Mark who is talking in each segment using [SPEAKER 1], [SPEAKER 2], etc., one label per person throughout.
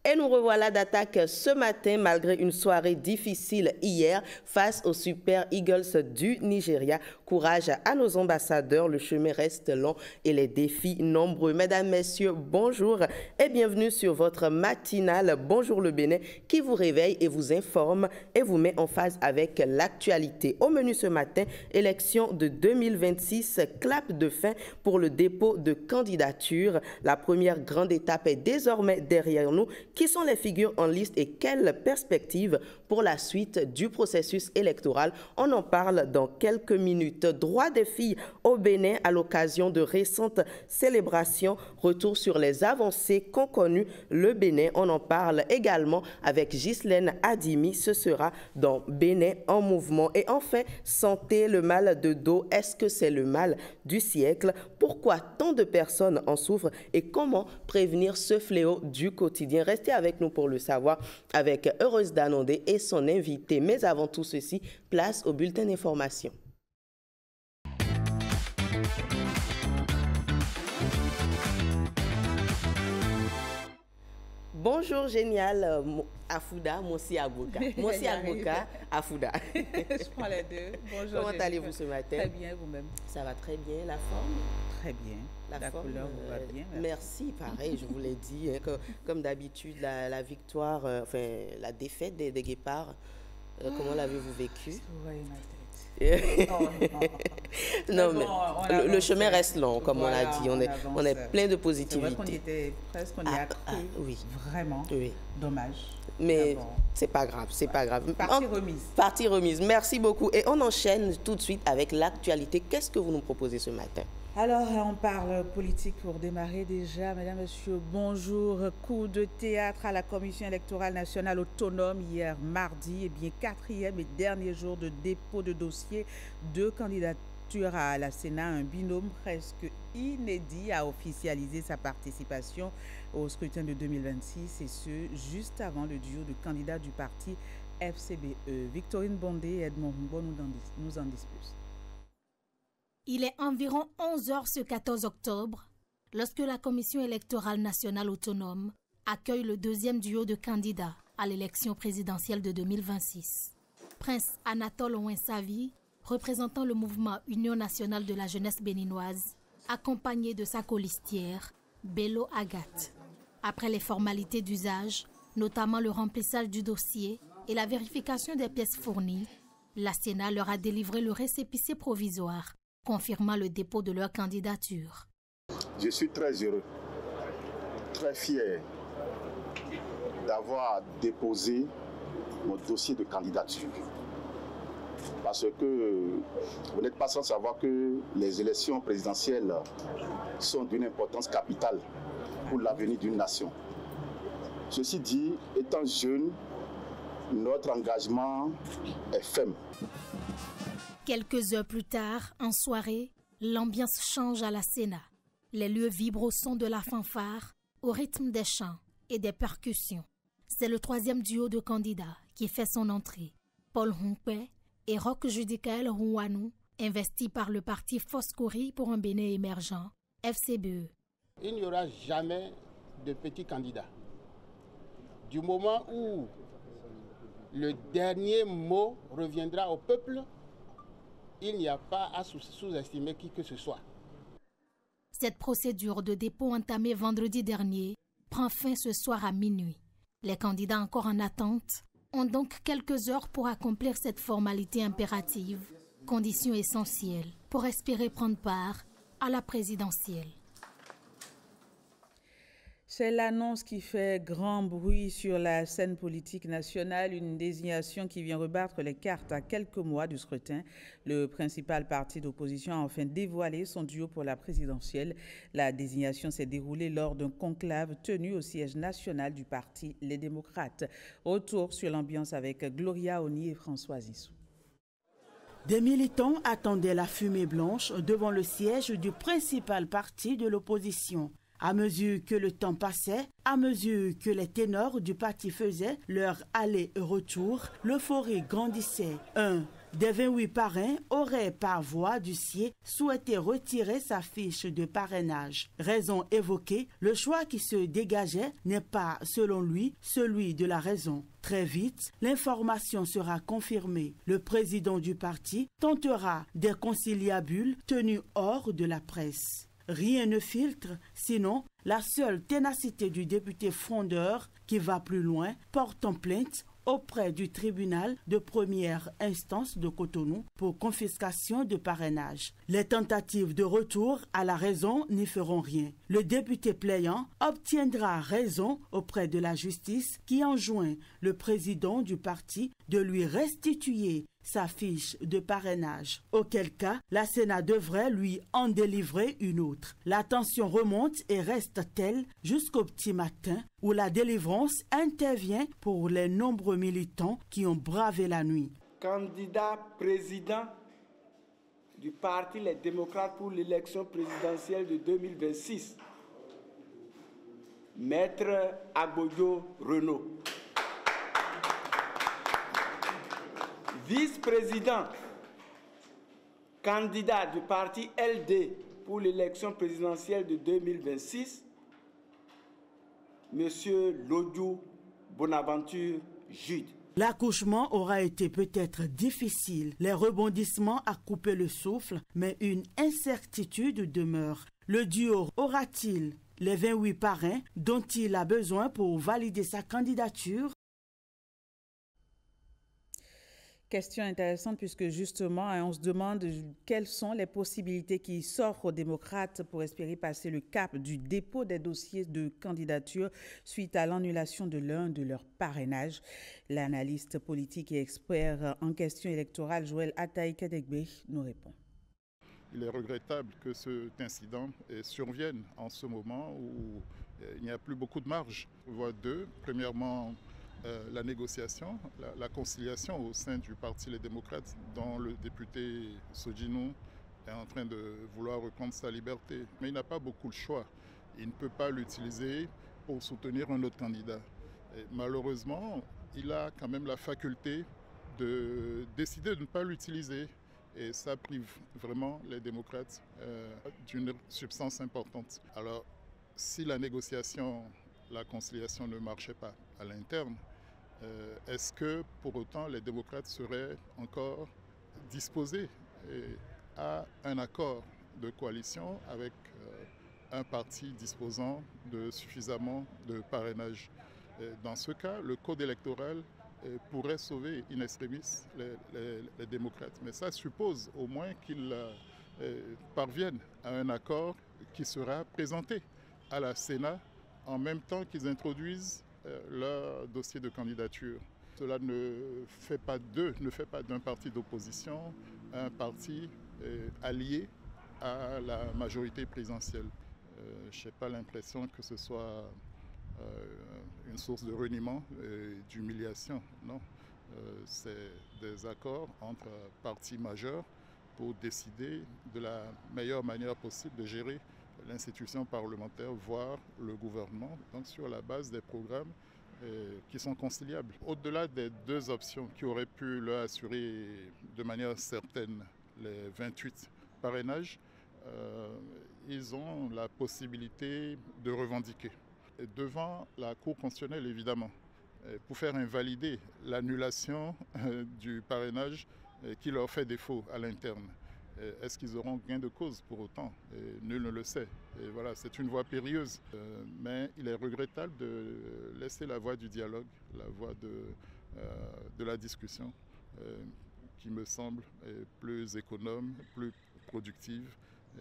[SPEAKER 1] Et nous revoilà d'attaque ce matin malgré une soirée difficile hier face aux Super Eagles du Nigeria. Courage à nos ambassadeurs, le chemin reste long et les défis nombreux. Mesdames, Messieurs, bonjour et bienvenue sur votre matinale Bonjour le Bénin qui vous réveille et vous informe et vous met en phase avec l'actualité. Au menu ce matin, élection de 2026, clap de fin pour le dépôt de candidature. La première grande étape est désormais derrière nous. Qui sont les figures en liste et quelles perspectives pour la suite du processus électoral? On en parle dans quelques minutes. Droit des filles au Bénin à l'occasion de récentes célébrations. Retour sur les avancées qu'ont connues le Bénin. On en parle également avec Ghislaine Adimi. Ce sera dans Bénin en mouvement. Et enfin, santé, le mal de dos. Est-ce que c'est le mal du siècle? Pourquoi tant de personnes en souffrent et comment prévenir ce fléau du quotidien? Restez avec nous pour le savoir avec Heureuse Danondé et son invité. Mais avant tout ceci, place au bulletin d'information. Bonjour génial, Afouda, Moussi Abouka. Moussi Abouka, Afouda.
[SPEAKER 2] Je prends les deux. Bonjour.
[SPEAKER 1] Comment allez-vous ce matin?
[SPEAKER 2] Très bien, vous-même.
[SPEAKER 1] Ça va très bien, la forme?
[SPEAKER 2] Très bien. La forme, couleur vous va bien.
[SPEAKER 1] Merci, pareil, je vous l'ai dit. Hein, comme d'habitude, la victoire, enfin la défaite des Guépards, comment l'avez-vous vécu?
[SPEAKER 2] Vous voyez ma tête.
[SPEAKER 1] Non, mais le chemin reste long, comme on l'a dit. On est plein de positivité.
[SPEAKER 2] C'est vrai qu'on était presque, on y a cru.
[SPEAKER 1] Oui.
[SPEAKER 2] Vraiment.
[SPEAKER 1] Oui.
[SPEAKER 2] Dommage.
[SPEAKER 1] Mais c'est pas grave, c'est pas grave.
[SPEAKER 2] Partie remise.
[SPEAKER 1] Partie remise. Merci beaucoup. Et on enchaîne tout de suite avec l'actualité. Qu'est-ce que vous nous proposez ce matin?
[SPEAKER 2] Alors, on parle politique pour démarrer déjà. Mesdames, Messieurs, bonjour. Coup de théâtre à la Commission électorale nationale autonome hier mardi. Eh bien, 4e et dernier jour de dépôt de dossier de candidature à la Sénat. Un binôme presque inédit a officialisé sa participation au scrutin de 2026 et ce, juste avant le duo de candidats du parti FCBE. Victorine Bondé et Edmond Humbo nous en disent plus.
[SPEAKER 3] Il est environ 11h ce 14 octobre lorsque la Commission électorale nationale autonome accueille le deuxième duo de candidats à l'élection présidentielle de 2026. Prince Anatole Ouinsavi, représentant le mouvement Union nationale de la jeunesse béninoise, accompagné de sa colistière, Bello Agathe. Après les formalités d'usage, notamment le remplissage du dossier et la vérification des pièces fournies, la Sénat leur a délivré le récépissé provisoire confirmant le dépôt de leur candidature.
[SPEAKER 4] Je suis très heureux, très fier d'avoir déposé mon dossier de candidature. Parce que vous n'êtes pas sans savoir que les élections présidentielles sont d'une importance capitale pour l'avenir d'une nation. Ceci dit, étant jeune, notre engagement est ferme.
[SPEAKER 3] Quelques heures plus tard, en soirée, l'ambiance change à la Sénat. Les lieux vibrent au son de la fanfare, au rythme des chants et des percussions. C'est le troisième duo de candidats qui fait son entrée. Paul Humpé et Roch Judicaël Rouanou, investis par le parti Foscori pour un Bénin émergent, FCBE.
[SPEAKER 5] Il n'y aura jamais de petits candidats. Du moment où le dernier mot reviendra au peuple, il n'y a pas à sous-estimer qui que ce soit.
[SPEAKER 3] Cette procédure de dépôt entamée vendredi dernier prend fin ce soir à minuit. Les candidats encore en attente ont donc quelques heures pour accomplir cette formalité impérative, condition essentielle pour espérer prendre part à la présidentielle.
[SPEAKER 2] C'est l'annonce qui fait grand bruit sur la scène politique nationale, une désignation qui vient rebattre les cartes à quelques mois du scrutin. Le principal parti d'opposition a enfin dévoilé son duo pour la présidentielle. La désignation s'est déroulée lors d'un conclave tenu au siège national du parti Les Démocrates. Retour sur l'ambiance avec Gloria Oni et François Issou.
[SPEAKER 6] Des militants attendaient la fumée blanche devant le siège du principal parti de l'opposition. À mesure que le temps passait, à mesure que les ténors du parti faisaient leur aller-retour, l'euphorie grandissait. Un des 28 parrains auraient par voie d'huissier souhaité retirer sa fiche de parrainage. Raison évoquée, le choix qui se dégageait n'est pas, selon lui, celui de la raison. Très vite, l'information sera confirmée. Le président du parti tentera des conciliabules tenus hors de la presse. Rien ne filtre, sinon la seule ténacité du député frondeur qui va plus loin, portant plainte auprès du tribunal de première instance de Cotonou pour confiscation de parrainage. Les tentatives de retour à la raison n'y feront rien. Le député plaignant obtiendra raison auprès de la justice qui enjoint le président du parti de lui restituer sa fiche de parrainage. Auquel cas, la Sénat devrait lui en délivrer une autre. La tension remonte et reste telle jusqu'au petit matin où la délivrance intervient pour les nombreux militants qui ont bravé la nuit.
[SPEAKER 7] Candidat président du parti Les Démocrates pour l'élection présidentielle de 2026, Maître Agbojo Renaud. Vice-président, candidat du parti LD pour l'élection présidentielle de 2026, M. Lodjou Bonaventure Jude.
[SPEAKER 6] L'accouchement aura été peut-être difficile, les rebondissements à couper le souffle, mais une incertitude demeure. Le duo aura-t-il les 28 parrains dont il a besoin pour valider sa candidature?
[SPEAKER 2] Question intéressante puisque justement, on se demande quelles sont les possibilités qui s'offrent aux démocrates pour espérer passer le cap du dépôt des dossiers de candidature suite à l'annulation de l'un de leurs parrainages. L'analyste politique et expert en question électorale Joël Ataï-Kadegbe nous répond.
[SPEAKER 8] Il est regrettable que cet incident survienne en ce moment où il n'y a plus beaucoup de marge. On voit deux. Premièrement, la négociation, la conciliation au sein du Parti Les Démocrates, dont le député Sodjinou est en train de vouloir reprendre sa liberté. Mais il n'a pas beaucoup de choix. Il ne peut pas l'utiliser pour soutenir un autre candidat. Et malheureusement, il a quand même la faculté de décider de ne pas l'utiliser. Et ça prive vraiment les démocrates d'une substance importante. Alors, si la négociation, la conciliation ne marchait pas à l'interne, est-ce que pour autant les démocrates seraient encore disposés à un accord de coalition avec un parti disposant de suffisamment de parrainage? Dans ce cas, le code électoral pourrait sauver in extremis les démocrates. Mais ça suppose au moins qu'ils parviennent à un accord qui sera présenté à la Sénat en même temps qu'ils introduisent leur dossier de candidature. Cela ne fait pas d'un parti d'opposition un parti allié à la majorité présidentielle. Je n'ai pas l'impression que ce soit une source de reniement, d'humiliation. Non, c'est des accords entre partis majeurs pour décider de la meilleure manière possible de gérer l'institution parlementaire, voire le gouvernement, donc sur la base des programmes qui sont conciliables. Au-delà des deux options qui auraient pu leur assurer de manière certaine les 28 parrainages, ils ont la possibilité de revendiquer. Et devant la Cour constitutionnelle, évidemment, pour faire invalider l'annulation du parrainage qui leur fait défaut à l'interne. Est-ce qu'ils auront gain de cause pour autant? Nul ne le sait. Et voilà, c'est une voie périlleuse. Mais il est regrettable de laisser la voie du dialogue, la voie de la discussion, qui me semble plus économe, plus productive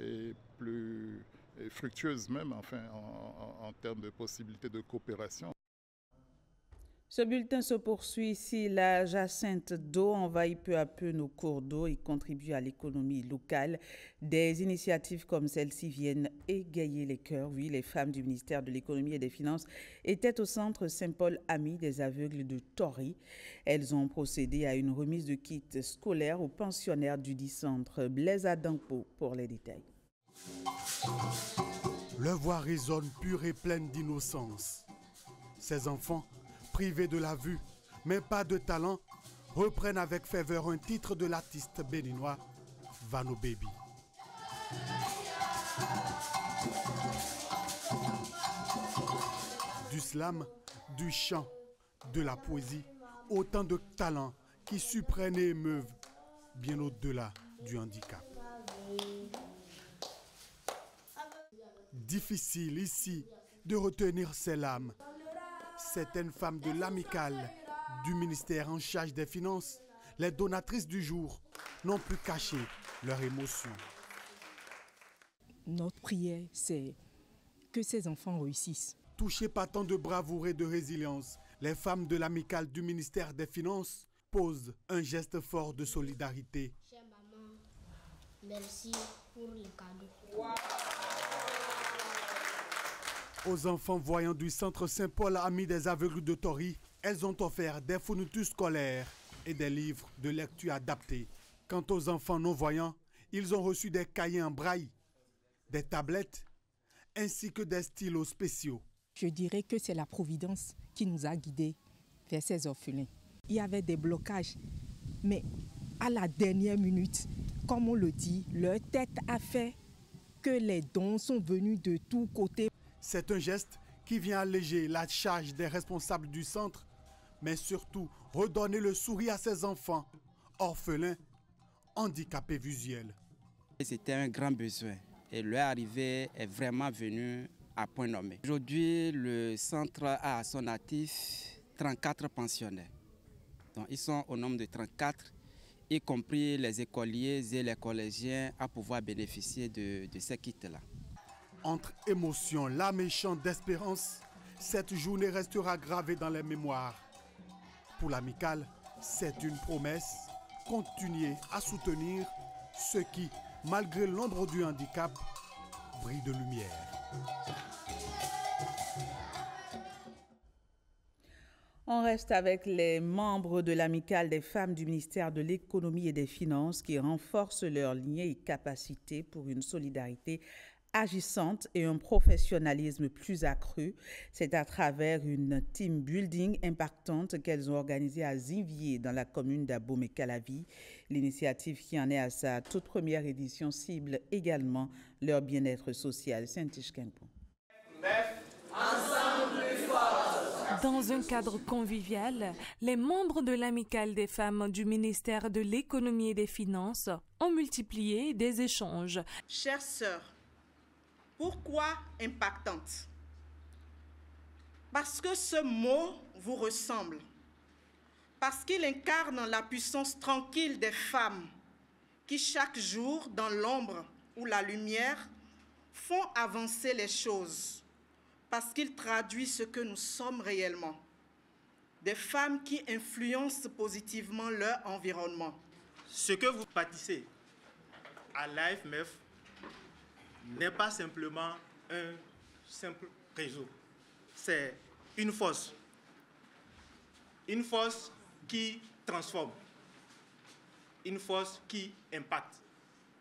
[SPEAKER 8] et plus fructueuse même, enfin, en termes de possibilités de coopération.
[SPEAKER 2] Ce bulletin se poursuit ici. La jacinthe d'eau envahit peu à peu nos cours d'eau et contribue à l'économie locale. Des initiatives comme celle-ci viennent égayer les cœurs. Oui, les femmes du ministère de l'économie et des finances étaient au centre Saint-Paul-Ami des aveugles de Tory. Elles ont procédé à une remise de kits scolaires aux pensionnaires du dit centre. Blaise Adampo pour les détails.
[SPEAKER 9] Leur voix résonne pure et pleine d'innocence. Ces enfants, privés de la vue, mais pas de talent, reprennent avec ferveur un titre de l'artiste béninois Vano Baby. Du slam, du chant, de la poésie, autant de talents qui surprennent et émeuvent bien au-delà du handicap. Difficile ici de retenir ces larmes. Certaines femmes de l'amicale du ministère en charge des Finances, les donatrices du jour, n'ont plus caché leurs émotions.
[SPEAKER 10] Notre prière, c'est que ces enfants réussissent.
[SPEAKER 9] Touchées par tant de bravoure et de résilience, les femmes de l'amicale du ministère des Finances posent un geste fort de solidarité.
[SPEAKER 11] Chère maman, merci pour le cadeau.
[SPEAKER 9] Aux enfants voyants du centre Saint-Paul Amis des aveugles de Tori, elles ont offert des fournitures scolaires et des livres de lecture adaptés. Quant aux enfants non-voyants, ils ont reçu des cahiers en braille, des tablettes, ainsi que des stylos spéciaux.
[SPEAKER 10] Je dirais que c'est la Providence qui nous a guidés vers ces orphelins. Il y avait des blocages, mais à la dernière minute, comme on le dit, leur tête a fait que les dons sont venus de tous côtés.
[SPEAKER 9] C'est un geste qui vient alléger la charge des responsables du centre, mais surtout redonner le sourire à ces enfants orphelins, handicapés visuels.
[SPEAKER 12] C'était un grand besoin et leur arrivée est vraiment venue à point nommé. Aujourd'hui, le centre a à son actif 34 pensionnaires. Donc, ils sont au nombre de 34, y compris les écoliers et les collégiens, à pouvoir bénéficier de ces kits-là.
[SPEAKER 9] Entre émotion, larmes et chants d'espérance, cette journée restera gravée dans les mémoires. Pour l'amicale, c'est une promesse, continuer à soutenir ceux qui, malgré l'ombre du handicap, brillent de lumière.
[SPEAKER 2] On reste avec les membres de l'amicale des femmes du ministère de l'Économie et des Finances qui renforcent leurs liens et capacités pour une solidarité agissante et un professionnalisme plus accru. C'est à travers une team building impactante qu'elles ont organisée à Zinvier dans la commune d'Abomey-Calavi. L'initiative qui en est à sa toute première édition cible également leur bien-être social. Saint-Tiche Kengpo.
[SPEAKER 13] Dans un cadre convivial, les membres de l'amicale des femmes du ministère de l'Économie et des Finances ont multiplié des échanges.
[SPEAKER 14] Chères sœurs, pourquoi impactante? Parce que ce mot vous ressemble. Parce qu'il incarne la puissance tranquille des femmes qui chaque jour, dans l'ombre ou la lumière, font avancer les choses. Parce qu'il traduit ce que nous sommes réellement. Des femmes qui influencent positivement leur environnement.
[SPEAKER 15] Ce que vous bâtissez à l'AFMF n'est pas simplement un simple réseau. C'est une force qui transforme, une force qui impacte.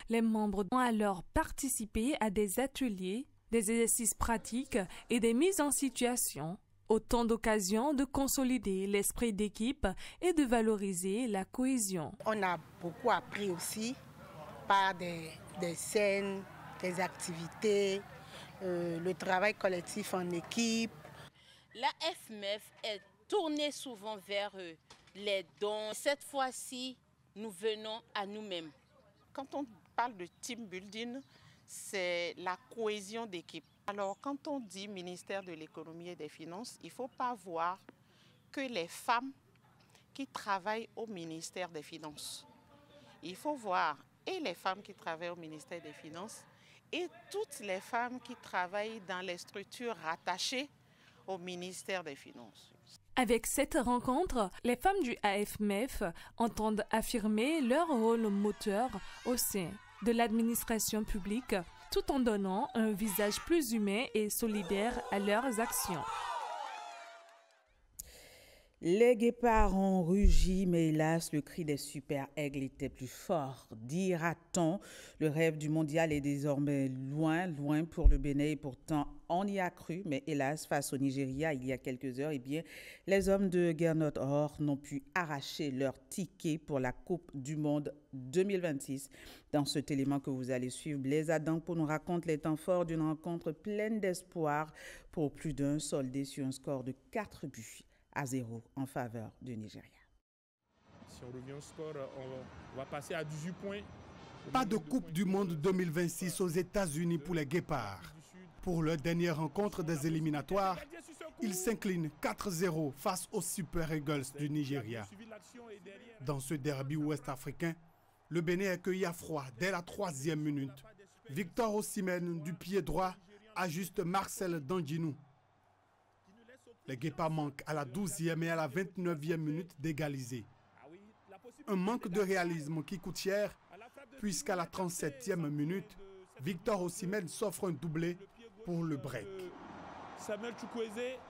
[SPEAKER 13] Les membres ont alors participé à des ateliers, des exercices pratiques et des mises en situation, autant d'occasions de consolider l'esprit d'équipe et de valoriser la cohésion.
[SPEAKER 16] On a beaucoup appris aussi par des scènes, des activités, le travail collectif en équipe.
[SPEAKER 17] La FMF est tournée souvent vers les dons. Cette fois-ci, nous venons à nous-mêmes.
[SPEAKER 18] Quand on parle de team building, c'est la cohésion d'équipe. Alors, quand on dit ministère de l'Économie et des Finances, il ne faut pas voir que les femmes qui travaillent au ministère des Finances. Il faut voir et les femmes qui travaillent au ministère des Finances et toutes les femmes qui travaillent dans les structures rattachées au ministère des Finances.
[SPEAKER 13] Avec cette rencontre, les femmes du AFMF entendent affirmer leur rôle moteur au sein de l'administration publique, tout en donnant un visage plus humain et solidaire à leurs actions.
[SPEAKER 2] Les guépards ont rugi, mais hélas, le cri des super aigles était plus fort. Dira-t-on, le rêve du mondial est désormais loin, loin pour le Bénin et pourtant on y a cru. Mais hélas, face au Nigeria, il y a quelques heures, eh bien, les hommes de Gernot Or n'ont pu arracher leur ticket pour la Coupe du Monde 2026. Dans cet élément que vous allez suivre, Blaise Adampo nous raconte les temps forts d'une rencontre pleine d'espoir pour plus d'un soldé sur un score de 4 buts à 0 en faveur du Nigeria.
[SPEAKER 19] Si on revient au score, on va passer à 18 points.
[SPEAKER 9] Pas de Coupe du Monde 2026 aux États-Unis pour les Guépards. Pour leur dernière rencontre des éliminatoires, ils s'inclinent 4-0 face aux Super Eagles du Nigeria. Dans ce derby ouest-africain, le Bénin accueillit à froid dès la 3e minute. Victor Osimhen du pied droit ajuste Marcel Danginou. Les Guépards manquent à la 12e et à la 29e minute d'égaliser. Un manque de réalisme qui coûte cher, puisqu'à la 37e minute, Victor Osimhen s'offre un doublé pour le break.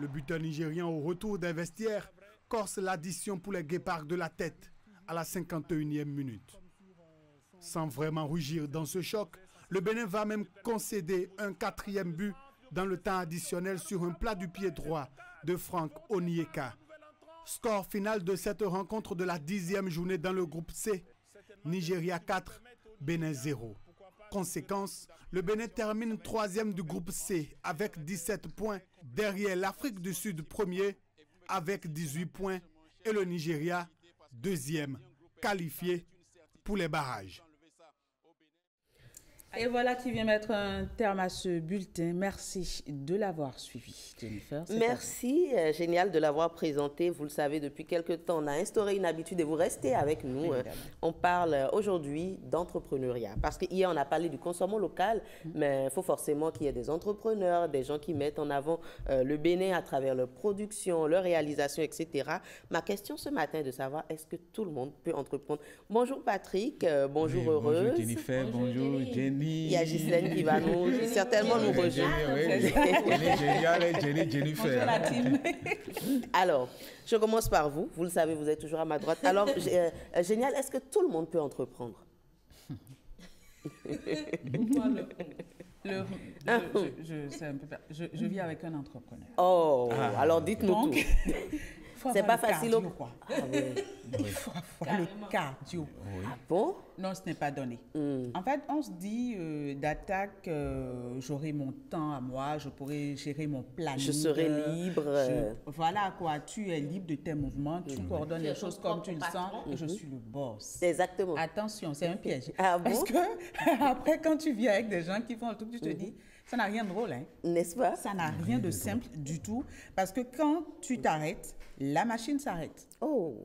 [SPEAKER 9] Le buteur nigérian au retour des vestiaires corse l'addition pour les Guépards de la tête à la 51e minute. Sans vraiment rougir dans ce choc, le Bénin va même concéder un 4e but dans le temps additionnel sur un plat du pied droit de Franck Onyeka. Score final de cette rencontre de la 10e journée dans le groupe C. Nigeria 4, Bénin 0. Conséquence, le Bénin termine 3e du groupe C avec 17 points, derrière l'Afrique du Sud 1er avec 18 points et le Nigeria 2e, qualifié pour les barrages.
[SPEAKER 2] Et voilà qui vient mettre un terme à ce bulletin. Merci de l'avoir suivi, Jennifer.
[SPEAKER 1] Merci, génial de l'avoir présenté. Vous le savez, depuis quelque temps, on a instauré une habitude et vous restez avec nous. On parle aujourd'hui d'entrepreneuriat. Parce qu'hier, on a parlé du consommation local, mais il faut forcément qu'il y ait des entrepreneurs, des gens qui mettent en avant le Bénin à travers leur production, leur réalisation, etc. Ma question ce matin est de savoir, est-ce que tout le monde peut entreprendre? Bonjour Patrick, bonjour Heureuse.
[SPEAKER 20] Bonjour Jennifer, bonjour Jenny.
[SPEAKER 1] Il y a Ghislaine qui va certainement nous rejoindre.
[SPEAKER 20] Jenny génial et Jenny Jennifer.
[SPEAKER 2] Bonjour la team.
[SPEAKER 1] Alors, je commence par vous. Vous le savez, vous êtes toujours à ma droite. Alors, génial, est-ce que tout le monde peut entreprendre?
[SPEAKER 2] Je vis avec un entrepreneur.
[SPEAKER 1] Oh, alors dites-nous tout. C'est pas facile.
[SPEAKER 2] Il faut avoir le cardio.
[SPEAKER 1] Ah bon?
[SPEAKER 2] Non, ce n'est pas donné. En fait, on se dit d'attaque, j'aurai mon temps à moi, je pourrai gérer mon planning.
[SPEAKER 1] Je serai libre.
[SPEAKER 2] Voilà quoi, tu es libre de tes mouvements, tu coordonnes les choses comme tu le sens et je suis le boss.
[SPEAKER 1] Exactement.
[SPEAKER 2] Attention, c'est un piège.
[SPEAKER 1] Ah bon?
[SPEAKER 2] Parce que après, quand tu viens avec des gens qui font le truc, tu te dis, ça n'a rien de drôle. Hein?
[SPEAKER 1] N'est-ce pas?
[SPEAKER 2] Ça n'a rien de simple du tout. Parce que quand tu t'arrêtes, la machine s'arrête.
[SPEAKER 1] Oh.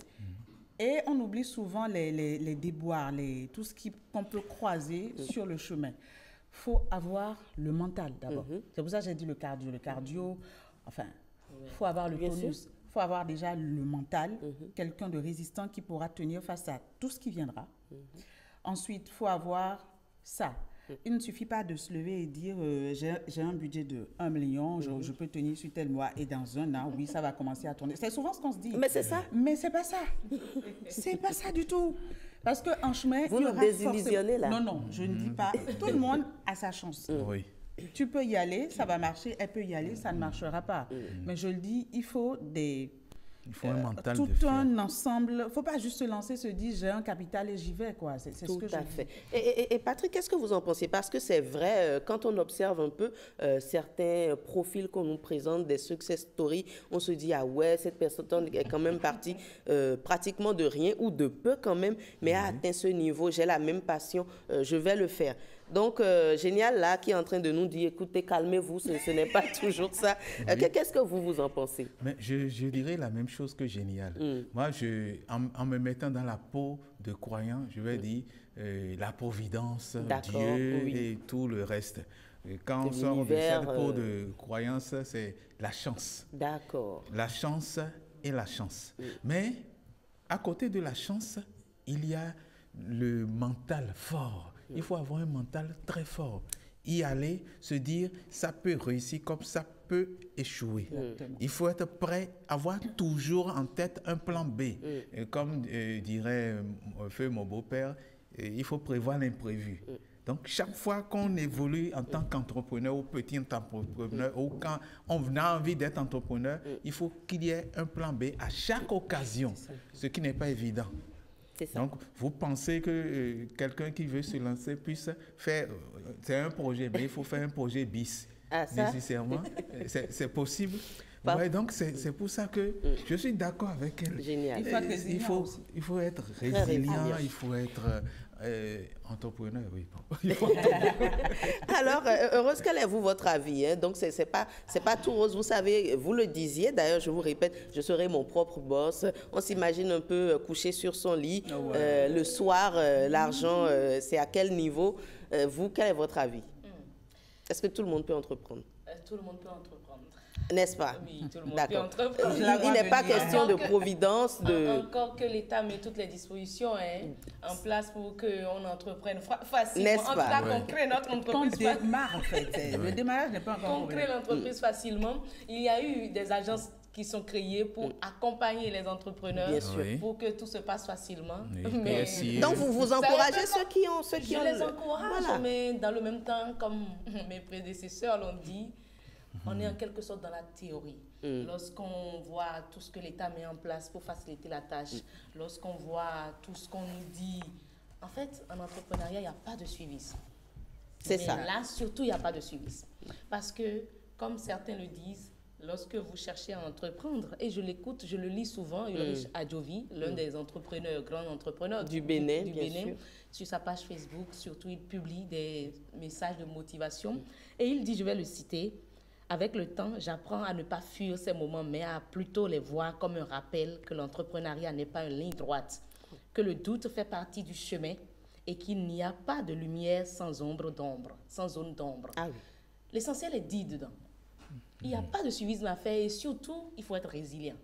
[SPEAKER 2] Et on oublie souvent les déboires, tout ce qu'on peut croiser sur le chemin. Il faut avoir le mental d'abord. C'est pour ça que j'ai dit le cardio. Le cardio, enfin, il faut avoir le tonus. Il faut avoir déjà le mental, quelqu'un de résistant qui pourra tenir face à tout ce qui viendra. Ensuite, il faut avoir ça. Il ne suffit pas de se lever et dire j'ai un budget de 1 million, je peux tenir sur tel mois et dans un an, oui, ça va commencer à tourner. C'est souvent ce qu'on se dit.
[SPEAKER 1] Mais c'est ça.
[SPEAKER 2] Mais c'est pas ça. C'est pas ça du tout. Parce qu'en chemin,
[SPEAKER 1] vous nous désillusionnez là.
[SPEAKER 2] Non, je ne dis pas. Tout le monde a sa chance.
[SPEAKER 20] Oui.
[SPEAKER 2] Tu peux y aller, ça va marcher. Elle peut y aller, ça ne marchera pas. Mais je le dis, il faut
[SPEAKER 20] un mental
[SPEAKER 2] tout un ensemble. Il ne faut pas juste se lancer, se dire j'ai un capital et j'y vais. Quoi. C'est
[SPEAKER 1] tout
[SPEAKER 2] ce que
[SPEAKER 1] à fait. Et Patrick, qu'est-ce que vous en pensez? Parce que c'est vrai, quand on observe un peu certains profils qu'on nous présente, des success stories, on se dit, ah ouais, cette personne est quand même partie pratiquement de rien ou de peu quand même, mais a atteint ce niveau, j'ai la même passion, je vais le faire. Donc, Génial, là, qui est en train de nous dire, écoutez, calmez-vous, ce n'est pas toujours ça. Qu'est-ce que vous en pensez?
[SPEAKER 20] Mais je dirais la même chose que Génial. Moi, en me mettant dans la peau de croyant, je vais dire la providence, Dieu et tout le reste. Quand on sort de cette peau de croyance, c'est la chance.
[SPEAKER 1] D'accord.
[SPEAKER 20] La chance et la chance. Mais à côté de la chance, il y a le mental fort. Il faut avoir un mental très fort. y aller, se dire ça peut réussir comme ça peut échouer. Il faut être prêt, avoir toujours en tête un plan B. Et comme dirait feu mon beau-père, il faut prévoir l'imprévu. Donc, chaque fois qu'on évolue en tant qu'entrepreneur ou petit entrepreneur, ou quand on a envie d'être entrepreneur, il faut qu'il y ait un plan B à chaque occasion, ce qui n'est pas évident. Donc, vous pensez que quelqu'un qui veut se lancer puisse faire... c'est un projet, mais il faut faire un projet bis, nécessairement. C'est possible. Ouais, donc, c'est pour ça que je suis d'accord avec elle.
[SPEAKER 1] Génial.
[SPEAKER 20] Il faut être résilient, il faut être... entrepreneur, oui.
[SPEAKER 1] Alors, Heureuse, quel est votre avis, hein? Donc, c'est pas tout rose. Vous savez, vous le disiez, d'ailleurs, je vous répète, je serai mon propre boss. On s'imagine un peu couché sur son lit. Le soir, l'argent, c'est à quel niveau? Vous, quel est votre avis? Est-ce que tout le monde peut entreprendre?
[SPEAKER 21] Tout le monde peut entreprendre.
[SPEAKER 1] N'est-ce pas?
[SPEAKER 21] Oui, tout le monde peut entreprendre.
[SPEAKER 1] Il n'est pas question de providence.
[SPEAKER 21] Encore que l'État met toutes les dispositions en place pour qu'on entreprenne facilement.
[SPEAKER 1] N'est-ce pas?
[SPEAKER 21] En tout cas, qu'on crée notre entreprise.
[SPEAKER 2] Qu'on démarre, en fait. Le démarrage n'est pas encore...
[SPEAKER 21] Qu'on crée l'entreprise facilement. Il y a eu des agences qui sont créées pour accompagner les entrepreneurs, pour que tout se passe facilement.
[SPEAKER 1] Mais... Donc, vous encouragez ceux qui ont...
[SPEAKER 21] Je les encourage, mais dans le même temps, comme mes prédécesseurs l'ont dit, on est en quelque sorte dans la théorie. Lorsqu'on voit tout ce que l'État met en place pour faciliter la tâche, lorsqu'on voit tout ce qu'on nous dit, en fait, en entrepreneuriat, il n'y a pas de suivisme.
[SPEAKER 1] C'est ça.
[SPEAKER 21] Là, surtout, il n'y a pas de suivisme. Parce que, comme certains le disent, lorsque vous cherchez à entreprendre, et je l'écoute, je le lis souvent, Ulrich Adjovi, l'un des entrepreneurs, grands entrepreneurs
[SPEAKER 1] du Bénin, bien sûr.
[SPEAKER 21] Sur sa page Facebook, surtout, il publie des messages de motivation. Et il dit, je vais le citer, « Avec le temps, j'apprends à ne pas fuir ces moments, mais à plutôt les voir comme un rappel que l'entrepreneuriat n'est pas une ligne droite, que le doute fait partie du chemin et qu'il n'y a pas de lumière sans ombre d'ombre, sans zone d'ombre. L'essentiel est dit dedans. Il n'y a pas de suivisme à faire et surtout, il faut être résilient.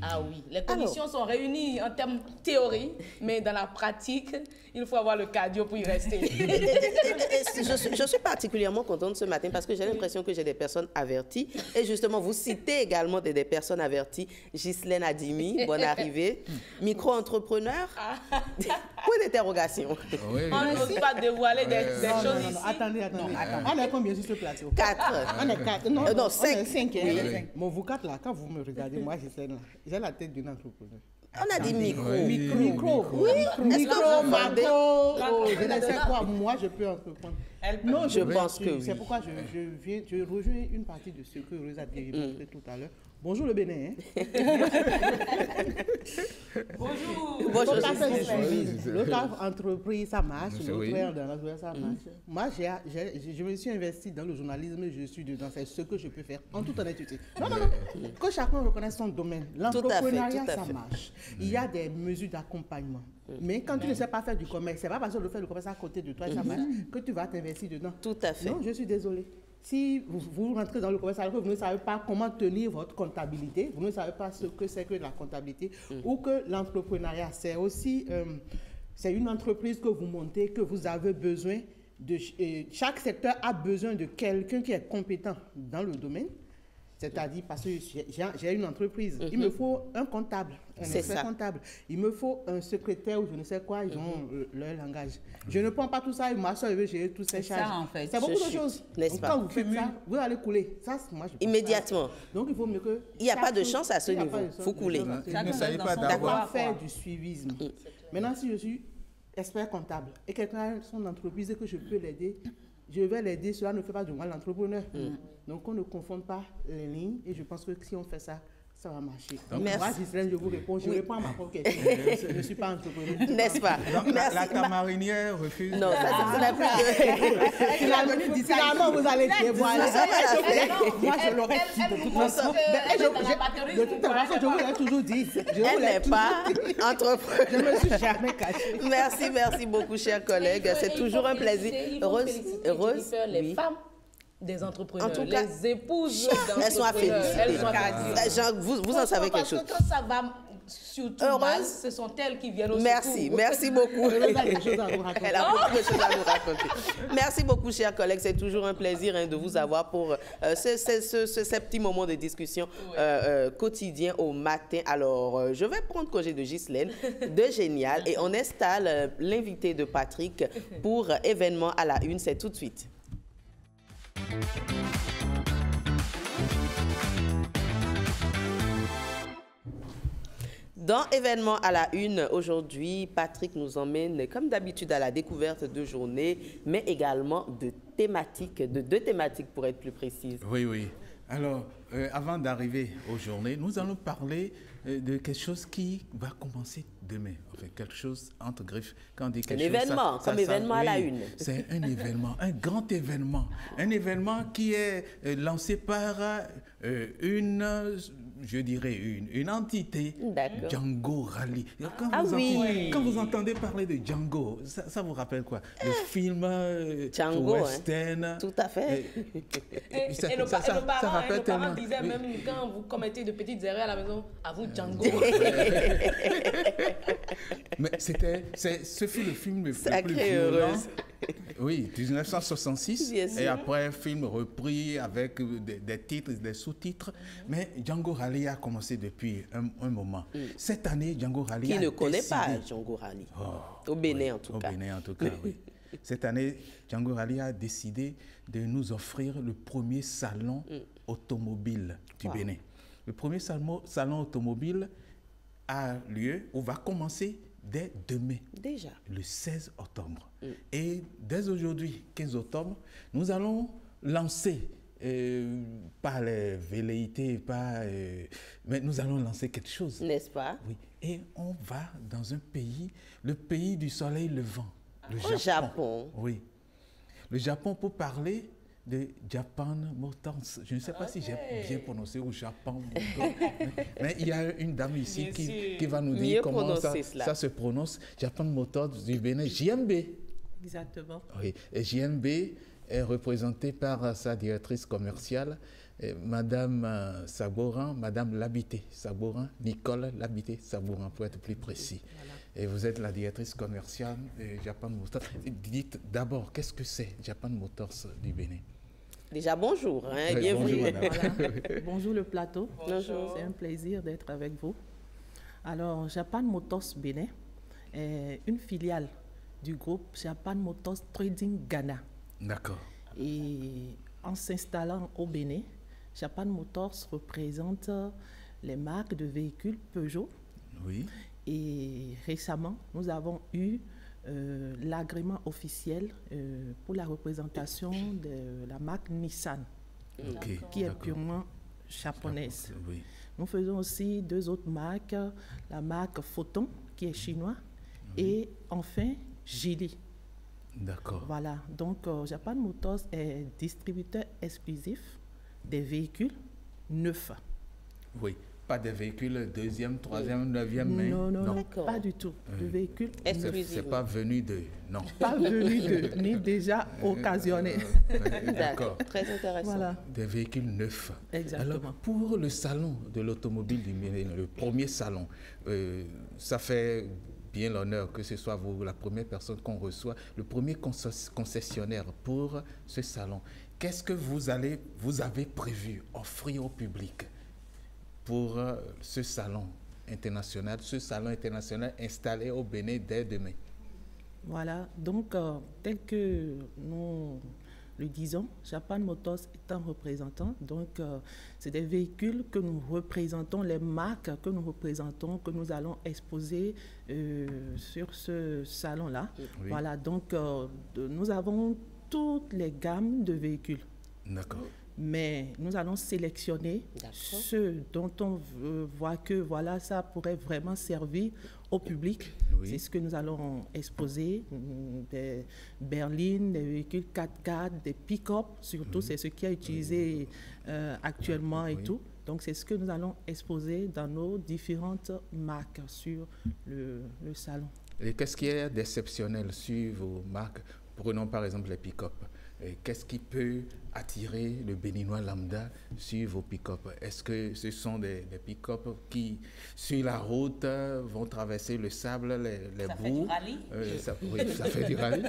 [SPEAKER 21] Ah oui, les conditions sont réunies en termes théorie, mais dans la pratique, il faut avoir le cardio pour y rester.
[SPEAKER 1] Je suis particulièrement contente ce matin parce que j'ai l'impression que j'ai des personnes averties. Et justement, vous citez également des personnes averties. Ghislaine Adimi, bonne arrivée. Micro-entrepreneur. Point d'interrogation.
[SPEAKER 21] On n'ose pas dévoiler des choses ici.
[SPEAKER 2] Attendez. On est combien sur ce plateau?
[SPEAKER 1] 4.
[SPEAKER 2] On est 4.
[SPEAKER 1] Non, 5.
[SPEAKER 2] 5. Bon, vous 4 là, quand vous me regardez, moi, j'ai la tête d'une entrepreneur.
[SPEAKER 1] On a dit micro.
[SPEAKER 2] Oui. Micro, macro, je ne sais quoi. Moi, je peux entreprendre.
[SPEAKER 1] Non, je pense que oui.
[SPEAKER 2] C'est pourquoi je rejoins une partie de ce que Rose a dit tout à l'heure. Bonjour le Bénin.
[SPEAKER 21] Bonjour.
[SPEAKER 2] Le cadre entreprise, ça marche. Ça marche. Moi, je me suis investi dans le journalisme, je suis dedans. C'est ce que je peux faire en toute honnêteté. Non. Que chacun reconnaisse son domaine. L'entrepreneuriat, ça marche. Il y a des mesures d'accompagnement. Mais quand tu ne sais pas faire du commerce, c'est pas parce que le faire du commerce à côté de toi, ça marche, que tu vas t'investir dedans.
[SPEAKER 1] Tout à fait.
[SPEAKER 2] Non, je suis désolée. Si vous rentrez dans le commerce, alors que vous ne savez pas comment tenir votre comptabilité, vous ne savez pas ce que c'est que la comptabilité, ou que l'entrepreneuriat, c'est aussi c'est une entreprise que vous montez, que vous avez besoin de... chaque secteur a besoin de quelqu'un qui est compétent dans le domaine. C'est-à-dire, parce que j'ai une entreprise, il me faut un comptable, un expert comptable. Il me faut un secrétaire ou je ne sais quoi, ils ont leur langage. Je ne prends pas tout ça et ma soeur veut gérer toutes ces charges.
[SPEAKER 21] Ça, en fait.
[SPEAKER 2] C'est beaucoup de choses. Donc, quand vous faites ça, vous allez couler. Ça, moi, je
[SPEAKER 1] immédiatement.
[SPEAKER 2] Donc, il faut mieux que...
[SPEAKER 1] Il n'y a pas de chance à ce niveau. Il faut couler.
[SPEAKER 20] Il ne s'agit pas d'avoir...
[SPEAKER 2] faire du suivisme. Maintenant, si je suis expert comptable et quelqu'un a son entreprise et que je peux l'aider, je vais l'aider. Cela ne fait pas de moi l'entrepreneur. Donc, on ne confonde pas les lignes et je pense que si on fait ça, ça va marcher. Donc, moi, Ghislaine, je vous réponds. Je réponds à ma propre question. Je ne suis pas entrepreneur.
[SPEAKER 1] N'est-ce pas?
[SPEAKER 20] La tamarinière refuse.
[SPEAKER 1] Non, ça n'a plus de...
[SPEAKER 2] Finalement, vous allez dévoiler. Moi, je l'aurais dit de toute façon. De toute façon, je vous l'ai toujours dit.
[SPEAKER 1] Elle n'est pas entrepreneur.
[SPEAKER 2] Je ne me suis jamais cachée.
[SPEAKER 1] Merci beaucoup, chers collègues. C'est toujours un plaisir.
[SPEAKER 21] Heureuse, les femmes des entrepreneurs, en tout cas, les épouses
[SPEAKER 1] elles sont à féliciter.
[SPEAKER 21] Elles sont à
[SPEAKER 1] vous en savez quelque chose.
[SPEAKER 21] Quand ça va surtout mal, ce sont elles qui viennent au
[SPEAKER 1] Merci,
[SPEAKER 21] secours.
[SPEAKER 1] merci beaucoup.
[SPEAKER 21] Elle a quelque chose à nous raconter.
[SPEAKER 1] Elle a beaucoup de choses à nous raconter. Merci beaucoup, chers collègues. C'est toujours un plaisir de vous avoir pour ces petits moments de discussion quotidien au matin. Alors, je vais prendre congé de Ghislaine, de Génial, et on installe l'invité de Patrick pour événement à la une. C'est tout de suite. Dans événement à la une, aujourd'hui, Patrick nous emmène, comme d'habitude, à la découverte de journées, mais également de deux thématiques pour être plus précise.
[SPEAKER 20] Oui, oui. Alors, avant d'arriver aux journées, nous allons parler de quelque chose qui va commencer demain. Enfin, quelque chose entre griffes. Quand on dit quelque
[SPEAKER 1] chose, événement, comme événement à la une.
[SPEAKER 20] C'est un événement, un grand événement. Un événement qui est lancé par une entité, Django Rally. Quand vous entendez parler de Django, ça vous rappelle quoi? Le film
[SPEAKER 1] Django,
[SPEAKER 20] western.
[SPEAKER 1] Tout à fait.
[SPEAKER 21] Et nos parents disaient même quand vous commettez de petites erreurs à la maison, à vous Django.
[SPEAKER 20] Mais ce fut le film le plus violent. Oui, 1966. Et après, un film repris avec des titres, des sous-titres. Mais Django Rally a commencé depuis un moment. Cette année, Django Rally
[SPEAKER 1] Qui ne connaît pas Django Rally? Au Bénin, en tout cas.
[SPEAKER 20] Au Bénin, en tout cas, oui. Cette année, Django Rally a décidé de nous offrir le premier salon automobile du Bénin. Le premier salon automobile a lieu ou va commencer dès demain,
[SPEAKER 1] déjà,
[SPEAKER 20] le 16 octobre. Et dès aujourd'hui, 15 octobre, nous allons lancer, pas les velléités, mais nous allons lancer quelque chose.
[SPEAKER 1] N'est-ce pas?
[SPEAKER 20] Oui. Et on va dans un pays, le pays du soleil levant, le
[SPEAKER 1] Japon.
[SPEAKER 20] Oui. Le Japon, pour parler de Japan Motors. Je ne sais pas si j'ai bien prononcé ou Japan Motors. Mais il y a une dame ici qui va nous dire comment ça se prononce. Japan Motors du Bénin, JMB.
[SPEAKER 4] Exactement.
[SPEAKER 20] Oui. Et JMB est représenté par sa directrice commerciale, Madame Sabourin, Madame Labité Sabourin, Nicole Labité Sabourin, pour être plus précis. Voilà. Et vous êtes la directrice commerciale de Japan Motors. Dites d'abord, qu'est-ce que c'est Japan Motors du Bénin?
[SPEAKER 1] Déjà, bonjour. Bienvenue.
[SPEAKER 4] Voilà. Bonjour le plateau.
[SPEAKER 1] Bonjour.
[SPEAKER 4] C'est un plaisir d'être avec vous. Alors, Japan Motors Bénin est une filiale du groupe Japan Motors Trading Ghana.
[SPEAKER 20] D'accord.
[SPEAKER 4] Et en s'installant au Bénin, Japan Motors représente les marques de véhicules Peugeot.
[SPEAKER 20] Oui.
[SPEAKER 4] Et récemment, nous avons eu l'agrément officiel pour la représentation de la marque Nissan, qui est purement japonaise.
[SPEAKER 20] Oui.
[SPEAKER 4] Nous faisons aussi deux autres marques, la marque Photon, qui est chinois, et enfin Geely.
[SPEAKER 20] D'accord.
[SPEAKER 4] Voilà, donc Japan Motors est distributeur exclusif des véhicules neufs.
[SPEAKER 20] Oui. Pas des véhicules deuxième, troisième, neuvième main.
[SPEAKER 4] Non, pas du tout. De véhicules
[SPEAKER 1] exclusifs.
[SPEAKER 20] C'est pas venu de... Non.
[SPEAKER 4] Pas venu de, ni déjà occasionné.
[SPEAKER 20] D'accord.
[SPEAKER 1] Très intéressant.
[SPEAKER 4] Voilà.
[SPEAKER 20] Des véhicules neufs.
[SPEAKER 4] Exactement.
[SPEAKER 20] Alors, pour le salon de l'automobile du Bénin, le premier salon, ça fait bien l'honneur que ce soit vous, la première personne qu'on reçoit, le premier concessionnaire pour ce salon. Qu'est-ce que vous avez prévu offrir au public pour ce salon international installé au Bénin dès demain?
[SPEAKER 4] Voilà, donc tel que nous le disons, Japan Motors est un représentant, donc c'est des véhicules que nous représentons, les marques que nous représentons, que nous allons exposer sur ce salon-là. Oui. Voilà, donc nous avons toutes les gammes de véhicules.
[SPEAKER 20] D'accord.
[SPEAKER 4] Mais nous allons sélectionner ceux dont on voit que voilà, ça pourrait vraiment servir au public. Oui. C'est ce que nous allons exposer, des berlines, des véhicules 4x4, des pick-up, surtout c'est ce qui est utilisé actuellement et tout. Donc c'est ce que nous allons exposer dans nos différentes marques sur le salon.
[SPEAKER 20] Et qu'est-ce qui est d'exceptionnel sur vos marques? Prenons par exemple les pick-up. qu'est-ce qui peut attirer le Béninois lambda sur vos pick-up? Est-ce que ce sont des pick-up qui, sur la route, vont traverser le sable, les boues?
[SPEAKER 21] Ça fait du rallye?
[SPEAKER 20] Oui, ça fait du rallye.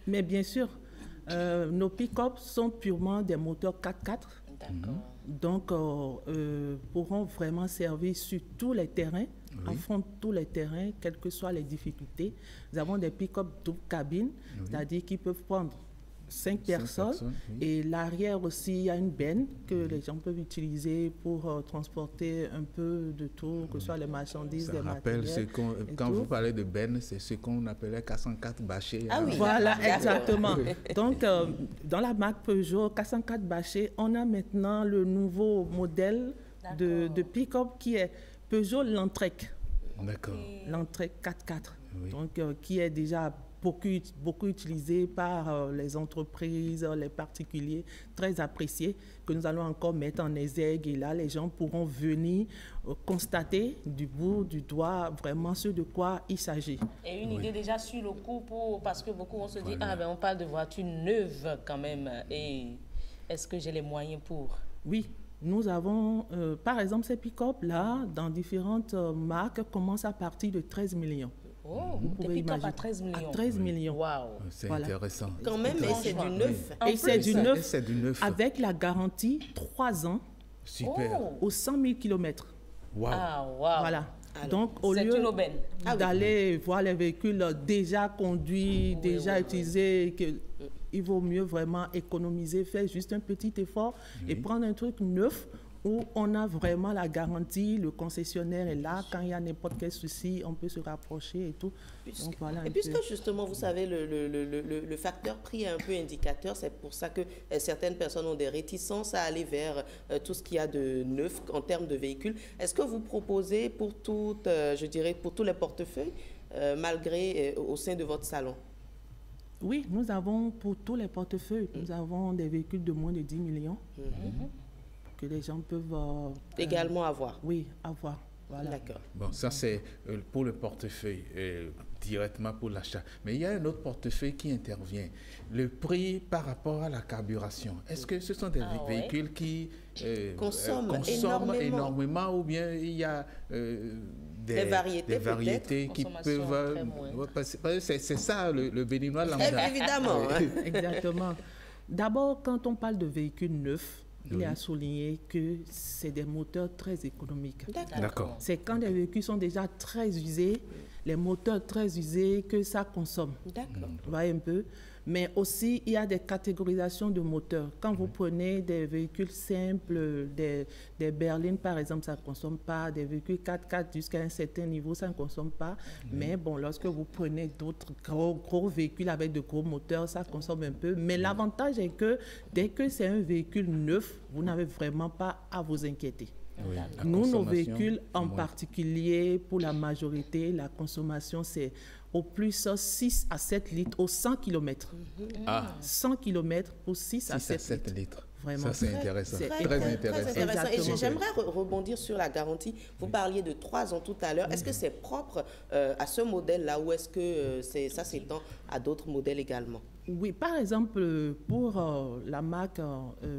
[SPEAKER 4] Mais bien sûr, nos pick-up sont purement des moteurs 4x4.
[SPEAKER 21] D'accord.
[SPEAKER 4] Donc, pourront vraiment servir sur tous les terrains, affrontent tous les terrains, quelles que soient les difficultés. Nous avons des pick-up double cabine, c'est-à-dire qu'ils peuvent prendre 5 personnes. Et l'arrière aussi, il y a une benne que les gens peuvent utiliser pour transporter un peu de tout, que ce soit les marchandises, les matériels.
[SPEAKER 20] Quand vous parlez de benne, c'est ce qu'on appelait 404 bâchés.
[SPEAKER 21] Ah oui,
[SPEAKER 4] voilà, exactement. Donc, dans la marque Peugeot 404 bâchés, on a maintenant le nouveau modèle de pick-up qui est Peugeot Landtrek.
[SPEAKER 20] D'accord.
[SPEAKER 4] Landtrek 4x4, donc qui est déjà beaucoup utilisé par les entreprises, les particuliers, très apprécié, que nous allons encore mettre en exergue. Et là, les gens pourront venir constater du bout du doigt vraiment ce de quoi il s'agit.
[SPEAKER 21] Et une idée déjà sur le coup, parce que beaucoup vont se dire, on parle de voitures neuves quand même, et est-ce que j'ai les moyens pour?
[SPEAKER 4] Oui. Nous avons, par exemple, ces pick-up-là, dans différentes marques, commencent à partir de 13 millions.
[SPEAKER 21] Oh, des pick-up à 13 millions.
[SPEAKER 4] À 13 millions.
[SPEAKER 21] Waouh.
[SPEAKER 20] C'est intéressant.
[SPEAKER 1] Quand même, et c'est du neuf.
[SPEAKER 4] Et c'est du neuf. Avec la garantie 3 ans.
[SPEAKER 20] Super.
[SPEAKER 4] Aux 100 000 km.
[SPEAKER 20] Wow.
[SPEAKER 21] Ah, wow.
[SPEAKER 4] Voilà. Donc, au lieu d'aller voir les véhicules déjà conduits, déjà utilisés, il vaut mieux vraiment économiser, faire juste un petit effort et prendre un truc neuf où on a vraiment la garantie, le concessionnaire est là, quand il y a n'importe quel souci, on peut se rapprocher et tout. Donc, voilà
[SPEAKER 1] et puisque justement, vous savez, le facteur prix est un peu indicateur, c'est pour ça que certaines personnes ont des réticences à aller vers tout ce qu'il y a de neuf en termes de véhicules. Est-ce que vous proposez pour toutes, je dirais, pour tous les portefeuilles, malgré au sein de votre salon?
[SPEAKER 4] Oui, nous avons pour tous les portefeuilles, nous avons des véhicules de moins de 10 millions. Que les gens peuvent
[SPEAKER 1] également avoir.
[SPEAKER 4] Oui, avoir. Voilà.
[SPEAKER 1] D'accord.
[SPEAKER 20] Bon, ça c'est pour le portefeuille, directement pour l'achat. Mais il y a un autre portefeuille qui intervient. Le prix par rapport à la carburation. Est-ce que ce sont des véhicules qui
[SPEAKER 1] consomment
[SPEAKER 20] énormément ou bien il y a des variétés qui peuvent... c'est ça le Béninois lambda.
[SPEAKER 1] Évidemment.
[SPEAKER 4] Exactement. D'abord, quand on parle de véhicules neufs, il est à souligner que c'est des moteurs très économiques.
[SPEAKER 20] D'accord.
[SPEAKER 4] C'est quand les véhicules sont déjà très usés, les moteurs très usés, que ça consomme.
[SPEAKER 1] D'accord.
[SPEAKER 4] Vous voyez un peu. Mais aussi, il y a des catégorisations de moteurs. Quand vous prenez des véhicules simples, des berlines par exemple, ça ne consomme pas. Des véhicules 4x4 jusqu'à un certain niveau, ça ne consomme pas. Mais bon, lorsque vous prenez d'autres gros véhicules avec de gros moteurs, ça consomme un peu. Mais l'avantage est que dès que c'est un véhicule neuf, vous n'avez vraiment pas à vous inquiéter.
[SPEAKER 20] Oui,
[SPEAKER 4] nous, nos véhicules en particulier, pour la majorité, la consommation, c'est au plus 6 à 7 litres au 100 km. 100 km pour 6 à 7
[SPEAKER 20] litres.
[SPEAKER 4] Vraiment.
[SPEAKER 20] Ça, c'est intéressant.
[SPEAKER 1] Très intéressant. Et j'aimerais rebondir sur la garantie. Vous parliez de 3 ans tout à l'heure. Est-ce que c'est propre à ce modèle-là ou est-ce que ça s'étend à d'autres modèles également?
[SPEAKER 4] Oui, par exemple, pour la marque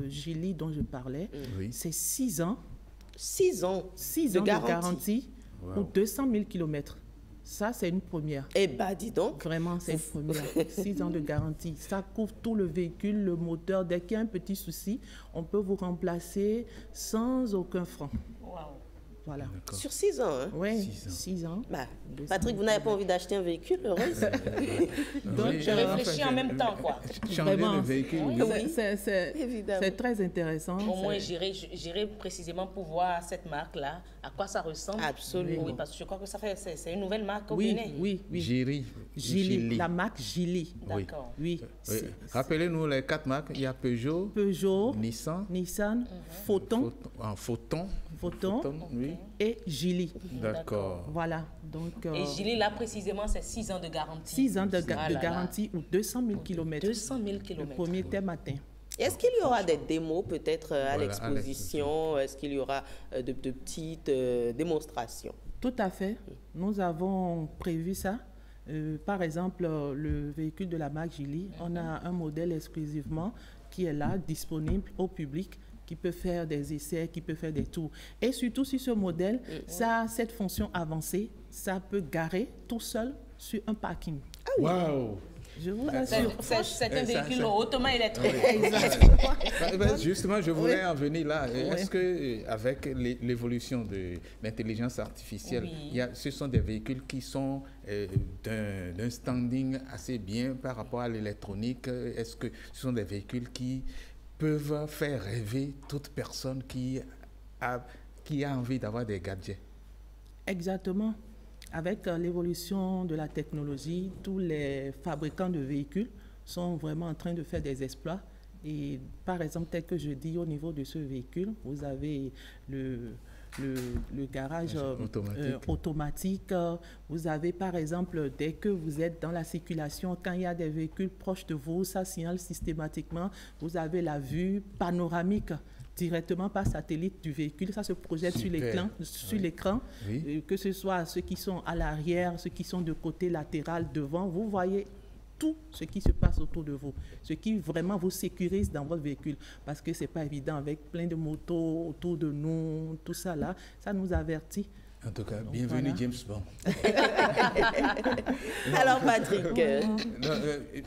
[SPEAKER 4] Geely dont je parlais, c'est 6 ans.
[SPEAKER 1] 6 ans
[SPEAKER 4] 6 ans de garantie pour 200 000 km. Ça, c'est une première.
[SPEAKER 1] Eh bien, dis donc.
[SPEAKER 4] Vraiment, c'est une première. 6 ans de garantie. Ça couvre tout le véhicule, le moteur. Dès qu'il y a un petit souci, on peut vous remplacer sans aucun franc. Voilà.
[SPEAKER 1] Sur 6 ans, hein?
[SPEAKER 4] Oui, 6 ans.
[SPEAKER 1] Bah, Patrick, vous n'avez pas envie d'acheter un véhicule, heureuse?
[SPEAKER 21] Donc, je réfléchis en même temps, quoi.
[SPEAKER 20] Vraiment, le véhicule,
[SPEAKER 4] c'est très intéressant.
[SPEAKER 21] Au moins, j'irai précisément pour voir cette marque-là, à quoi ça ressemble.
[SPEAKER 1] Absolument.
[SPEAKER 21] Oui, parce que je crois que c'est une nouvelle marque au
[SPEAKER 4] Bénin.
[SPEAKER 21] Oui.
[SPEAKER 20] Geely.
[SPEAKER 4] La marque Geely.
[SPEAKER 21] D'accord.
[SPEAKER 4] Oui.
[SPEAKER 20] Rappelez-nous les 4 marques. Il y a Peugeot, Nissan,
[SPEAKER 4] Photon,
[SPEAKER 20] oui.
[SPEAKER 4] Et Geely.
[SPEAKER 20] D'accord.
[SPEAKER 4] Voilà. Donc,
[SPEAKER 21] et Geely, là, précisément, c'est 6 ans de garantie.
[SPEAKER 4] 6 ans de garantie ou 200 000 km.
[SPEAKER 21] 200 000 km.
[SPEAKER 4] Le premier matin.
[SPEAKER 1] Est-ce qu'il y aura des démos peut-être à l'exposition? Est-ce qu'il y aura de petites démonstrations?
[SPEAKER 4] Tout à fait. Nous avons prévu ça. Par exemple, le véhicule de la marque Geely, on a un modèle exclusivement qui est là, disponible au public, qui peut faire des essais, qui peut faire des tours. Et surtout, sur ce modèle, ça a cette fonction avancée, ça peut garer tout seul sur un parking.
[SPEAKER 20] Ah oui. Waouh!
[SPEAKER 21] Je vous assure. C'est un véhicule hautement électrique.
[SPEAKER 20] Justement, je voulais en venir là. Est-ce qu'avec l'évolution de l'intelligence artificielle, ce sont des véhicules qui sont d'un standing assez bien par rapport à l'électronique? Est-ce que ce sont des véhicules qui peuvent faire rêver toute personne qui a envie d'avoir des gadgets?
[SPEAKER 4] Exactement. Avec l'évolution de la technologie, tous les fabricants de véhicules sont vraiment en train de faire des exploits. Et par exemple, tel que je dis, au niveau de ce véhicule, vous avez le garage automatique. Vous avez par exemple, dès que vous êtes dans la circulation, quand il y a des véhicules proches de vous, ça signale systématiquement. Vous avez la vue panoramique directement par satellite du véhicule. Ça se projette sur l'écran, que ce soit ceux qui sont à l'arrière, ceux qui sont de côté latéral, devant. Vous voyez tout ce qui se passe autour de vous, ce qui vraiment vous sécurise dans votre véhicule, parce que ce n'est pas évident avec plein de motos autour de nous, tout ça là, ça nous avertit.
[SPEAKER 20] En tout cas, bienvenue James Bond.
[SPEAKER 1] Alors Patrick.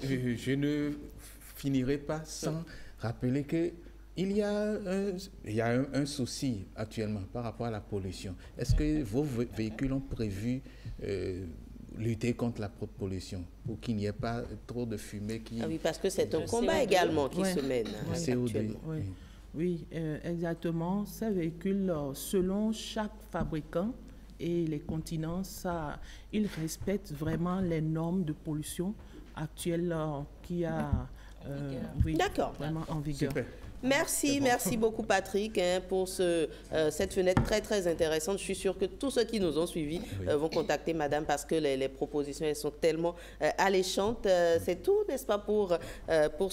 [SPEAKER 20] Je ne finirai pas sans rappeler que il y a un souci actuellement par rapport à la pollution. Est-ce que vos véhicules ont prévu lutter contre la pollution pour qu'il n'y ait pas trop de fumée qui...
[SPEAKER 1] Ah oui, parce que c'est un combat également qui se mène actuellement.
[SPEAKER 4] Oui, exactement. Ces véhicules, selon chaque fabricant et les continents, ils respectent vraiment les normes de pollution actuelles qui a vraiment en vigueur.
[SPEAKER 20] Super.
[SPEAKER 1] Merci beaucoup Patrick pour cette fenêtre très très intéressante. Je suis sûre que tous ceux qui nous ont suivis vont contacter madame parce que les propositions elles sont tellement alléchantes. C'est tout, n'est-ce pas, pour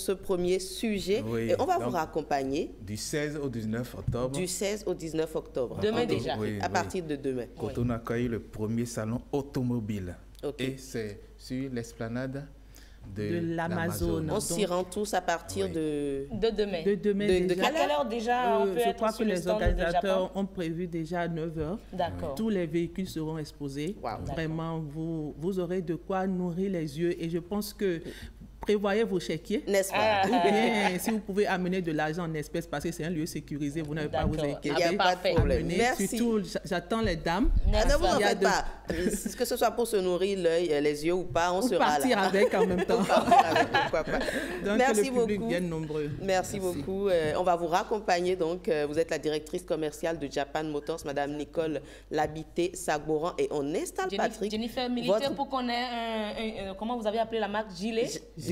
[SPEAKER 1] ce premier sujet. Et on va vous raccompagner.
[SPEAKER 20] Du 16 au 19 octobre.
[SPEAKER 1] Du 16 au 19 octobre.
[SPEAKER 21] Demain déjà.
[SPEAKER 1] À partir de demain.
[SPEAKER 20] Quand on accueille le premier salon automobile. Et c'est sur l'esplanade de l'Amazone.
[SPEAKER 1] On s'y rend tous à partir de
[SPEAKER 21] demain.
[SPEAKER 4] De
[SPEAKER 21] à quelle heure déjà on peut
[SPEAKER 4] je
[SPEAKER 21] être
[SPEAKER 4] crois
[SPEAKER 21] sur
[SPEAKER 4] que
[SPEAKER 21] le
[SPEAKER 4] les
[SPEAKER 21] stand
[SPEAKER 4] organisateurs ont prévu déjà à 9h.
[SPEAKER 21] D'accord.
[SPEAKER 4] Tous les véhicules seront exposés. Vraiment, vous aurez de quoi nourrir les yeux. Et je pense que prévoyez vos chéquiers.
[SPEAKER 1] N'est-ce pas?
[SPEAKER 4] Ou bien, si vous pouvez amener de l'argent en espèces, parce que c'est un lieu sécurisé, vous n'avez pas à vous inquiéter.
[SPEAKER 1] Il n'y a pas de problème.
[SPEAKER 4] Merci. Surtout, j'attends les dames.
[SPEAKER 1] Ne vous en faites pas. Que ce soit pour se nourrir l'œil, les yeux ou pas, on sera là.
[SPEAKER 4] Partir avec en même temps.
[SPEAKER 1] Pourquoi pas.
[SPEAKER 4] Donc,
[SPEAKER 1] merci
[SPEAKER 4] le public
[SPEAKER 1] beaucoup.
[SPEAKER 4] Bien nombreux.
[SPEAKER 1] Merci beaucoup. On va vous raccompagner. Donc, vous êtes la directrice commerciale de Japan Motors, Madame Nicole Labité-Sagboran. Et on installe Patrick.
[SPEAKER 21] Jennifer, militaire, pour qu'on ait comment vous avez appelé la marque Gilet?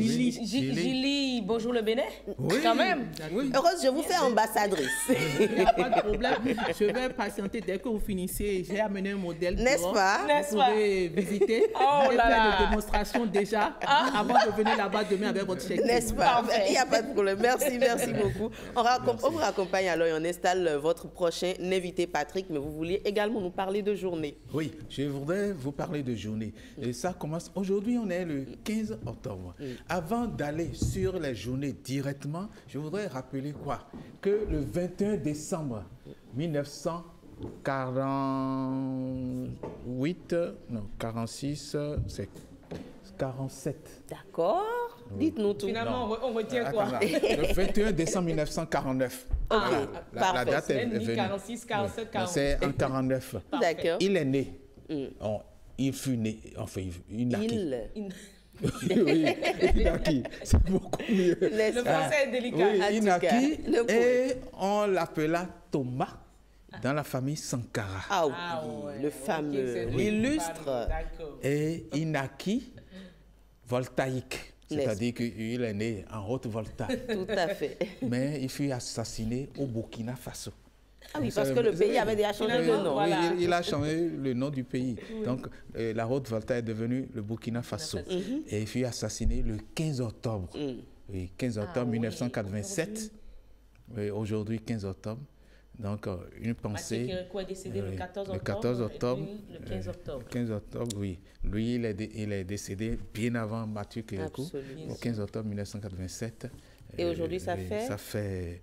[SPEAKER 21] Gili, bonjour le Bénin.
[SPEAKER 20] Oui.
[SPEAKER 21] Quand même.
[SPEAKER 1] Oui. Heureuse, je vous fais ambassadrice.
[SPEAKER 4] Il n'y a pas de problème. Je vais patienter dès que vous finissez. J'ai amené un modèle.
[SPEAKER 1] N'est-ce pas?
[SPEAKER 4] Vous pouvez visiter. Vous pouvez faire une démonstration déjà avant de venir là-bas demain avec votre chèque.
[SPEAKER 1] N'est-ce pas? Il n'y a pas de problème. Merci beaucoup. On vous raccompagne alors et on installe votre prochain invité, Patrick. Mais vous vouliez également nous parler de journée.
[SPEAKER 20] Oui, je voudrais vous parler de journée. Et ça commence aujourd'hui, on est le 15 octobre. Avant d'aller sur les journées directement, je voudrais rappeler quoi? Que le 21 décembre 46, c'est 47.
[SPEAKER 1] D'accord. Dites-nous tout.
[SPEAKER 21] Finalement, on retient quoi?
[SPEAKER 20] Le 21 décembre 1949. La date est venue.
[SPEAKER 21] 46, 47, 47.
[SPEAKER 20] C'est en 49.
[SPEAKER 1] D'accord.
[SPEAKER 20] Il est né. Il fut né. Enfin, il naquit. Oui, Inaki, c'est beaucoup mieux.
[SPEAKER 21] Le français est délicat.
[SPEAKER 20] Oui, Inaki, et on l'appela Thomas dans la famille Sankara.
[SPEAKER 1] Ah oui, le fameux, l'illustre.
[SPEAKER 20] Et Inaki, voltaïque, c'est-à-dire qu'il est né en haute volta.
[SPEAKER 1] Tout à fait.
[SPEAKER 20] Mais il fut assassiné au Burkina Faso.
[SPEAKER 1] Ah oui, parce que le pays avait déjà changé de nom.
[SPEAKER 20] Oui, il a changé le nom du pays. Donc, la Haute-Volta est devenue le Burkina Faso. Et il fut assassiné le 15 octobre. Oui, 15 octobre 1987. Aujourd'hui, 15 octobre. Donc, une pensée...
[SPEAKER 21] Mathieu Kérékou est décédé le 14 octobre.
[SPEAKER 20] Le 14 octobre.
[SPEAKER 21] Le 15 octobre.
[SPEAKER 20] Le 15 octobre, oui. Lui, il est décédé bien avant Mathieu Kérékou, le 15 octobre 1987.
[SPEAKER 1] Et aujourd'hui, ça fait...
[SPEAKER 20] Ça fait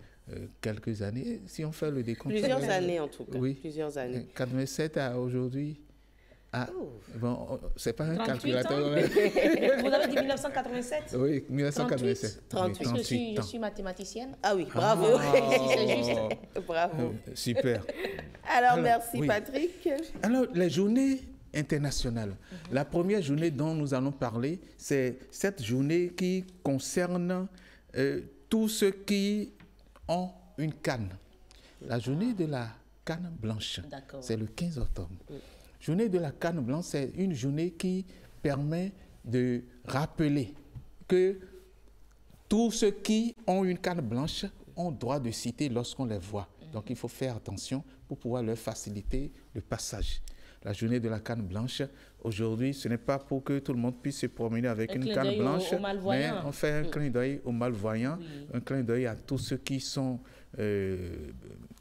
[SPEAKER 20] quelques années, si on fait le décompte.
[SPEAKER 1] Plusieurs années, en tout cas.
[SPEAKER 20] Oui.
[SPEAKER 1] Plusieurs années.
[SPEAKER 20] 87 à aujourd'hui... Ah, bon, c'est pas un calculateur.
[SPEAKER 21] Vous avez dit 1987?
[SPEAKER 20] Oui, 1987.
[SPEAKER 21] 38. Oui, je suis mathématicienne.
[SPEAKER 1] Ah oui, bravo.
[SPEAKER 21] C'est juste.
[SPEAKER 1] Bravo.
[SPEAKER 20] Super.
[SPEAKER 1] Alors, merci Patrick.
[SPEAKER 20] Alors, les journées internationales. La première journée dont nous allons parler, c'est cette journée qui concerne tous ceux qui ont une canne. La journée de la canne blanche, c'est le 15 octobre. Journée de la canne blanche, c'est une journée qui permet de rappeler que tous ceux qui ont une canne blanche ont droit de citer lorsqu'on les voit. Donc, il faut faire attention pour pouvoir leur faciliter le passage. La journée de la canne blanche, aujourd'hui, ce n'est pas pour que tout le monde puisse se promener avec une canne blanche, mais on fait un clin d'œil aux malvoyants, un clin d'œil à tous ceux qui sont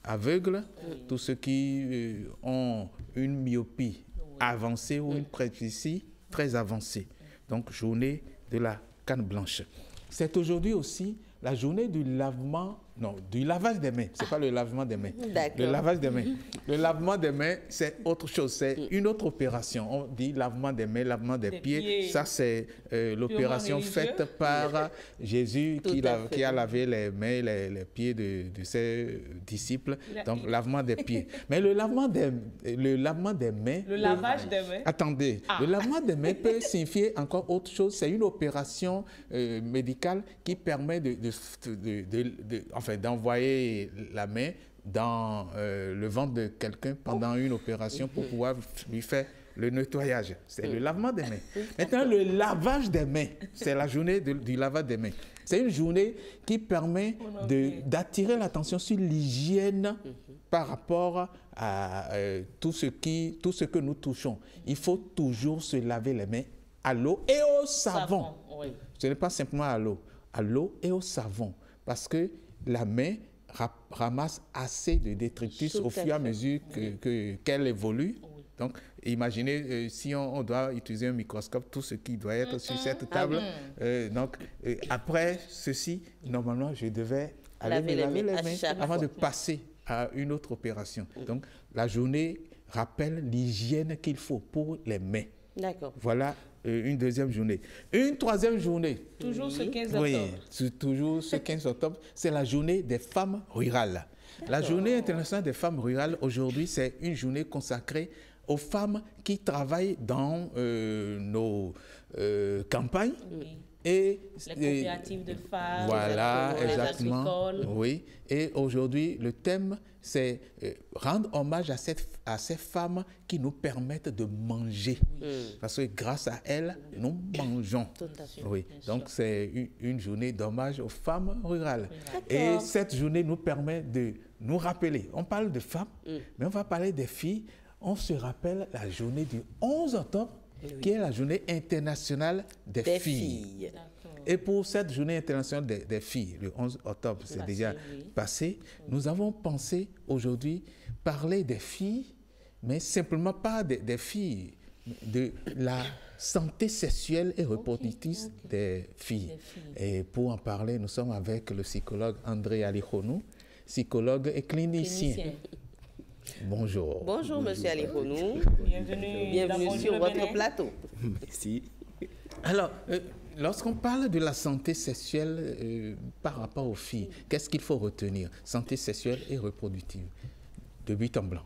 [SPEAKER 20] aveugles, tous ceux qui ont une myopie avancée ou une presbytie très avancée. Donc, journée de la canne blanche. C'est aujourd'hui aussi la journée du lavement, non, du lavage des mains. Ce n'est pas le lavement des mains. Le lavage des mains. Le lavement des mains, c'est autre chose. C'est une autre opération. On dit lavement des mains, lavement des pieds. Ça, c'est l'opération faite par Jésus qui a lavé les mains, les pieds de ses disciples. Donc, lavement des pieds. Mais le lavement des mains...
[SPEAKER 21] Le lavage des mains.
[SPEAKER 20] Attendez. Le lavement des mains peut signifier encore autre chose. C'est une opération médicale qui permet d'envoyer la main dans le ventre de quelqu'un pendant une opération pour pouvoir lui faire le nettoyage. C'est le lavement des mains. Maintenant, le lavage des mains, c'est la journée du lavage des mains. C'est une journée qui permet d'attirer l'attention sur l'hygiène par rapport à tout ce que nous touchons. Il faut toujours se laver les mains à l'eau et au savon. Ce n'est pas simplement à l'eau et au savon. Parce que la main ramasse assez de détritus au fur et à mesure qu'elle évolue. Donc, imaginez si on doit utiliser un microscope, tout ce qui doit être sur cette table. Donc, après ceci, normalement, je devais aller me laver les mains avant de passer à une autre opération. Donc, la journée rappelle l'hygiène qu'il faut pour les mains.
[SPEAKER 1] D'accord.
[SPEAKER 20] Voilà une deuxième journée. Une troisième journée.
[SPEAKER 21] Toujours ce 15 octobre.
[SPEAKER 20] Oui, toujours ce 15 octobre, c'est la journée des femmes rurales. La journée internationale des femmes rurales, aujourd'hui, c'est une journée consacrée aux femmes qui travaillent dans nos campagnes.
[SPEAKER 21] Et les coopératives de femmes,
[SPEAKER 20] voilà, exactement.
[SPEAKER 21] agricoles.
[SPEAKER 20] Oui. Et aujourd'hui, le thème, c'est rendre hommage à ces femmes qui nous permettent de manger. Parce que grâce à elles, nous mangeons. Oui. Donc, c'est une journée d'hommage aux femmes rurales. Et cette journée nous permet de nous rappeler. On parle de femmes, mais on va parler des filles. On se rappelle la journée du 11 octobre, qui est la journée internationale des filles. Et pour cette journée internationale des filles, le 11 octobre, c'est déjà passé, nous avons pensé aujourd'hui parler des filles, mais simplement pas des filles, de la santé sexuelle et reproductive des filles. Et pour en parler, nous sommes avec le psychologue André Alihonou, psychologue et clinicien. Bonjour.
[SPEAKER 1] Bonjour, monsieur Alihonou.
[SPEAKER 21] Bienvenue
[SPEAKER 1] sur votre plateau.
[SPEAKER 20] Merci. Alors, lorsqu'on parle de la santé sexuelle par rapport aux filles, qu'est-ce qu'il faut retenir? Santé sexuelle et reproductive, de but en blanc.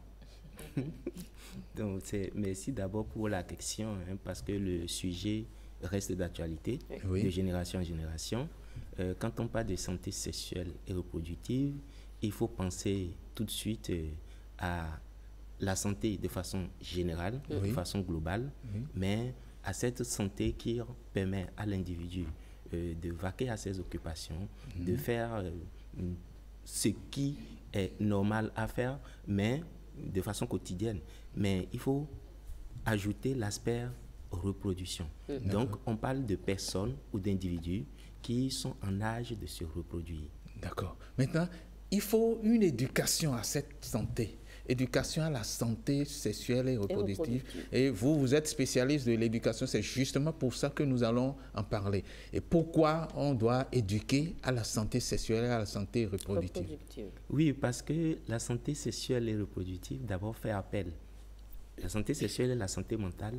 [SPEAKER 5] Donc, merci d'abord pour la question, parce que le sujet reste d'actualité, de génération en génération. Quand on parle de santé sexuelle et reproductive, il faut penser tout de suite à la santé de façon générale, de façon globale, mais à cette santé qui permet à l'individu de vaquer à ses occupations, de faire ce qui est normal à faire, mais de façon quotidienne. Mais il faut ajouter l'aspect reproduction. Donc, on parle de personnes ou d'individus qui sont en âge de se reproduire.
[SPEAKER 20] D'accord. Maintenant, il faut une éducation à cette santé. Éducation à la santé sexuelle et reproductive. Et vous êtes spécialiste de l'éducation, c'est justement pour ça que nous allons en parler. Et pourquoi on doit éduquer à la santé sexuelle et à la santé reproductive?
[SPEAKER 5] Oui, parce que la santé sexuelle et reproductive, d'abord, fait appel. La santé sexuelle et la santé mentale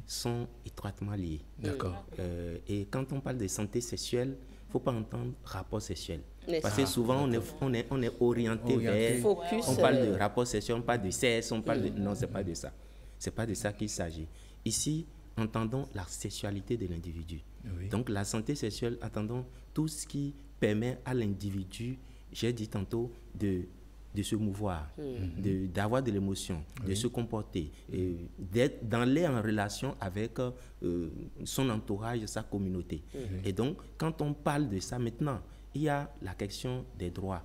[SPEAKER 5] sont étroitement liées.
[SPEAKER 20] D'accord.
[SPEAKER 5] Et quand on parle de santé sexuelle, il ne faut pas entendre rapport sexuel. Parce que souvent, on est orienté vers...
[SPEAKER 1] Focus,
[SPEAKER 5] on parle de rapport sexuel, on parle de sexe, on parle de... Non, ce n'est pas de ça. Ce n'est pas de ça qu'il s'agit. Ici, entendons la sexualité de l'individu. Donc, la santé sexuelle, entendons tout ce qui permet à l'individu, j'ai dit tantôt, de se mouvoir, d'avoir de l'émotion, de se comporter, d'aller en relation avec son entourage, sa communauté. Et donc, quand on parle de ça maintenant, il y a la question des droits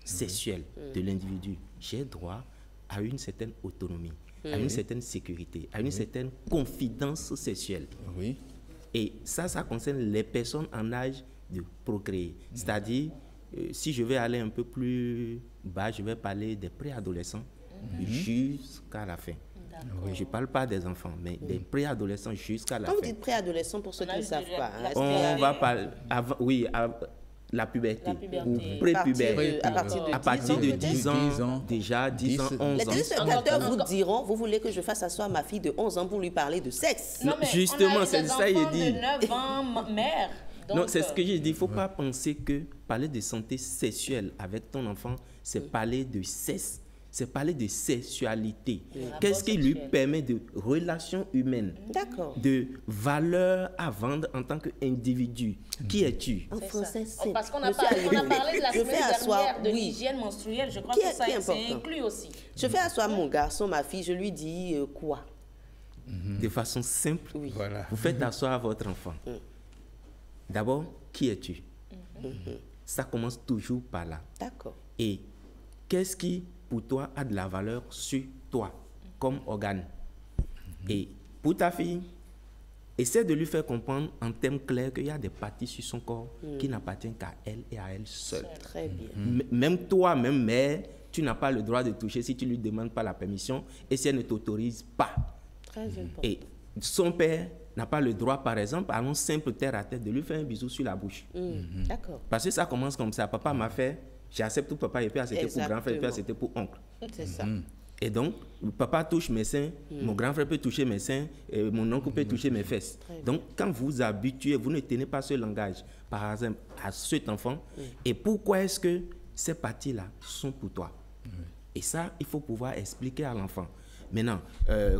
[SPEAKER 5] sexuels de l'individu. J'ai droit à une certaine autonomie, à une certaine sécurité, à une certaine confidence sexuelle. Et ça concerne les personnes en âge de procréer. C'est-à-dire, si je vais aller un peu plus bas, je vais parler des préadolescents jusqu'à la fin. Je ne parle pas des enfants, mais des préadolescents jusqu'à la fin.
[SPEAKER 1] Quand vous dites préadolescents, pour ceux qui ne savent pas,
[SPEAKER 5] on va parler, la puberté, ou pré-puberté, à partir de 10 ans, déjà 10 ans, 11 ans.
[SPEAKER 1] Les téléspectateurs vous diront, vous voulez que je fasse asseoir ma fille de 11 ans pour lui parler de sexe?
[SPEAKER 5] Non, justement, c'est ça qu'il dit.
[SPEAKER 21] De 9 ans, mère.
[SPEAKER 5] Non, c'est ce que j'ai dit. Il ne faut pas penser que parler de santé sexuelle avec ton enfant, c'est parler de sexe, c'est parler de sexualité. Qu'est-ce qui lui permet de relations humaines, de valeur à vendre en tant qu'individu? Qui es-tu?
[SPEAKER 1] En français, c'est...
[SPEAKER 21] Parce qu'on a parlé de la semaine dernière de l'hygiène menstruelle. Je crois que ça c'est inclus aussi.
[SPEAKER 1] Je fais asseoir mon garçon, ma fille, je lui dis quoi?
[SPEAKER 5] De façon simple, vous faites asseoir votre enfant. D'abord, qui es-tu? Ça commence toujours par là.
[SPEAKER 1] D'accord.
[SPEAKER 5] Et qu'est-ce qui, pour toi, a de la valeur sur toi, comme organe? Et pour ta fille, essaie de lui faire comprendre en termes clairs qu'il y a des parties sur son corps qui n'appartiennent qu'à elle et à elle seule.
[SPEAKER 1] Très bien.
[SPEAKER 5] Même toi, même mère, tu n'as pas le droit de toucher si tu ne lui demandes pas la permission et si elle ne t'autorise pas.
[SPEAKER 1] Très important.
[SPEAKER 5] Et son père n'a pas le droit, par exemple, à un simple terre à terre, de lui faire un bisou sur la bouche.
[SPEAKER 1] D'accord.
[SPEAKER 5] Parce que ça commence comme ça. Papa m'a fait, j'accepte tout papa, et puis c'était pour grand frère, et puis c'était pour oncle.
[SPEAKER 1] C'est ça.
[SPEAKER 5] Et donc, papa touche mes seins, mon grand frère peut toucher mes seins, et mon oncle peut toucher mes fesses. Donc, quand vous habituez, vous ne tenez pas ce langage, par exemple, à cet enfant, et pourquoi est-ce que ces parties-là sont pour toi? Et ça, il faut pouvoir expliquer à l'enfant. Maintenant,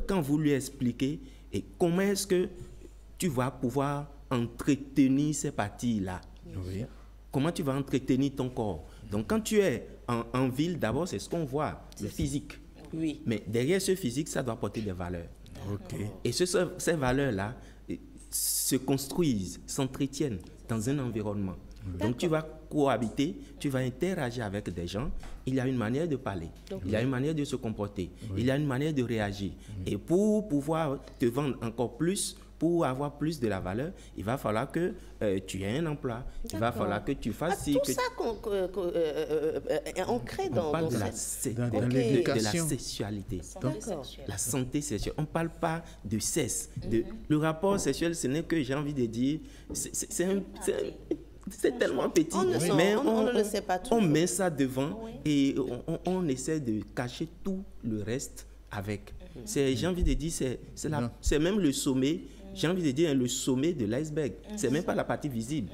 [SPEAKER 5] quand vous lui expliquez, et comment est-ce que tu vas pouvoir entretenir ces parties-là? Comment tu vas entretenir ton corps? Donc, quand tu es en ville, d'abord, c'est ce qu'on voit, le physique. Mais derrière ce physique, ça doit porter des valeurs. Et ces valeurs-là se construisent, s'entretiennent dans un environnement. Donc, tu vas cohabiter, tu vas interagir avec des gens. Il y a une manière de parler, il y a une manière de se comporter, il y a une manière de réagir. Et pour pouvoir te vendre encore plus, pour avoir plus de la valeur, il va falloir que tu aies un emploi, il va falloir que tu fasses...
[SPEAKER 1] Tout ça on crée dans
[SPEAKER 5] de la sexualité, la santé sexuelle. On ne parle pas de sexe. Le rapport sexuel, ce n'est que, j'ai envie de dire, c'est tellement petit, mais on ne le sait pas toujours. On met ça devant et on essaie de cacher tout le reste avec. J'ai envie de dire, c'est même le sommet, j'ai envie de dire le sommet de l'iceberg. C'est même pas la partie visible.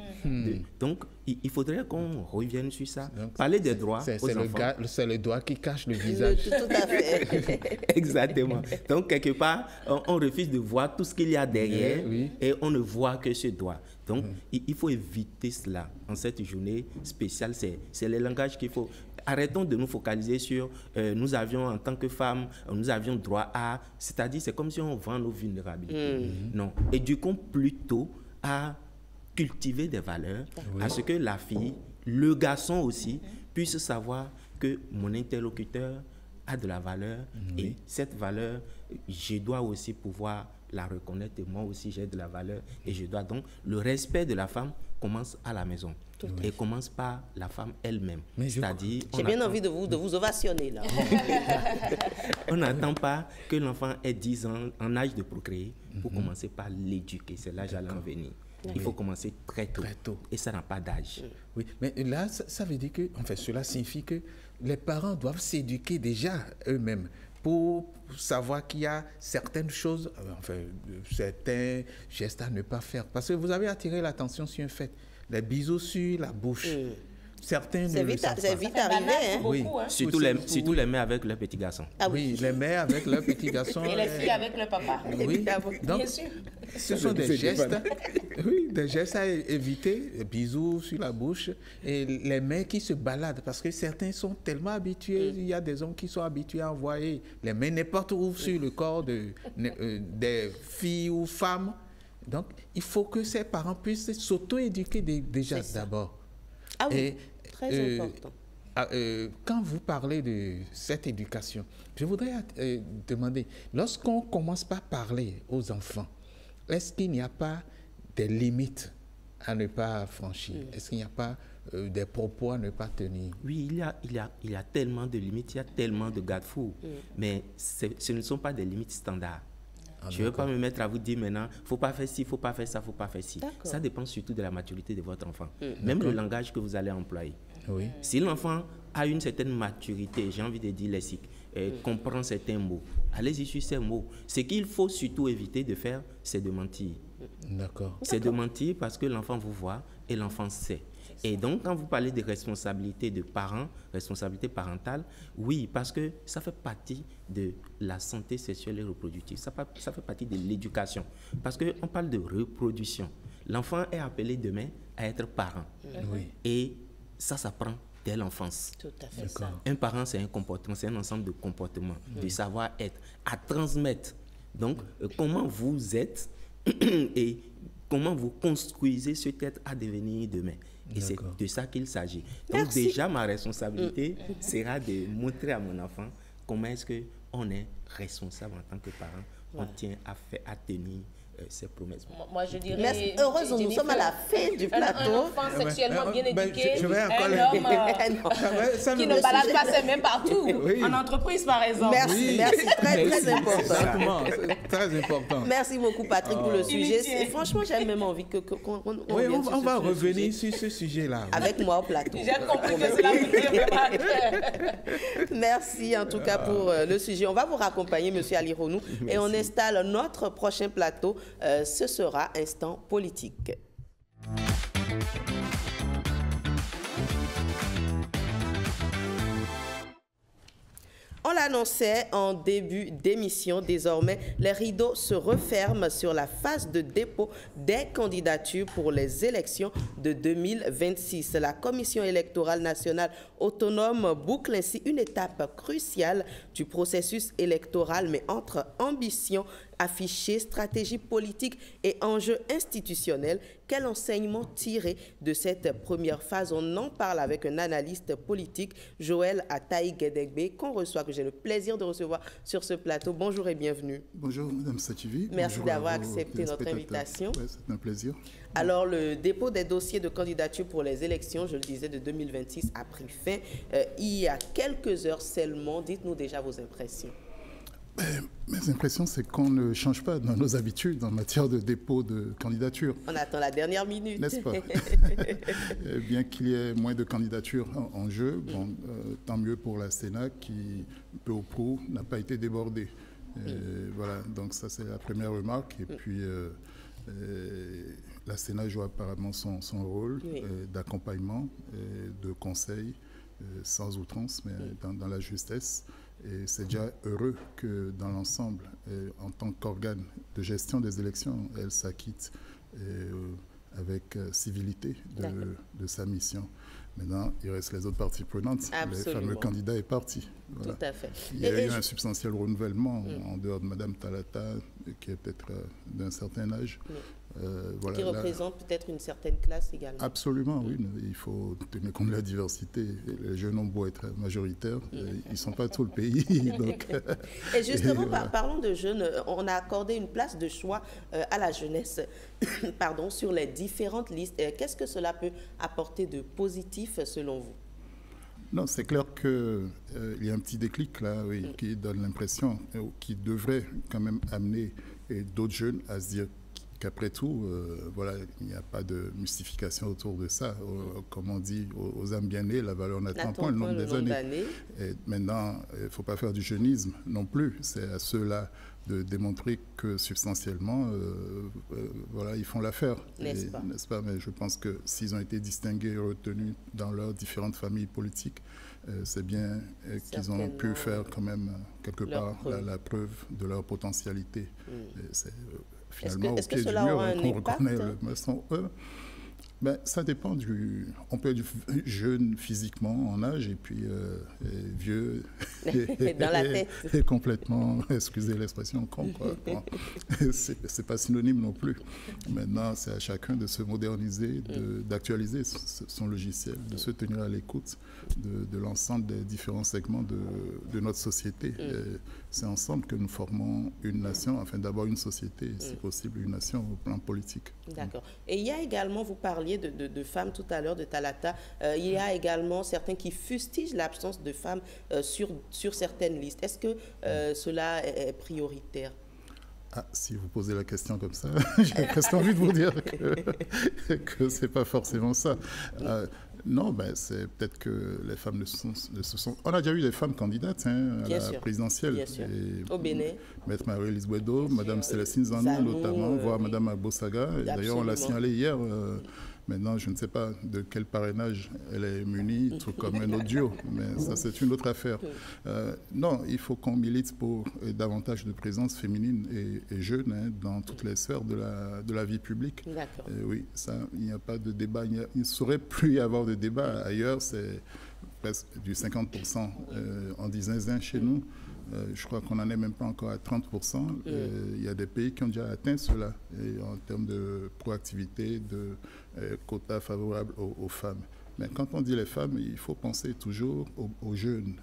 [SPEAKER 5] Donc, il faudrait qu'on revienne sur ça. Donc, parler des droits aux enfants.
[SPEAKER 20] C'est le doigt qui cache le visage.
[SPEAKER 1] Tout à fait.
[SPEAKER 5] Exactement. Donc, quelque part, on refuse de voir tout ce qu'il y a derrière et on ne voit que ce doigt. Donc, il faut éviter cela. En cette journée spéciale, c'est le langage qu'il faut... Arrêtons de nous focaliser sur nous avions en tant que femmes, nous avions droit à... C'est-à-dire, c'est comme si on vend nos vulnérabilités. Non. Éduquons plutôt à cultiver des valeurs, à ce que la fille, le garçon aussi, puisse savoir que mon interlocuteur a de la valeur et cette valeur, je dois aussi pouvoir la reconnaître et moi aussi j'ai de la valeur et je dois donc... Le respect de la femme commence à la maison. Et commence par la femme elle-même. C'est-à-dire...
[SPEAKER 1] J'ai bien envie de vous ovationner, là.
[SPEAKER 5] On n'attend pas que l'enfant ait 10 ans en âge de procréer pour commencer par l'éduquer. C'est l'âge à l'en venir. Il faut commencer très tôt. Et ça n'a pas d'âge.
[SPEAKER 20] Oui, mais là, ça veut dire que, enfin, cela signifie que les parents doivent s'éduquer déjà eux-mêmes pour savoir qu'il y a certaines choses, enfin, certains gestes à ne pas faire. Parce que vous avez attiré l'attention sur un fait. Les bisous sur la bouche. Certains ne le savent pas.
[SPEAKER 1] C'est vite arrivé, hein?
[SPEAKER 5] Oui. Surtout les mères avec leurs petits garçons.
[SPEAKER 20] Ah oui, les mères avec leurs petits garçons.
[SPEAKER 21] Et les filles avec leur papa.
[SPEAKER 20] Oui, donc,
[SPEAKER 21] bien sûr.
[SPEAKER 20] Ce sont des gestes, des gestes à éviter, bisous sur la bouche, et les mains qui se baladent, parce que certains sont tellement habitués, il y a des hommes qui sont habitués à envoyer les mains n'importe où sur le corps des filles ou femmes. Donc, il faut que ces parents puissent s'auto-éduquer déjà d'abord.
[SPEAKER 1] Ah oui, très important.
[SPEAKER 20] Quand vous parlez de cette éducation, je voudrais demander, lorsqu'on commence par parler aux enfants, est-ce qu'il n'y a pas des limites à ne pas franchir? Est-ce qu'il n'y a pas des propos à ne pas tenir?
[SPEAKER 5] Oui, il y a tellement de limites, il y a tellement de garde-fous, mais ce ne sont pas des limites standards. Je ne veux pas me mettre à vous dire maintenant, il ne faut pas faire ci, il ne faut pas faire ça, il ne faut pas faire ci. Ça dépend surtout de la maturité de votre enfant. Même le langage que vous allez employer.
[SPEAKER 20] Oui.
[SPEAKER 5] Si l'enfant a une certaine maturité, j'ai envie de dire lexique, comprend certains mots, allez-y sur ces mots. Ce qu'il faut surtout éviter de faire, c'est de mentir.
[SPEAKER 20] D'accord.
[SPEAKER 5] C'est de mentir parce que l'enfant vous voit et l'enfant sait. Et donc, quand vous parlez de responsabilité de parents, responsabilité parentale, oui, parce que ça fait partie de la santé sexuelle et reproductive. Ça fait partie de l'éducation. Parce qu'on parle de reproduction. L'enfant est appelé demain à être parent.
[SPEAKER 20] Oui.
[SPEAKER 5] Et ça s'apprend dès l'enfance.
[SPEAKER 1] Tout à fait ça.
[SPEAKER 5] Un parent, c'est un comportement, c'est un ensemble de comportements, de savoir-être, à transmettre. Donc, comment vous êtes et comment vous construisez cet être à devenir demain. Et c'est de ça qu'il s'agit. Donc déjà, ma responsabilité sera de montrer à mon enfant comment est-ce qu'on est responsable en tant que parent. On tient à tenir ses promesses.
[SPEAKER 21] Moi, je dirais...
[SPEAKER 1] Merci. Heureusement, nous sommes à la fin du plateau.
[SPEAKER 21] Un enfant sexuellement bien éduqué,
[SPEAKER 20] je vais encore
[SPEAKER 21] un homme qui ne balade pas ses mains partout. En entreprise, par exemple.
[SPEAKER 1] Merci, très important.
[SPEAKER 20] Exactement, très important.
[SPEAKER 1] Merci beaucoup, Patrick, pour le sujet. Franchement, j'ai même envie qu'on
[SPEAKER 20] on va revenir sur ce sujet-là.
[SPEAKER 1] Avec moi au plateau.
[SPEAKER 21] J'ai compris que cela vous
[SPEAKER 1] Merci en tout cas pour le sujet. On va vous raccompagner, M. Ali Ronou, et on installe notre prochain plateau. Ce sera Instant Politique. On l'annonçait en début d'émission, désormais, les rideaux se referment sur la phase de dépôt des candidatures pour les élections de 2026. La Commission électorale nationale autonome boucle ainsi une étape cruciale du processus électoral, mais entre ambition affichée, stratégie politique et enjeux institutionnels. Quel enseignement tirer de cette première phase? On en parle avec un analyste politique, Joël Ataï-Guédégbé, que j'ai le plaisir de recevoir sur ce plateau. Bonjour et bienvenue.
[SPEAKER 8] Bonjour, Mme Sativi.
[SPEAKER 1] Merci d'avoir accepté notre invitation.
[SPEAKER 8] Ouais, c'est un plaisir.
[SPEAKER 1] Alors, le dépôt des dossiers de candidature pour les élections, je le disais, de 2026 a pris fin il y a quelques heures seulement. Dites-nous déjà vos impressions.
[SPEAKER 8] Mes impressions, c'est qu'on ne change pas dans nos habitudes en matière de dépôt de candidature.
[SPEAKER 1] On attend la dernière minute.
[SPEAKER 8] N'est-ce pas? Bien qu'il y ait moins de candidatures en jeu, bon, tant mieux pour la Sénat qui, peu ou prou, n'a pas été débordée. Voilà, donc ça c'est la première remarque. Et puis, la Sénat joue apparemment son rôle d'accompagnement, de conseil, sans outrance, mais dans la justesse. Et c'est déjà heureux que dans l'ensemble, en tant qu'organe de gestion des élections, elle s'acquitte avec civilité de sa mission. Maintenant, il reste les autres parties prenantes.
[SPEAKER 1] Absolument.
[SPEAKER 8] Le fameux candidat est parti. Voilà.
[SPEAKER 1] Tout à fait.
[SPEAKER 8] Il y a eu un substantiel renouvellement en dehors de Mme Talata, qui est peut-être d'un certain âge. Voilà,
[SPEAKER 1] qui représente peut-être une certaine classe également.
[SPEAKER 8] Absolument, oui. Il faut tenir compte de la diversité. Les jeunes ont beau être majoritaires, ils ne sont pas tout le pays. Donc,
[SPEAKER 1] et justement, parlons de jeunes, on a accordé une place de choix à la jeunesse pardon, sur les différentes listes. Qu'est-ce que cela peut apporter de positif selon vous?
[SPEAKER 8] Non, c'est clair qu'il y a un petit déclic là, oui, qui donne l'impression, qui devrait quand même amener d'autres jeunes à se dire qu'après tout, voilà, il n'y a pas de mystification autour de ça. Comme on dit, aux âmes bien nées, la valeur n'attend point le nombre des années. Et maintenant, il ne faut pas faire du jeunisme non plus. C'est à ceux-là de démontrer que substantiellement, voilà, ils font l'affaire. N'est-ce pas? Mais je pense que s'ils ont été distingués et retenus dans leurs différentes familles politiques, c'est bien qu'ils ont pu faire quand même quelque part la preuve de leur potentialité. C'est finalement
[SPEAKER 1] est-ce que cela aura un impact?
[SPEAKER 8] Ben, ça dépend on peut être jeune physiquement en âge et puis vieux
[SPEAKER 1] dans la tête.
[SPEAKER 8] Et complètement, excusez l'expression, con. C'est pas synonyme non plus. Maintenant, c'est à chacun de se moderniser, d'actualiser son logiciel, de se tenir à l'écoute de l'ensemble des différents segments de notre société. C'est ensemble que nous formons une nation, enfin d'abord une société, si possible une nation au plan politique.
[SPEAKER 1] D'accord. Et il y a également, vous parliez de femmes tout à l'heure, de Talata, il y a également certains qui fustigent l'absence de femmes sur certaines listes. Est-ce que cela est prioritaire?
[SPEAKER 8] Ah, si vous posez la question comme ça, j'ai presque envie de vous dire que ce n'est pas forcément ça. Non, ben, c'est peut-être que les femmes ne se sont... On a déjà eu des femmes candidates à la présidentielle.
[SPEAKER 1] Bien sûr. Au Bénin.
[SPEAKER 8] Maître Marie-Lise Bouedo, Mme Célestine Zanou notamment, voire Mme Abosaga. D'ailleurs, on l'a signalé hier. Maintenant, je ne sais pas de quel parrainage elle est munie, tout comme un autre duo, mais ça, c'est une autre affaire. Non, il faut qu'on milite pour davantage de présence féminine et jeune dans toutes les sphères de la vie publique.
[SPEAKER 1] D'accord.
[SPEAKER 8] Oui, ça, il n'y a pas de débat. Il ne saurait plus y avoir de débat. Ailleurs, c'est presque du 50% en zinzin chez nous. Je crois qu'on n'en est même pas encore à 30%. Il y a des pays qui ont déjà atteint cela en termes de proactivité, de quotas favorables aux femmes. Mais quand on dit les femmes, il faut penser toujours aux jeunes.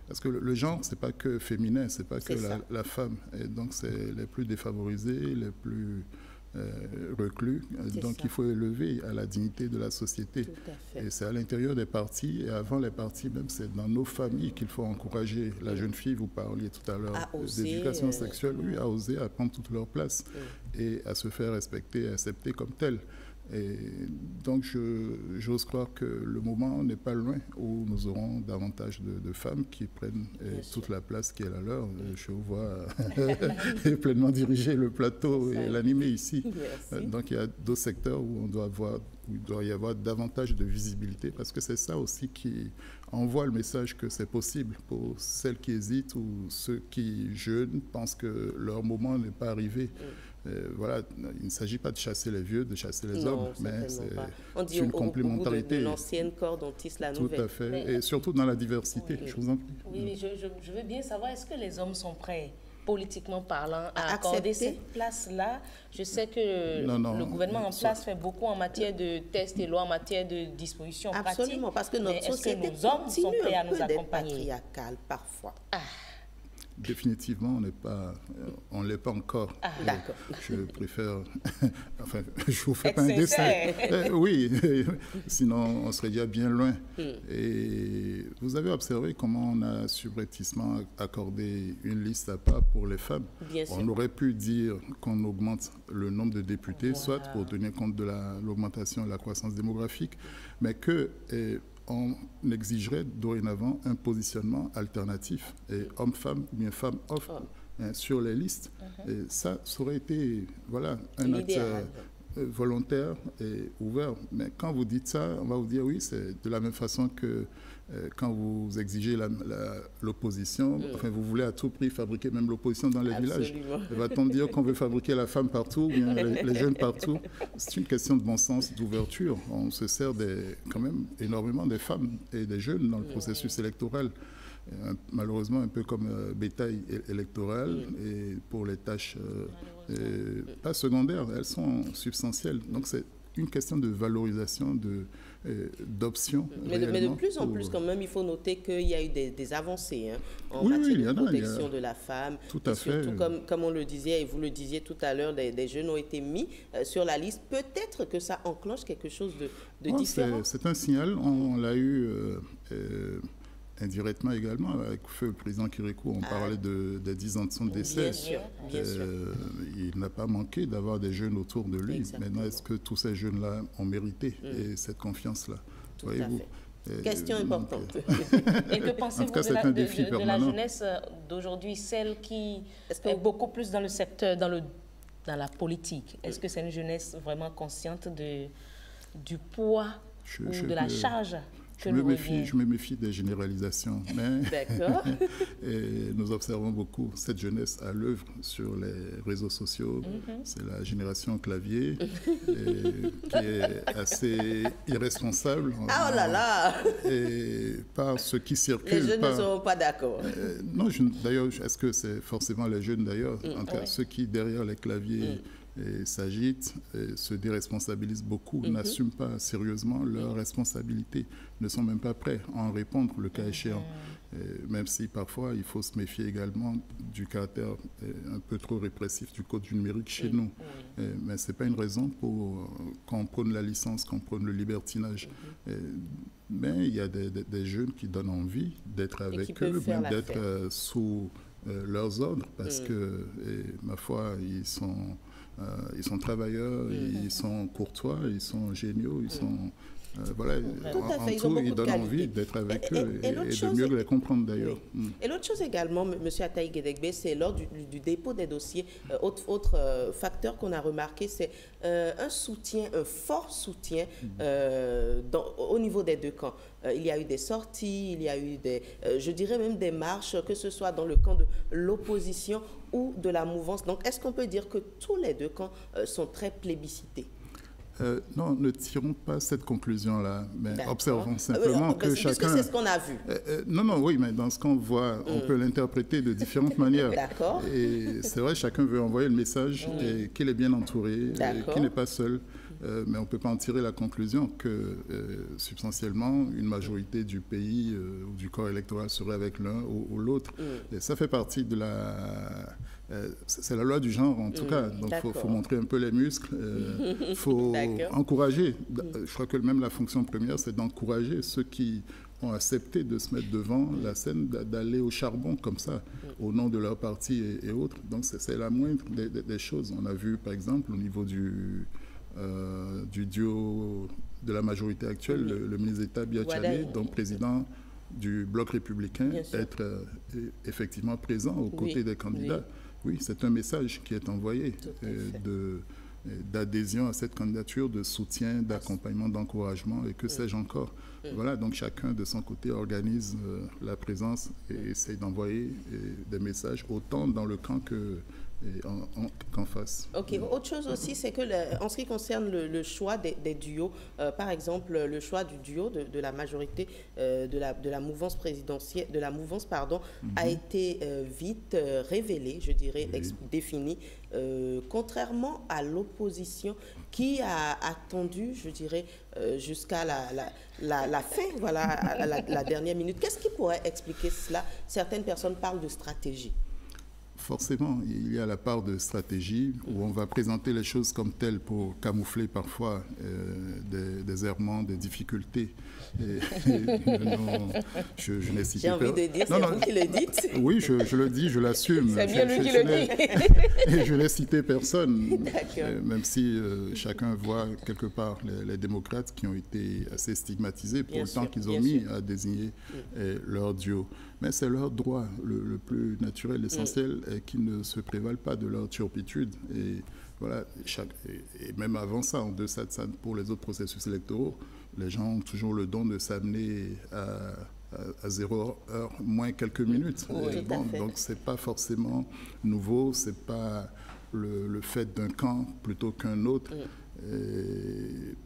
[SPEAKER 8] Parce que le genre, ce n'est pas que féminin, ce n'est pas que la femme. Et donc, c'est les plus défavorisés, les plus reclus. Donc, il faut élever à la dignité de la société. Et c'est à l'intérieur des partis et avant les partis même, c'est dans nos familles qu'il faut encourager la jeune fille. Vous parliez tout à l'heure d'éducation sexuelle, oui, à oser, à prendre toute leur place et à se faire respecter et accepter comme telle. Et donc, j'ose croire que le moment n'est pas loin où nous aurons davantage de femmes qui prennent toute la place qui est la leur. Je vous vois pleinement diriger le plateau et l'animer ici. Donc, il y a d'autres secteurs où il doit y avoir davantage de visibilité parce que c'est ça aussi qui envoie le message que c'est possible pour celles qui hésitent ou ceux qui, jeunes, pensent que leur moment n'est pas arrivé. Voilà, il ne s'agit pas de chasser les vieux, de chasser les hommes, mais c'est une complémentarité.
[SPEAKER 1] De l'ancienne corde on tisse la nouvelle.
[SPEAKER 8] Tout à fait, et surtout dans la diversité, je vous en prie.
[SPEAKER 21] Oui, je veux bien savoir, est-ce que les hommes sont prêts, politiquement parlant, à accorder cette place-là? Je sais que le gouvernement en place fait beaucoup en matière de tests et lois, en matière de dispositions pratiques.
[SPEAKER 1] Absolument, parce que notre société
[SPEAKER 21] nos hommes sont prêts à nous accompagner?
[SPEAKER 1] Patriarcale parfois.
[SPEAKER 8] Définitivement, on ne l'est pas encore.
[SPEAKER 1] D'accord.
[SPEAKER 8] Je préfère... enfin, je ne vous fais pas un dessin. Oui, sinon on serait déjà bien loin. Et vous avez observé comment on a subrepticement accordé une liste à part pour les femmes. On aurait pu dire qu'on augmente le nombre de députés, soit pour tenir compte de l'augmentation de la croissance démographique, mais que... on exigerait dorénavant un positionnement alternatif, homme-femme ou bien femme-homme sur les listes. Et ça aurait été un acte volontaire et ouvert. Mais quand vous dites ça, on va vous dire oui, c'est de la même façon que quand vous exigez l'opposition, enfin vous voulez à tout prix fabriquer même l'opposition dans les villages. Va-t-on dire qu'on veut fabriquer la femme partout, bien les jeunes partout? C'est une question de bon sens, d'ouverture. On se sert quand même énormément des femmes et des jeunes dans le processus électoral. malheureusement un peu comme bétail électoral et pour les tâches pas secondaires, elles sont substantielles. Donc c'est une question de valorisation d'options.
[SPEAKER 1] Mais de plus en plus, quand même, il faut noter qu'il y a eu des avancées en matière de protection de la femme.
[SPEAKER 8] Tout à fait.
[SPEAKER 1] Surtout, comme on le disait, et vous le disiez tout à l'heure, des jeunes ont été mis sur la liste. Peut-être que ça enclenche quelque chose de différent.
[SPEAKER 8] C'est un signal. On l'a eu indirectement également. Avec feu le président Kérékou, on parlait des 10 ans de son décès.
[SPEAKER 1] Bien sûr.
[SPEAKER 8] Il n'a pas manqué d'avoir des jeunes autour de lui. Exactement. Maintenant, est-ce que tous ces jeunes-là ont mérité et cette confiance-là?
[SPEAKER 1] Voyez-vous? Question importante.
[SPEAKER 21] Et que pensez-vous de la jeunesse d'aujourd'hui, celle qui est beaucoup plus dans le secteur, dans la politique? Est-ce que c'est une jeunesse vraiment consciente du poids ou de la charge?
[SPEAKER 8] Je me méfie des généralisations, mais nous observons beaucoup cette jeunesse à l'œuvre sur les réseaux sociaux. C'est la génération clavier qui est assez irresponsable.
[SPEAKER 1] Ah oh là là!
[SPEAKER 8] Et par ce qui circule.
[SPEAKER 1] Les jeunes ne seront pas d'accord.
[SPEAKER 8] Non, d'ailleurs, est-ce que c'est forcément les jeunes d'ailleurs? En tout cas, ceux qui derrière les claviers s'agitent, se déresponsabilisent beaucoup, n'assument pas sérieusement leurs responsabilités, ne sont même pas prêts à en répondre le cas échéant. Même si parfois il faut se méfier également du caractère un peu trop répressif du code du numérique chez nous. Mais ce n'est pas une raison pour qu'on prône la licence, qu'on prône le libertinage. Mais il y a des jeunes qui donnent envie d'être avec eux, même d'être sous leurs ordres, parce que, ma foi, ils sont travailleurs, ils sont courtois, ils sont géniaux, ils sont... voilà, en tout, ils donnent envie d'être avec eux et de mieux les comprendre d'ailleurs.
[SPEAKER 1] Et l'autre chose également, M. Ataï Guédégbé, c'est lors du dépôt des dossiers, autre facteur qu'on a remarqué, c'est un soutien, un fort soutien au niveau des deux camps. Il y a eu des sorties, il y a eu je dirais même des marches, que ce soit dans le camp de l'opposition ou de la mouvance. Donc, est-ce qu'on peut dire que tous les deux camps sont très plébiscités?
[SPEAKER 8] Non, ne tirons pas cette conclusion-là, mais observons simplement que chacun...
[SPEAKER 1] c'est ce qu'on a vu.
[SPEAKER 8] Oui, mais dans ce qu'on voit, on peut l'interpréter de différentes manières.
[SPEAKER 1] D'accord.
[SPEAKER 8] Et c'est vrai, chacun veut envoyer le message qu'il est bien entouré, qu'il n'est pas seul. Mais on ne peut pas en tirer la conclusion que, substantiellement, une majorité du pays ou du corps électoral serait avec l'un ou l'autre. Et ça fait partie de la... c'est la loi du genre, en tout cas. Donc, il faut montrer un peu les muscles. Il faut encourager. Je crois que même la fonction première, c'est d'encourager ceux qui ont accepté de se mettre devant la scène, d'aller au charbon comme ça, au nom de leur parti et autres. Donc, c'est la moindre des choses. On a vu, par exemple, au niveau du duo de la majorité actuelle, le ministre d'État Biachane, donc président du bloc républicain, être effectivement présent aux côtés des candidats. Oui, c'est un message qui est envoyé d'adhésion à cette candidature, de soutien, d'accompagnement, d'encouragement et que sais-je encore. Voilà, donc chacun de son côté organise la présence et essaye d'envoyer des messages autant dans le camp qu'en face.
[SPEAKER 1] Ok, autre chose aussi, c'est que en ce qui concerne le choix des duos, par exemple, le choix du duo de la majorité de la mouvance présidentielle, a été vite révélé, je dirais, défini, contrairement à l'opposition qui a attendu, je dirais, jusqu'à la fin, voilà, à la dernière minute. Qu'est-ce qui pourrait expliquer cela? Certaines personnes parlent de stratégie.
[SPEAKER 8] Forcément, il y a la part de stratégie où on va présenter les choses comme telles pour camoufler parfois des errements, des difficultés. Je n'ai cité
[SPEAKER 1] pas. J'ai envie de dire, c'est vous qui le dites.
[SPEAKER 8] Oui, je le dis, je l'assume.
[SPEAKER 1] C'est bien lui qui le dit.
[SPEAKER 8] Et je n'ai cité personne, même si chacun voit quelque part les démocrates qui ont été assez stigmatisés pour le temps qu'ils ont mis à désigner leur duo. Mais c'est leur droit le plus naturel, l'essentiel, et qu'ils ne se prévalent pas de leur turpitude. Et voilà, et même avant ça, en deçà de ça, pour les autres processus électoraux, les gens ont toujours le don de s'amener à 0 heure moins quelques minutes. Donc c'est pas forcément nouveau, c'est pas le fait d'un camp plutôt qu'un autre.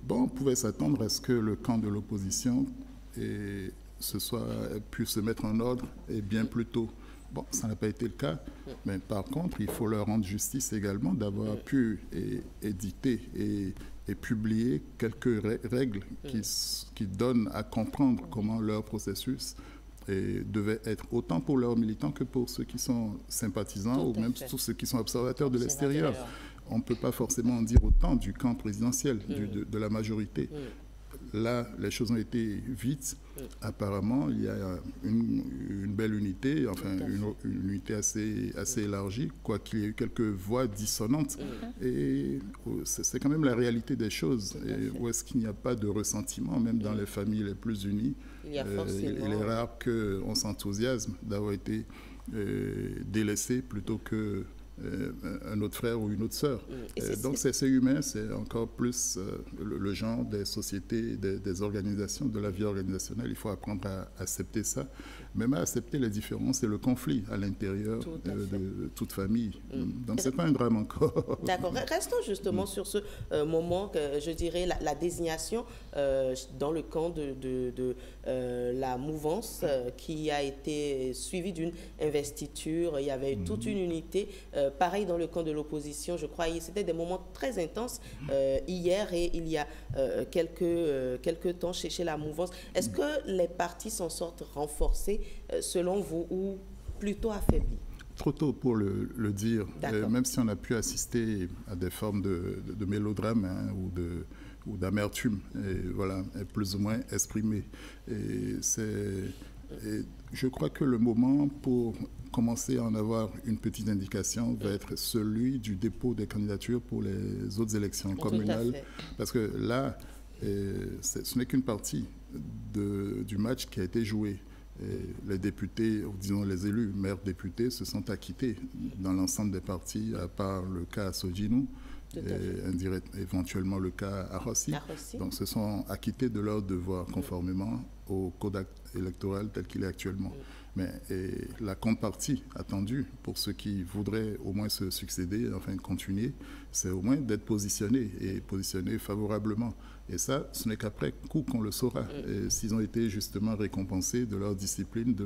[SPEAKER 8] On pouvait s'attendre à ce que le camp de l'opposition pu se mettre en ordre et bien plus tôt. Bon, ça n'a pas été le cas, mais par contre, il faut leur rendre justice également d'avoir pu éditer et publier quelques règles qui donnent à comprendre comment leur processus devait être autant pour leurs militants que pour ceux qui sont sympathisants ou même tous ceux qui sont observateurs de l'extérieur. On ne peut pas forcément en dire autant du camp présidentiel, de la majorité. Là, les choses ont été vite. Apparemment, il y a une belle unité, enfin une unité assez élargie, quoiqu'il y ait eu quelques voix dissonantes. Et c'est quand même la réalité des choses. Et où est-ce qu'il n'y a pas de ressentiment, même dans les familles les plus unies? Il est rare qu'on s'enthousiasme d'avoir été délaissé plutôt que un autre frère ou une autre sœur. Donc c'est humain, c'est encore plus le genre des sociétés, des organisations, de la vie organisationnelle. Il faut apprendre à accepter ça, même à accepter les différences et le conflit à l'intérieur de toute famille. Donc c'est pas un drame encore.
[SPEAKER 1] D'accord. Restons justement sur ce moment, que je dirais, la désignation dans le camp de la mouvance qui a été suivie d'une investiture. Il y avait toute une unité. Pareil dans le camp de l'opposition, je crois, c'était des moments très intenses hier et il y a quelques temps chez la mouvance. Est-ce que les partis s'en sortent renforcés selon vous ou plutôt affaiblis?
[SPEAKER 8] Trop tôt pour le dire, même si on a pu assister à des formes de mélodrame ou d'amertume, voilà, plus ou moins exprimée. Et je crois que le moment pour commencer à en avoir une petite indication va être celui du dépôt des candidatures pour les autres élections communales. Parce que là, ce n'est qu'une partie du match qui a été joué. Les députés, ou disons les élus, maires députés, se sont acquittés dans l'ensemble des partis, à part le cas à Sodjinou, et éventuellement le cas à Rossi. Donc se sont acquittés de leur devoir conformément au code électoral tel qu'il est actuellement. Mais la contrepartie attendue pour ceux qui voudraient au moins se succéder, enfin continuer, c'est au moins d'être positionnés et positionnés favorablement. Et ça, ce n'est qu'après coup qu'on le saura. S'ils ont été justement récompensés de leur discipline, de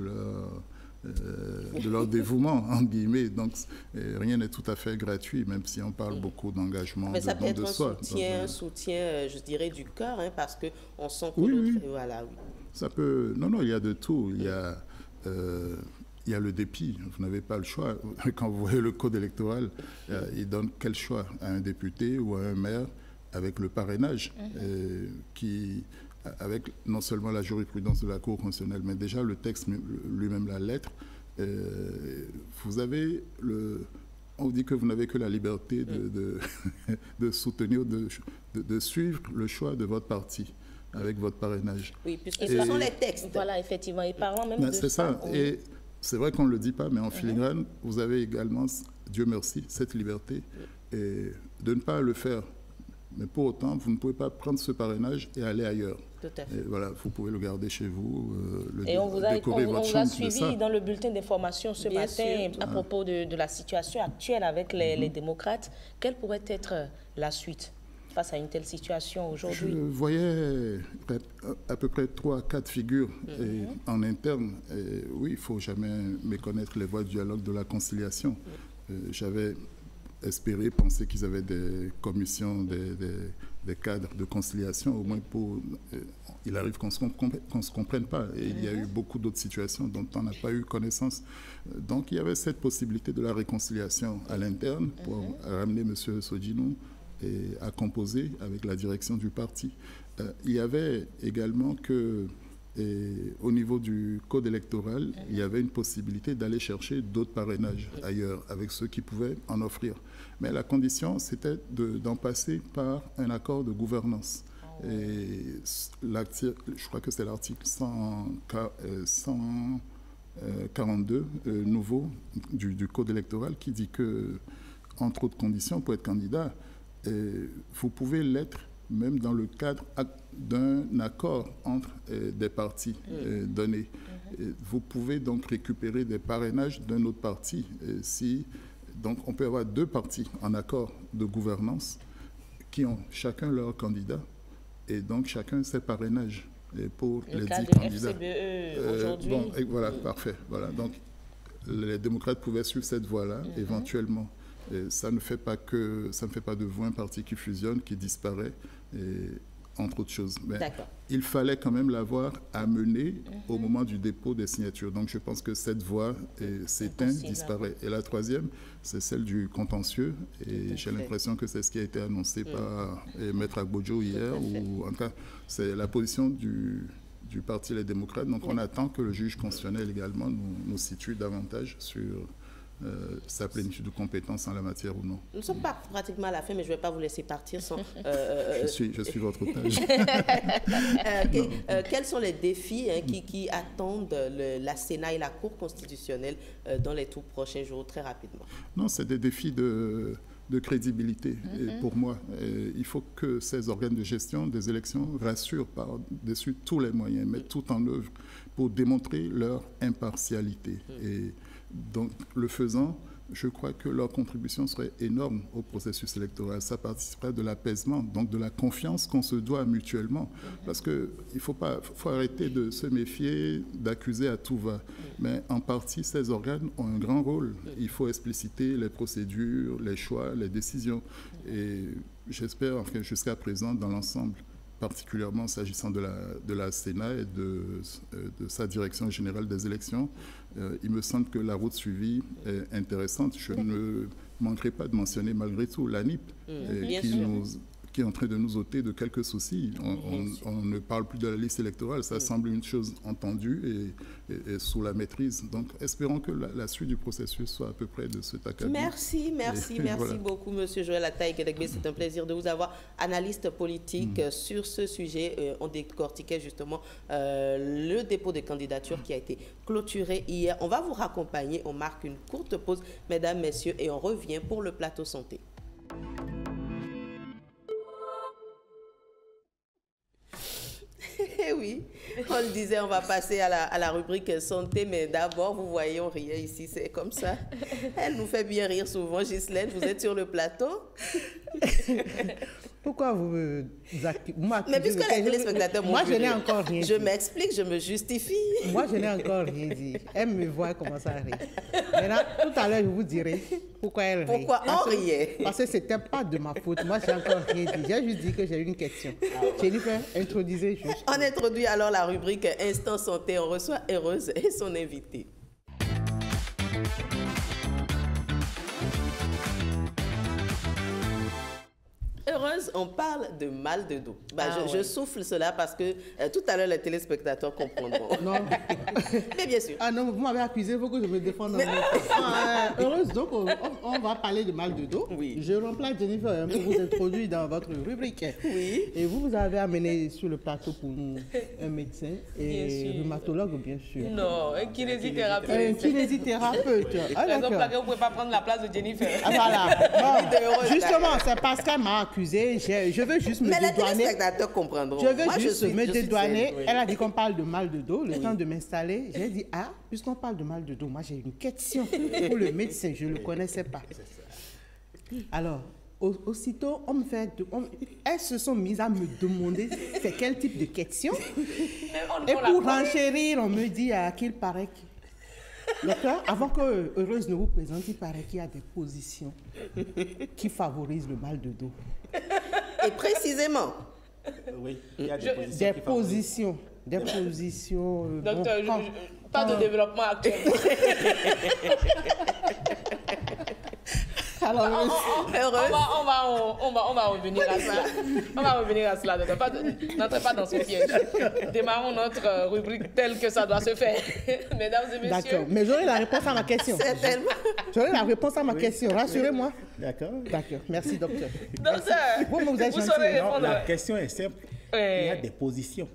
[SPEAKER 8] leur dévouement, entre guillemets. Donc, rien n'est tout à fait gratuit, même si on parle beaucoup d'engagement, de don de soi.
[SPEAKER 1] Mais ça peut être un soutien, je dirais, du cœur, hein, parce qu'on sent que l'autre... Voilà,
[SPEAKER 8] Ça peut... Non, il y a de tout. Il y a le dépit. Vous n'avez pas le choix. Quand vous voyez le code électoral, il donne quel choix à un député ou à un maire avec le parrainage avec non seulement la jurisprudence de la Cour constitutionnelle, mais déjà le texte lui-même, la lettre, vous avez on dit que vous n'avez que la liberté de soutenir, de suivre le choix de votre parti avec votre parrainage.
[SPEAKER 1] Oui, puisque ce sont les textes.
[SPEAKER 21] Voilà, effectivement. Et parlant même de
[SPEAKER 8] c'est ça. Et c'est vrai qu'on ne le dit pas, mais en filigrane, vous avez également, Dieu merci, cette liberté et de ne pas le faire. Mais pour autant, vous ne pouvez pas prendre ce parrainage et aller ailleurs.
[SPEAKER 21] Tout à fait.
[SPEAKER 8] Et voilà, vous pouvez le garder chez vous,
[SPEAKER 21] on vous a suivi dans le bulletin d'information ce matin à propos de la situation actuelle avec les démocrates. Quelle pourrait être la suite face à une telle situation aujourd'hui?
[SPEAKER 8] Je voyais à peu près 3-4 figures en interne. Et oui, il ne faut jamais méconnaître les voies du dialogue, de la conciliation. J'avais espéré, penser qu'ils avaient des commissions, des cadres de conciliation, au moins pour... il arrive qu'on ne se comprenne pas. Et il y a eu beaucoup d'autres situations dont on n'a pas eu connaissance. Donc il y avait cette possibilité de la réconciliation à l'interne pour ramener M. Sodjinou à composer avec la direction du parti. Il y avait également que, au niveau du code électoral, il y avait une possibilité d'aller chercher d'autres parrainages ailleurs, avec ceux qui pouvaient en offrir. Mais la condition, c'était d'en passer par un accord de gouvernance. Et je crois que c'est l'article 142 nouveau du code électoral qui dit que, entre autres conditions, pour être candidat, vous pouvez l'être même dans le cadre d'un accord entre des partis donnés. Vous pouvez donc récupérer des parrainages d'un autre parti. Donc on peut avoir deux partis en accord de gouvernance qui ont chacun leur candidat et donc chacun ses parrainages. pour
[SPEAKER 21] le
[SPEAKER 8] les
[SPEAKER 21] cas
[SPEAKER 8] 10
[SPEAKER 21] de
[SPEAKER 8] candidats.
[SPEAKER 21] FCBE aujourd'hui.
[SPEAKER 8] Bon, et voilà, parfait. Voilà. Donc, les démocrates pouvaient suivre cette voie-là, éventuellement. Et ça ne fait pas de voix un parti qui fusionne, qui disparaît, entre autres choses. Mais il fallait quand même l'avoir amené au moment du dépôt des signatures. Donc je pense que cette voie s'éteint, disparaît. Et la troisième, c'est celle du contentieux. Et j'ai l'impression que c'est ce qui a été annoncé par Maître Agbodjo hier, ou en tout cas, c'est la position du Parti Les Démocrates. Donc on attend que le juge constitutionnel également nous situe davantage sur sa plénitude de compétences en la matière ou non.
[SPEAKER 1] Nous ne sommes pas pratiquement à la fin, mais je ne vais pas vous laisser partir sans...
[SPEAKER 8] Je suis votre otage.
[SPEAKER 1] Quels sont les défis qui attendent la Sénat et la Cour constitutionnelle dans les tout prochains jours, très rapidement?
[SPEAKER 8] Non, c'est des défis de crédibilité. Et pour moi, il faut que ces organes de gestion des élections rassurent par-dessus tous les moyens, mettent tout en œuvre pour démontrer leur impartialité. Et donc, le faisant, je crois que leur contribution serait énorme au processus électoral. Ça participerait de l'apaisement, donc de la confiance qu'on se doit mutuellement. Parce qu'il faut arrêter de se méfier, d'accuser à tout va. Mais en partie, ces organes ont un grand rôle. Il faut expliciter les procédures, les choix, les décisions. Et j'espère, enfin, jusqu'à présent, dans l'ensemble, particulièrement s'agissant de la Sénat et de sa direction générale des élections, il me semble que la route suivie est intéressante. Je ne manquerai pas de mentionner malgré tout l'ANIP, qui est en train de nous ôter de quelques soucis. On ne parle plus de la liste électorale, ça semble une chose entendue et sous la maîtrise. Donc, espérons que la suite du processus soit à peu près de cet acabit.
[SPEAKER 1] Merci voilà. Beaucoup, M. Joël Ataï-Guédégbé. C'est un plaisir de vous avoir, analyste politique sur ce sujet. On décortiquait justement le dépôt de candidature qui a été clôturé hier. On va vous raccompagner. On marque une courte pause, mesdames, messieurs, et on revient pour le plateau santé. Oui, on le disait, on va passer à la rubrique santé, mais d'abord, vous voyez, on riait ici, c'est comme ça. Elle nous fait bien rire souvent. Ghislaine, vous êtes sur le plateau.
[SPEAKER 3] Pourquoi vous m'accusez?
[SPEAKER 1] Mais puisque les téléspectateurs
[SPEAKER 3] moi, je n'ai encore rien dit.
[SPEAKER 1] Je m'explique, je me justifie.
[SPEAKER 3] Moi, je n'ai encore rien dit. Elle me voit commencer à rire. Maintenant, tout à l'heure, je vous dirai pourquoi elle rit.
[SPEAKER 1] Pourquoi on riait?
[SPEAKER 3] Parce que ce n'était pas de ma faute. Moi, j'ai encore rien dit. J'ai juste dit que j'ai eu une question. Jennifer, introduisez juste.
[SPEAKER 1] On introduit alors la rubrique Instant Santé. On reçoit Heureuse et son invité. Heureuse, on parle de mal de dos. Je souffle cela parce que tout à l'heure, les téléspectateurs comprendront.
[SPEAKER 3] Non.
[SPEAKER 1] Mais bien sûr.
[SPEAKER 3] Ah non, vous m'avez accusé, il faut que je me défende. Heureuse, donc on va parler de mal de dos.
[SPEAKER 1] Oui.
[SPEAKER 3] Je remplace Jennifer pour vous introduire dans votre rubrique.
[SPEAKER 1] Oui.
[SPEAKER 3] Et vous avez amené sur le plateau pour nous un médecin et rhumatologue, bien sûr.
[SPEAKER 21] Non, un kinésithérapeute.
[SPEAKER 3] Un kinésithérapeute.
[SPEAKER 21] Ah, d'accord. Vous ne pouvez pas prendre la place de Jennifer.
[SPEAKER 3] Ah, voilà. Bon, justement, c'est parce qu'elle m'a accusé. Je veux juste me dédouaner.
[SPEAKER 1] Mais les téléspectateurs comprendront.
[SPEAKER 3] Je veux juste me dédouaner. Elle a dit qu'on parle de mal de dos. Le temps de m'installer, j'ai dit, puisqu'on parle de mal de dos, moi j'ai une question pour le médecin. Je ne le connaissais pas. Alors, aussitôt, elles se sont mises à me demander c'est quel type de question. Et pour renchérir, on me dit qu'il paraît que... Docteur, avant que Heureuse ne vous présente, il paraît qu'il y a des positions qui favorisent le mal de dos.
[SPEAKER 1] Et précisément.
[SPEAKER 3] Oui, il y a des positions. Des positions.
[SPEAKER 21] Docteur, pas de développement actuel.
[SPEAKER 3] Alors,
[SPEAKER 21] on va revenir à cela. On va revenir à cela. N'entrez pas dans ce piège. Démarrons notre rubrique telle que ça doit se faire. Mesdames et messieurs.
[SPEAKER 3] D'accord, mais j'aurai la réponse à ma question.
[SPEAKER 1] Certainement.
[SPEAKER 3] J'aurai la réponse à ma question. Rassurez-moi.
[SPEAKER 20] D'accord.
[SPEAKER 3] D'accord. Merci, docteur.
[SPEAKER 21] Docteur,
[SPEAKER 3] vous êtes gentil.
[SPEAKER 21] saurez répondre.
[SPEAKER 20] La question est simple. Il y a des positions.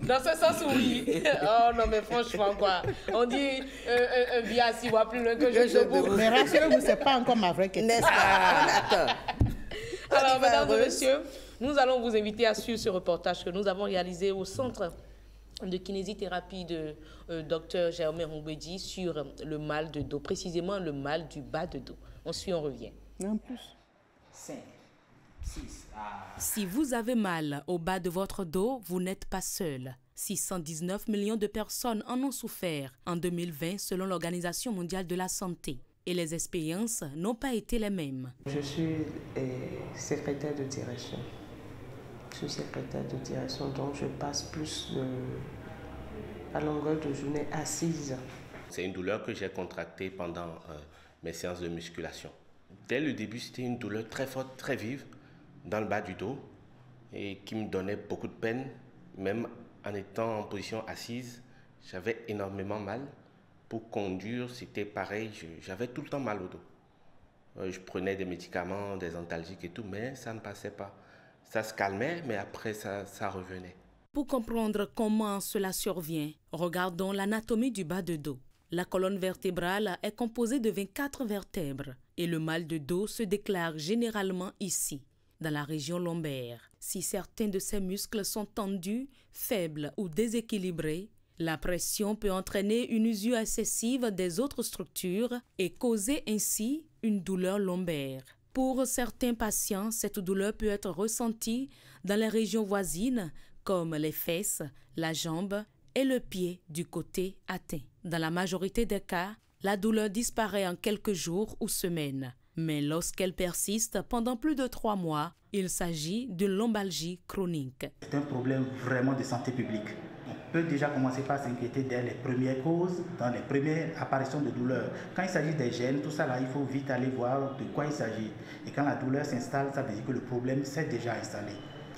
[SPEAKER 21] Dans ce sens, oui. Oh non, mais franchement, quoi. On dit un billet assis voit plus loin que je debout.
[SPEAKER 3] Mais rassurez-vous, ce n'est pas encore ma vraie question.
[SPEAKER 1] N'est-ce pas?
[SPEAKER 21] Alors, mesdames et messieurs, nous allons vous inviter à suivre ce reportage que nous avons réalisé au centre de kinésithérapie de Dr Germain Rongbedi sur le mal de dos, précisément le mal du bas de dos. On suit, on revient.
[SPEAKER 3] En plus.
[SPEAKER 22] 5,
[SPEAKER 7] Si vous avez mal au bas de votre dos, vous n'êtes pas seul. 619 millions de personnes en ont souffert en 2020 selon l'Organisation mondiale de la santé. Et les expériences n'ont pas été les mêmes.
[SPEAKER 22] Je suis secrétaire de direction. Je suis secrétaire de direction, donc je passe plus à longueur de journée assise.
[SPEAKER 23] C'est une douleur que j'ai contractée pendant mes séances de musculation. Dès le début, c'était une douleur très forte, très vive, dans le bas du dos, et qui me donnait beaucoup de peine, même en étant en position assise. J'avais énormément mal. Pour conduire, c'était pareil, j'avais tout le temps mal au dos. Je prenais des médicaments, des antalgiques et tout, mais ça ne passait pas. Ça se calmait, mais après ça revenait.
[SPEAKER 7] Pour comprendre comment cela survient, regardons l'anatomie du bas de dos. La colonne vertébrale est composée de 24 vertèbres et le mal de dos se déclare généralement ici, dans la région lombaire. Si certains de ces muscles sont tendus, faibles ou déséquilibrés, la pression peut entraîner une usure excessive des autres structures et causer ainsi une douleur lombaire. Pour certains patients, cette douleur peut être ressentie dans les régions voisines comme les fesses, la jambe et le pied du côté atteint. Dans la majorité des cas, la douleur disparaît en quelques jours ou semaines. Mais lorsqu'elle persiste pendant plus de 3 mois, il s'agit d'une lombalgie chronique.
[SPEAKER 24] C'est un problème vraiment de santé publique. On peut déjà commencer par s'inquiéter dès les premières causes, dans les premières apparitions de douleur. Quand il s'agit des gènes, tout ça là, il faut vite aller voir de quoi il s'agit. Et quand la douleur s'installe, ça veut dire que le problème s'est déjà installé.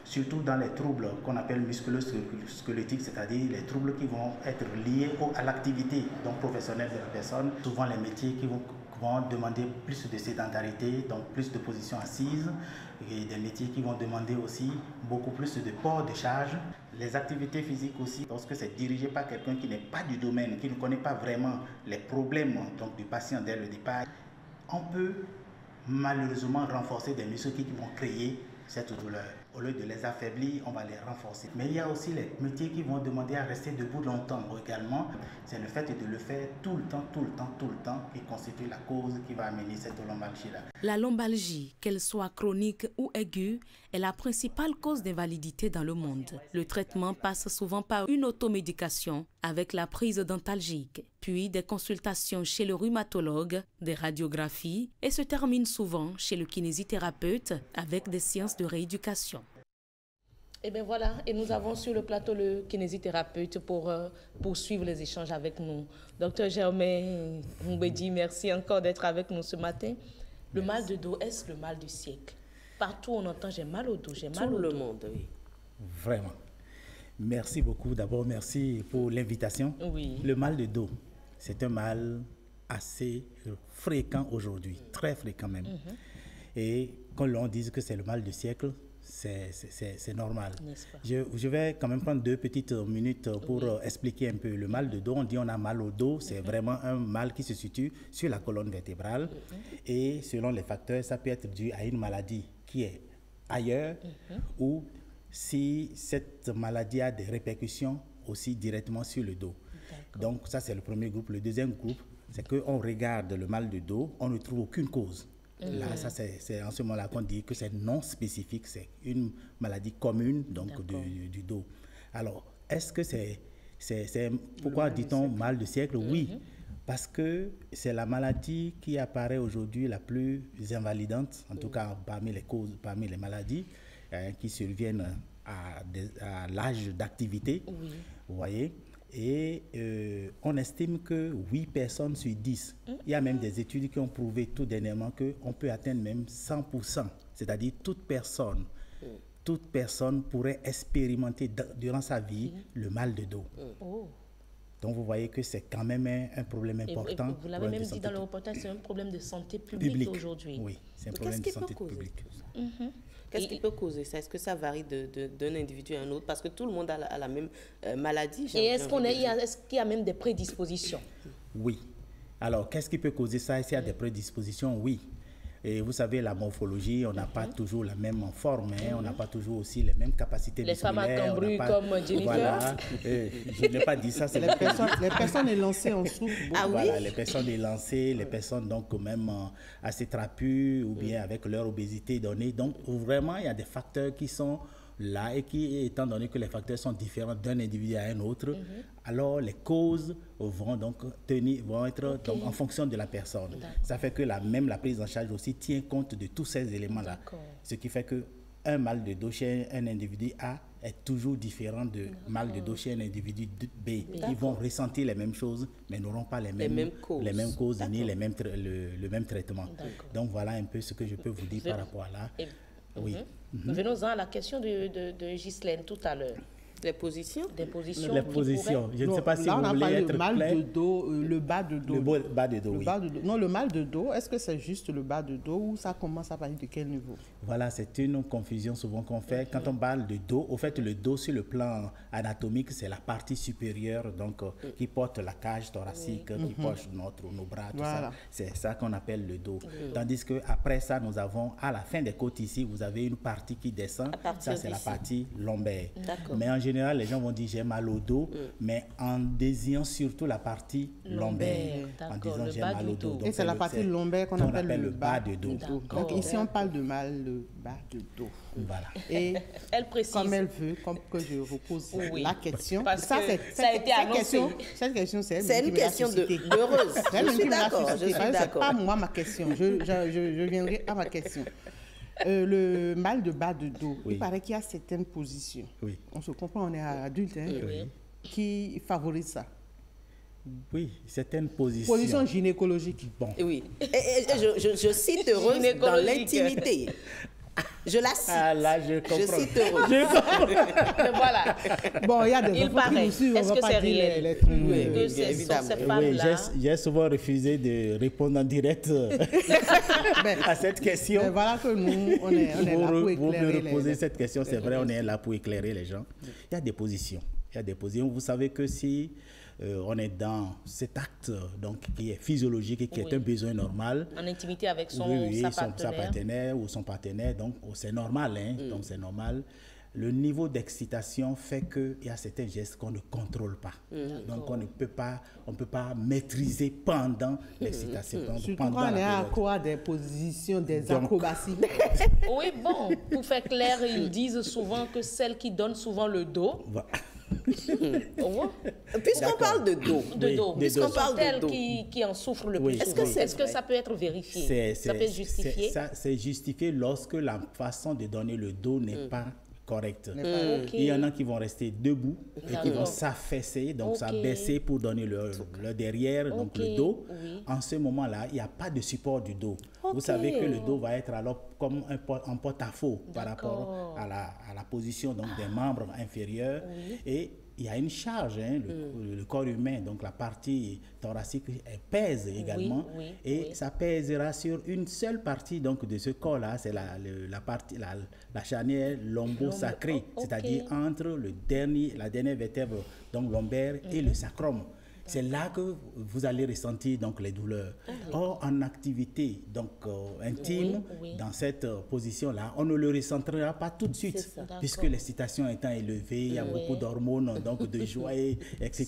[SPEAKER 24] Surtout dans les troubles qu'on appelle musculo-squelettiques, c'est-à-dire les troubles qui vont être liés à l'activité professionnelle de la personne. Souvent les métiers qui vont demander plus de sédentarité, donc plus de positions assises, et des métiers qui vont demander aussi beaucoup plus de port de charge. Les activités physiques aussi, lorsque c'est dirigé par quelqu'un qui n'est pas du domaine, qui ne connaît pas vraiment les problèmes du patient dès le départ, on peut malheureusement renforcer des muscles qui vont créer cette douleur. Au lieu de les affaiblir, on va les renforcer. Mais il y a aussi les métiers qui vont demander à rester debout longtemps également. C'est le fait de le faire tout le temps qui constitue la cause qui va amener cette lombalgie-là.
[SPEAKER 7] La lombalgie, qu'elle soit chronique ou aiguë, est la principale cause d'invalidité dans le monde. Le traitement passe souvent par une automédication avec la prise d'antalgiques, puis des consultations chez le rhumatologue, des radiographies et se termine souvent chez le kinésithérapeute avec des séances de rééducation.
[SPEAKER 21] Et bien voilà, et nous avons sur le plateau le kinésithérapeute pour poursuivre les échanges avec nous. Docteur Germain Mbedi, merci encore d'être avec nous ce matin. Le mal de dos, est-ce le mal du siècle? Partout on entend j'ai mal au dos, j'ai mal au dos. Tout le monde, oui.
[SPEAKER 24] Vraiment. Merci beaucoup. D'abord, merci pour l'invitation.
[SPEAKER 21] Oui.
[SPEAKER 24] Le mal de dos, c'est un mal assez fréquent aujourd'hui, très fréquent même. Et quand l'on dit que c'est le mal du siècle, c'est normal. Je vais quand même prendre 2 petites minutes pour expliquer un peu le mal de dos. On dit on a mal au dos, c'est vraiment un mal qui se situe sur la colonne vertébrale. Et selon les facteurs, ça peut être dû à une maladie qui est ailleurs ou si cette maladie a des répercussions aussi directement sur le dos. Donc ça c'est le premier groupe. Le deuxième groupe, c'est qu'on regarde le mal de dos, on ne trouve aucune cause. Là, ça c'est en ce moment-là qu'on dit que c'est non spécifique, c'est une maladie commune donc du dos. Alors, est-ce que c'est pourquoi dit-on mal du siècle? Oui, parce que c'est la maladie qui apparaît aujourd'hui la plus invalidante, en tout cas parmi les causes, parmi les maladies qui surviennent à l'âge d'activité. Vous voyez? Et on estime que 8 personnes sur 10, il y a même des études qui ont prouvé tout dernièrement qu'on peut atteindre même 100%, c'est-à-dire toute personne pourrait expérimenter durant sa vie le mal de dos. Donc vous voyez que c'est quand même un problème important.
[SPEAKER 21] Et vous l'avez même dit dans le reportage, c'est un problème de santé publique aujourd'hui.
[SPEAKER 24] Oui, c'est un problème de santé publique.
[SPEAKER 1] Qu'est-ce qui peut causer ça? Est-ce que ça varie d'un individu à un autre? Parce que tout le monde a la même maladie.
[SPEAKER 21] Et est-ce qu'il y a même des prédispositions?
[SPEAKER 24] Oui. Alors, qu'est-ce qui peut causer ça? Est-ce qu'il y a des prédispositions? Oui. Et vous savez, la morphologie, on n'a pas toujours la même forme, hein, on n'a pas toujours aussi les mêmes capacités musculaires.
[SPEAKER 21] Les femmes à cambru comme Jennifer.
[SPEAKER 24] Voilà, je n'ai pas dit ça. C'est
[SPEAKER 3] les personnes élancées en souffrent beaucoup.
[SPEAKER 24] Ah, voilà, les personnes élancées, les personnes donc même assez trapues ou bien avec leur obésité donnée. Donc vraiment, il y a des facteurs qui sont là et qui, étant donné que les facteurs sont différents d'un individu à un autre, alors les causes vont donc être donc, en fonction de la personne. Ça fait que la prise en charge aussi tient compte de tous ces éléments-là. Ce qui fait que un mal de dos chez un individu A est toujours différent de mal de dos chez un individu B. Ils vont ressentir les mêmes choses, mais n'auront pas les mêmes causes ni le même traitement. Donc voilà un peu ce que je peux vous dire par rapport à là. Oui.
[SPEAKER 21] Venons-en à la question de Ghislaine tout à l'heure.
[SPEAKER 1] Les positions.
[SPEAKER 21] Des positions.
[SPEAKER 24] Les positions. Je ne sais pas si
[SPEAKER 3] là,
[SPEAKER 24] vous voulez être
[SPEAKER 3] le mal
[SPEAKER 24] clair.
[SPEAKER 3] de dos, le bas de dos.
[SPEAKER 24] Le bas de dos, oui.
[SPEAKER 3] Non, le mal de dos, est-ce que c'est juste le bas de dos ou ça commence à partir de quel niveau?
[SPEAKER 24] Voilà, c'est une confusion souvent qu'on fait. Quand on parle de dos, au fait, le dos sur le plan anatomique, c'est la partie supérieure donc, qui porte la cage thoracique, qui porte nos bras, tout ça. C'est ça qu'on appelle le dos. Tandis qu'après ça, nous avons, à la fin des côtes ici, vous avez une partie qui descend. Ça, c'est la partie lombaire. Mais en général, les gens vont dire j'ai mal au dos, mais en désignant surtout la partie lombaire. En disant j'ai mal au dos.
[SPEAKER 3] Et c'est la partie lombaire qu'on appelle le bas de dos.
[SPEAKER 21] Donc
[SPEAKER 3] ici, on parle de mal le bas de dos.
[SPEAKER 24] Voilà.
[SPEAKER 3] Et
[SPEAKER 21] elle précise.
[SPEAKER 3] Comme elle veut, comme que je repose la question.
[SPEAKER 21] Parce que ça a été annoncé.
[SPEAKER 3] Cette question, c'est
[SPEAKER 1] une question heureuse.
[SPEAKER 3] Je suis d'accord. C'est pas moi ma question. Je viendrai à ma question. Le mal de bas de dos, il paraît qu'il y a certaines positions. On se comprend, on est adulte, qui favorisent ça.
[SPEAKER 24] Oui, certaines positions.
[SPEAKER 3] Position gynécologique.
[SPEAKER 24] Bon.
[SPEAKER 1] Oui. Et je cite heureuse dans l'intimité. Je la cite.
[SPEAKER 24] Ah là, je comprends.
[SPEAKER 1] Je cite heureuse.
[SPEAKER 21] Mais voilà.
[SPEAKER 3] Bon, il y a des
[SPEAKER 21] paraît. Est-ce que c'est réel?
[SPEAKER 24] Les
[SPEAKER 21] trucs.
[SPEAKER 24] Évidemment. Oui, j'ai souvent refusé de répondre en direct à cette question.
[SPEAKER 3] Mais voilà que nous, on est là pour éclairer.
[SPEAKER 24] Vous me reposez cette question, c'est vrai, on est là pour éclairer les gens. Il y a des positions. Vous savez que si on est dans cet acte donc, qui est physiologique et qui est un besoin normal.
[SPEAKER 21] En intimité avec sa
[SPEAKER 24] partenaire ou son partenaire, donc c'est normal. Donc c'est normal. Le niveau d'excitation fait qu'il y a certains gestes qu'on ne contrôle pas. Donc on ne peut pas maîtriser pendant l'excitation.
[SPEAKER 3] Surtout quand on est à quoi des positions, des acrobaties.
[SPEAKER 21] Oui, bon, pour faire clair, ils disent souvent que celles qui donnent souvent le dos...
[SPEAKER 1] Puisqu'on parle de dos,
[SPEAKER 21] puisqu'on parle de dos, qui en souffrent le plus souvent, est-ce que ça peut être vérifié? Ça peut être justifié?
[SPEAKER 24] C'est justifié lorsque la façon de donner le dos n'est pas correcte. Il y en a qui vont rester debout et qui vont s'affaisser, donc s'abaisser pour donner le derrière, donc le dos. En ce moment-là, il n'y a pas de support du dos. Vous savez que le dos va être alors comme un porte-à-faux par rapport à la position donc, des membres inférieurs. Et il y a une charge, le corps humain, donc la partie thoracique, elle pèse également. Et ça pèsera sur une seule partie donc, de ce corps-là, c'est la charnière lombo-sacrée, c'est-à-dire entre la dernière vertèbre donc lombaire et le sacrum. C'est là que vous allez ressentir donc, les douleurs. Or, en activité donc, intime, dans cette position-là, on ne le ressentira pas tout de suite, puisque l'excitation étant élevée, il y a beaucoup d'hormones, donc de joie, etc.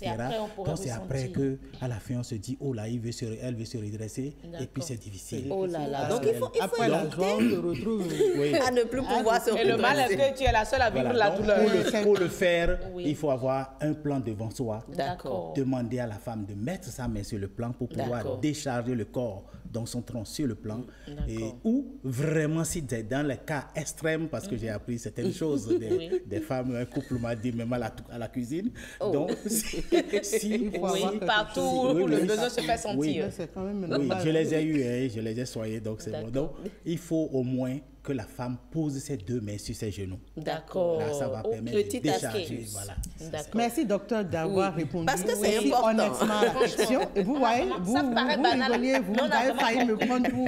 [SPEAKER 24] Donc, c'est après qu'à la fin, on se dit, oh là, elle veut se redresser, et puis c'est difficile.
[SPEAKER 1] Oh là là. Donc, il faut
[SPEAKER 3] après la joie, on se retrouve
[SPEAKER 1] à ne plus pouvoir se redresser.
[SPEAKER 21] Et le mal, est-ce que tu es la seule à vivre la douleur?
[SPEAKER 24] Pour le faire, il faut avoir un plan devant soi.
[SPEAKER 1] D'accord.
[SPEAKER 24] Demander à la femme de mettre sa main sur le plan pour pouvoir décharger le corps, donc son tronc sur le plan. Ou vraiment, si c'est dans les cas extrêmes, parce que j'ai appris certaines choses des femmes, un couple m'a dit même à la cuisine. Donc,
[SPEAKER 21] partout où le besoin se fait sentir.
[SPEAKER 24] Oui, je les ai eus, je les ai soignés, donc c'est bon. Donc, il faut au moins que la femme pose ses 2 mains sur ses genoux.
[SPEAKER 21] D'accord.
[SPEAKER 24] Là, ça va permettre de décharger. Voilà.
[SPEAKER 3] Merci, docteur, d'avoir répondu
[SPEAKER 1] Parce que c'est important.
[SPEAKER 3] Honnêtement à la question. Et vous voyez, vous rigolez, vous avez failli me prendre pour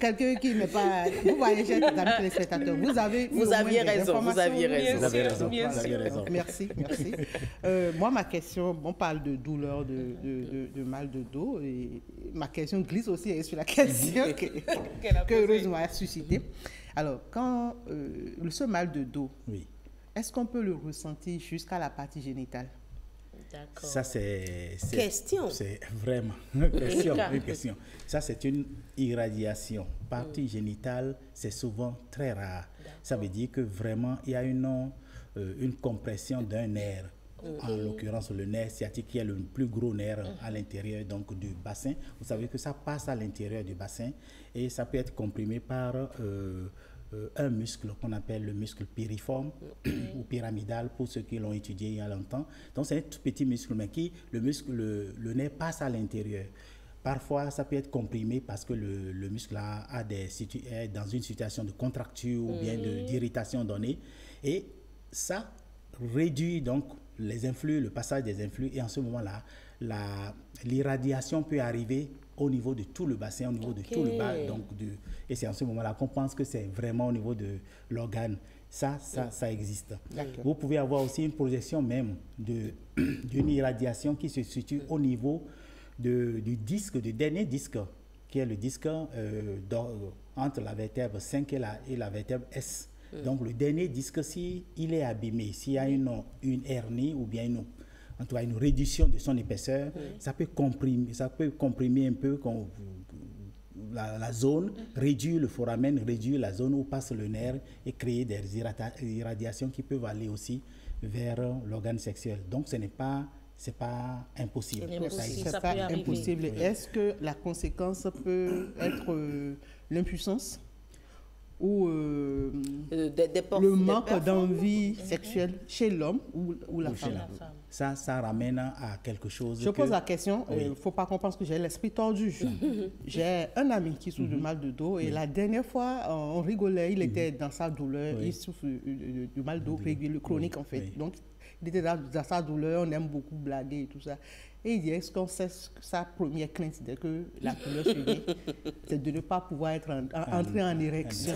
[SPEAKER 3] quelqu'un qui n'est pas... Vous voyez, j'ai des amis téléspectateurs. Vous aviez
[SPEAKER 1] raison.
[SPEAKER 3] Merci. Moi, ma question, on parle de douleur, de mal de dos, et ma question glisse aussi sur la question que heureusement a suscité. Alors, quand ce mal de dos, est-ce qu'on peut le ressentir jusqu'à la partie génitale?
[SPEAKER 21] D'accord.
[SPEAKER 24] Ça, c'est vraiment une question. Ça, c'est une irradiation. Partie génitale, c'est souvent très rare. Ça veut dire que vraiment, il y a une compression d'un nerf. En l'occurrence, le nerf sciatique, qui est le plus gros nerf à l'intérieur donc, du bassin. Vous savez que ça passe à l'intérieur du bassin et ça peut être comprimé par un muscle qu'on appelle le muscle piriforme ou pyramidal pour ceux qui l'ont étudié il y a longtemps. Donc, c'est un tout petit muscle, mais le nerf passe à l'intérieur. Parfois, ça peut être comprimé parce que le muscle est dans une situation de contracture ou bien d'irritation donnée. Et ça réduit donc les influx, le passage des influx, et en ce moment-là, l'irradiation peut arriver au niveau de tout le bassin, au niveau de tout le bas, et c'est en ce moment-là qu'on pense que c'est vraiment au niveau de l'organe. Ça existe. Vous pouvez avoir aussi une projection même d'une irradiation qui se situe au niveau du disque, du dernier disque, qui est le disque entre la vertèbre 5 et la vertèbre S. Donc, le dernier disque, s'il est abîmé, s'il y a une hernie ou bien en tout cas une réduction de son épaisseur, ça peut comprimer un peu la zone, réduire le foramen, réduire la zone où passe le nerf et créer des irradiations qui peuvent aller aussi vers l'organe sexuel. Donc, ce n'est pas impossible.
[SPEAKER 3] C'est pas impossible. Est-ce que la conséquence peut être l'impuissance ou le manque d'envie sexuelle chez l'homme ou la femme?
[SPEAKER 24] Ça ramène à quelque chose.
[SPEAKER 3] Je pose la question, il ne faut pas qu'on pense que j'ai l'esprit tordu. J'ai un ami qui souffre de mal de dos et la dernière fois, on rigolait, il était dans sa douleur, il souffre de mal de dos régulier, chronique en fait. Donc, il était dans sa douleur, on aime beaucoup blaguer et tout ça. Et il dit, est-ce qu'on sait que sa première crainte, dès que la douleur survient, c'est de ne pas pouvoir entrer en érection.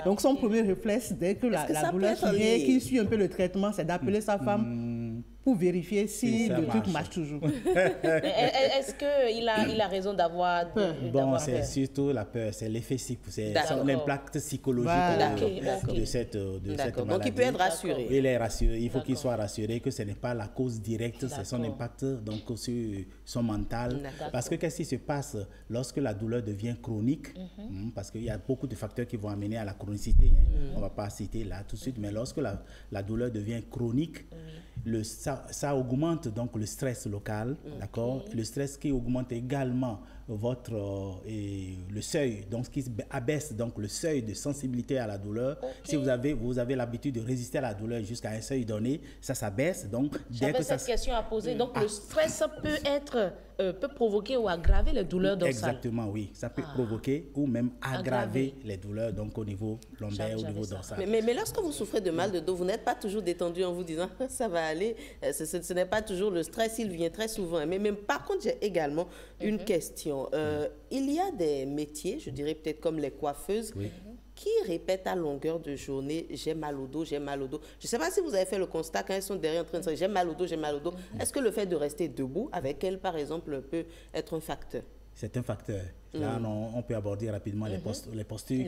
[SPEAKER 3] Donc son premier réflexe, dès que la douleur survient, qu'il suit un peu le traitement, c'est d'appeler sa femme pour vérifier si le truc marche toujours.
[SPEAKER 21] Est-ce qu'il a raison d'avoir peur?
[SPEAKER 24] Bon, c'est surtout la peur, c'est l'effet c'est l'impact psychologique de cette maladie.
[SPEAKER 1] Donc il peut être rassuré.
[SPEAKER 24] Il est rassuré, il faut qu'il soit rassuré que ce n'est pas la cause directe, c'est son impact donc, sur son mental. Parce que qu'est-ce qui se passe lorsque la douleur devient chronique? Parce qu'il y a beaucoup de facteurs qui vont amener à la chronicité. On ne va pas citer là tout de suite, mais lorsque la douleur devient chronique, ça augmente donc le stress local, d'accord? Le stress qui augmente également le seuil, donc qui abaisse donc le seuil de sensibilité à la douleur. Si vous avez l'habitude de résister à la douleur jusqu'à un seuil donné, ça s'abaisse. Donc
[SPEAKER 21] j'avais cette question à poser. Donc le stress peut provoquer ou aggraver les douleurs dorsales.
[SPEAKER 24] Exactement, oui. Ça peut provoquer ou même aggraver les douleurs donc au niveau lombaire, au niveau dorsal.
[SPEAKER 1] Mais lorsque vous souffrez de mal de dos, vous n'êtes pas toujours détendu en vous disant ça va aller. Ce n'est pas toujours le stress, il vient très souvent. Mais par contre, j'ai également une question. Il y a des métiers, je dirais peut-être comme les coiffeuses, qui répètent à longueur de journée « j'ai mal au dos, j'ai mal au dos ». Je ne sais pas si vous avez fait le constat quand elles sont derrière en train de dire « j'ai mal au dos, j'ai mal au dos ». Est-ce que le fait de rester debout avec elles, par exemple, peut être un facteur?
[SPEAKER 24] C'est un facteur. Là, on peut aborder rapidement les postures.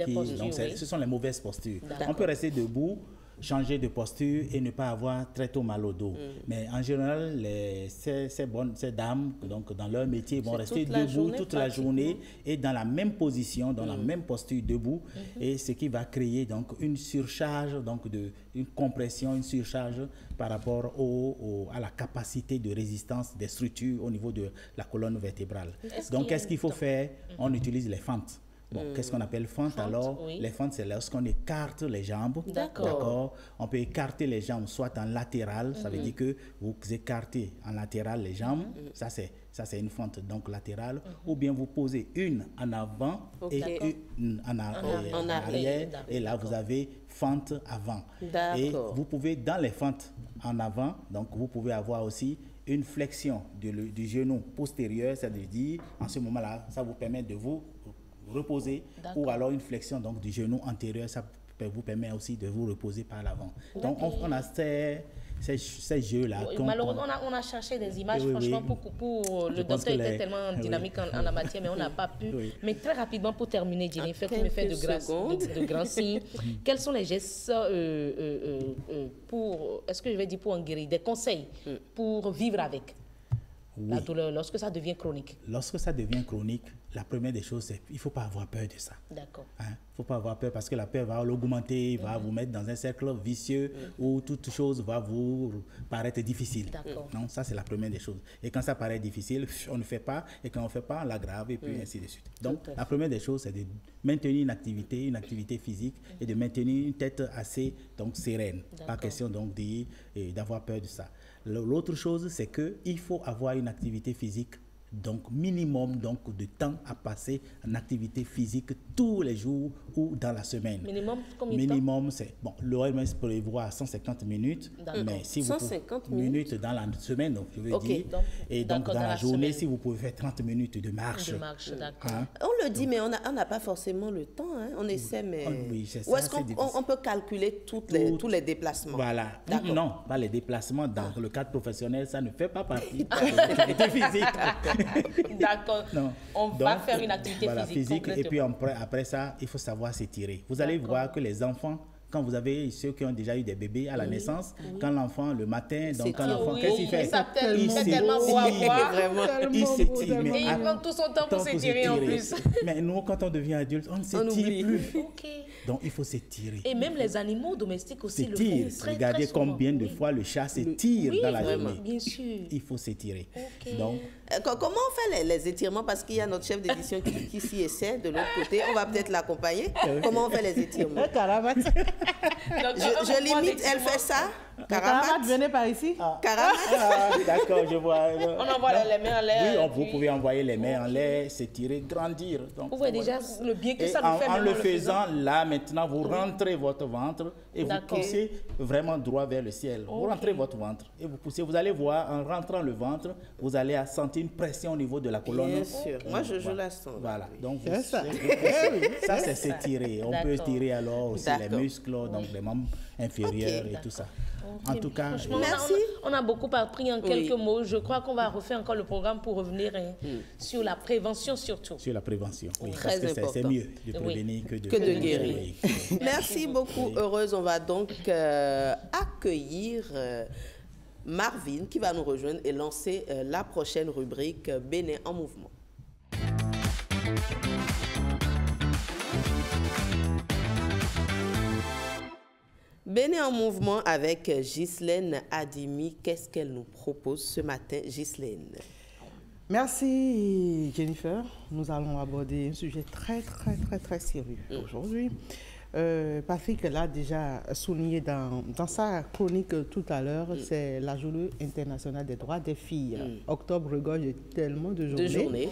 [SPEAKER 24] Ce sont les mauvaises postures. On peut rester debout, changer de posture et ne pas avoir très tôt mal au dos. Mais en général, ces dames, donc, dans leur métier, vont rester debout toute la journée et dans la même position, dans la même posture debout, et ce qui va créer donc une surcharge, donc une compression, une surcharge par rapport à la capacité de résistance des structures au niveau de la colonne vertébrale. Donc, qu'est-ce qu'il faut faire? On utilise les fentes. Bon, qu'est-ce qu'on appelle fente? Alors, les fentes, c'est lorsqu'on écarte les jambes. D'accord. On peut écarter les jambes soit en latéral, ça veut dire que vous écartez en latéral les jambes, ça c'est une fente donc latérale, ou bien vous posez une en avant et une en arrière, et là vous avez fente avant. Et vous pouvez, dans les fentes en avant, donc vous pouvez avoir aussi une flexion du genou postérieur, c'est-à-dire en ce moment-là, ça vous permet de vous reposer, ou alors une flexion donc du genou antérieur, ça vous permet aussi de vous reposer par l'avant. Donc on a ces jeux-là.
[SPEAKER 21] Malheureusement, on a cherché des images, franchement, pour le docteur était tellement dynamique en la matière, mais on n'a pas pu. Mais très rapidement, pour terminer, Jennifer, qui me fait de grands signes, quels sont les gestes pour en guérir, des conseils pour vivre avec la douleur lorsque ça devient chronique?
[SPEAKER 24] Lorsque ça devient chronique, la première des choses, c'est qu'il ne faut pas avoir peur de ça.
[SPEAKER 21] D'accord.
[SPEAKER 24] Il ne faut pas avoir peur parce que la peur va l'augmenter, va vous mettre dans un cercle vicieux où toute chose va vous paraître difficile. Non, ça c'est la première des choses. Et quand ça paraît difficile, on ne fait pas, et quand on ne fait pas, on l'aggrave, et puis ainsi de suite. Donc la première des choses, c'est de maintenir une activité physique, et de maintenir une tête assez sereine. Pas question donc d'avoir peur de ça. L'autre chose, c'est qu'il faut avoir une activité physique, donc minimum de temps à passer en activité physique tous les jours ou dans la semaine.
[SPEAKER 21] Minimum combien de temps?
[SPEAKER 24] Minimum, c'est l'OMS prévoit 150 minutes, mais si vous
[SPEAKER 21] 150
[SPEAKER 24] minutes dans la semaine, donc je veux dire, et donc dans la journée, si vous pouvez faire 30 minutes de marche.
[SPEAKER 21] D'accord.
[SPEAKER 1] On le dit, mais on n'a pas forcément le temps. On essaie, mais où est-ce qu'on peut calculer tous les déplacements?
[SPEAKER 24] Voilà. Non, pas les déplacements. Dans le cadre professionnel, ça ne fait pas partie de l'activité physique.
[SPEAKER 21] D'accord. On va faire une activité physique.
[SPEAKER 24] Et puis après ça, il faut savoir s'étirer. Vous allez voir que les enfants, quand vous avez ceux qui ont déjà eu des bébés à la naissance, quand l'enfant le matin, donc quand l'enfant, qu'est-ce qu'il fait?
[SPEAKER 21] Il
[SPEAKER 24] s'étire.
[SPEAKER 21] Et il prend tout son temps pour s'étirer en plus.
[SPEAKER 24] Mais nous, quand on devient adulte, on ne s'étire plus. Donc il faut s'étirer.
[SPEAKER 21] Et même les animaux domestiques aussi le font.
[SPEAKER 24] Regardez combien de fois le chat s'étire dans la journée.
[SPEAKER 21] Bien sûr.
[SPEAKER 24] Il faut s'étirer.
[SPEAKER 21] Donc,
[SPEAKER 1] comment on fait les étirements? Parce qu'il y a notre chef d'édition qui s'y essaie de l'autre côté. On va peut-être l'accompagner. Comment on fait les étirements? Je limite, elle fait ça.
[SPEAKER 3] Karamat, venez par ici.
[SPEAKER 24] D'accord, je vois.
[SPEAKER 21] On envoie les mains en l'air.
[SPEAKER 24] Oui, vous pouvez envoyer les mains en l'air, s'étirer, grandir. Donc,
[SPEAKER 21] vous voyez déjà le bien que ça nous fait.
[SPEAKER 24] En le faisant, là, maintenant, vous rentrez votre ventre et vous poussez vraiment droit vers le ciel. Vous rentrez votre ventre et vous poussez. Vous allez voir, en rentrant le ventre, vous allez sentir une pression au niveau de la colonne.
[SPEAKER 1] Bien sûr. Moi, je la sens.
[SPEAKER 24] Voilà. Donc, ça c'est s'étirer. On peut étirer alors aussi les muscles, donc les membres inférieurs et tout ça. En tout cas,
[SPEAKER 21] merci. On a beaucoup appris en quelques mots. Je crois qu'on va refaire encore le programme pour revenir sur la prévention surtout.
[SPEAKER 24] Sur la prévention, oui.
[SPEAKER 1] Très
[SPEAKER 24] parce que c'est mieux de prévenir que de
[SPEAKER 1] guérir. Merci beaucoup, heureuse. On va donc accueillir Marvin qui va nous rejoindre et lancer la prochaine rubrique Bénin en mouvement. Bénin en mouvement avec Ghislaine Adimi. Qu'est-ce qu'elle nous propose ce matin, Ghislaine?
[SPEAKER 3] Merci Jennifer. Nous allons aborder un sujet très sérieux aujourd'hui. Patrick l'a déjà souligné dans sa chronique tout à l'heure, c'est la Journée internationale des droits des filles. Octobre regorge tellement de journées.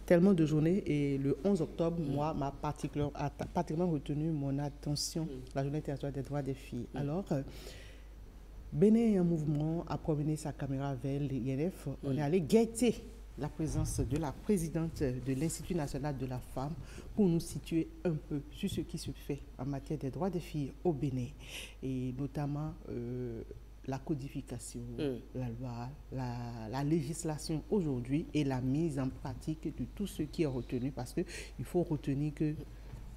[SPEAKER 3] Tellement de journées, et le 11 octobre, moi, m'a particulièrement retenu mon attention, la Journée internationale des droits des filles. Alors, Bénin en mouvement a promené sa caméra vers l'INF. On est allé guetter la présence de la présidente de l'Institut national de la femme pour nous situer un peu sur ce qui se fait en matière des droits des filles au Bénin, et notamment la codification, la loi, la législation aujourd'hui et la mise en pratique de tout ce qui est retenu, parce qu'il faut retenir que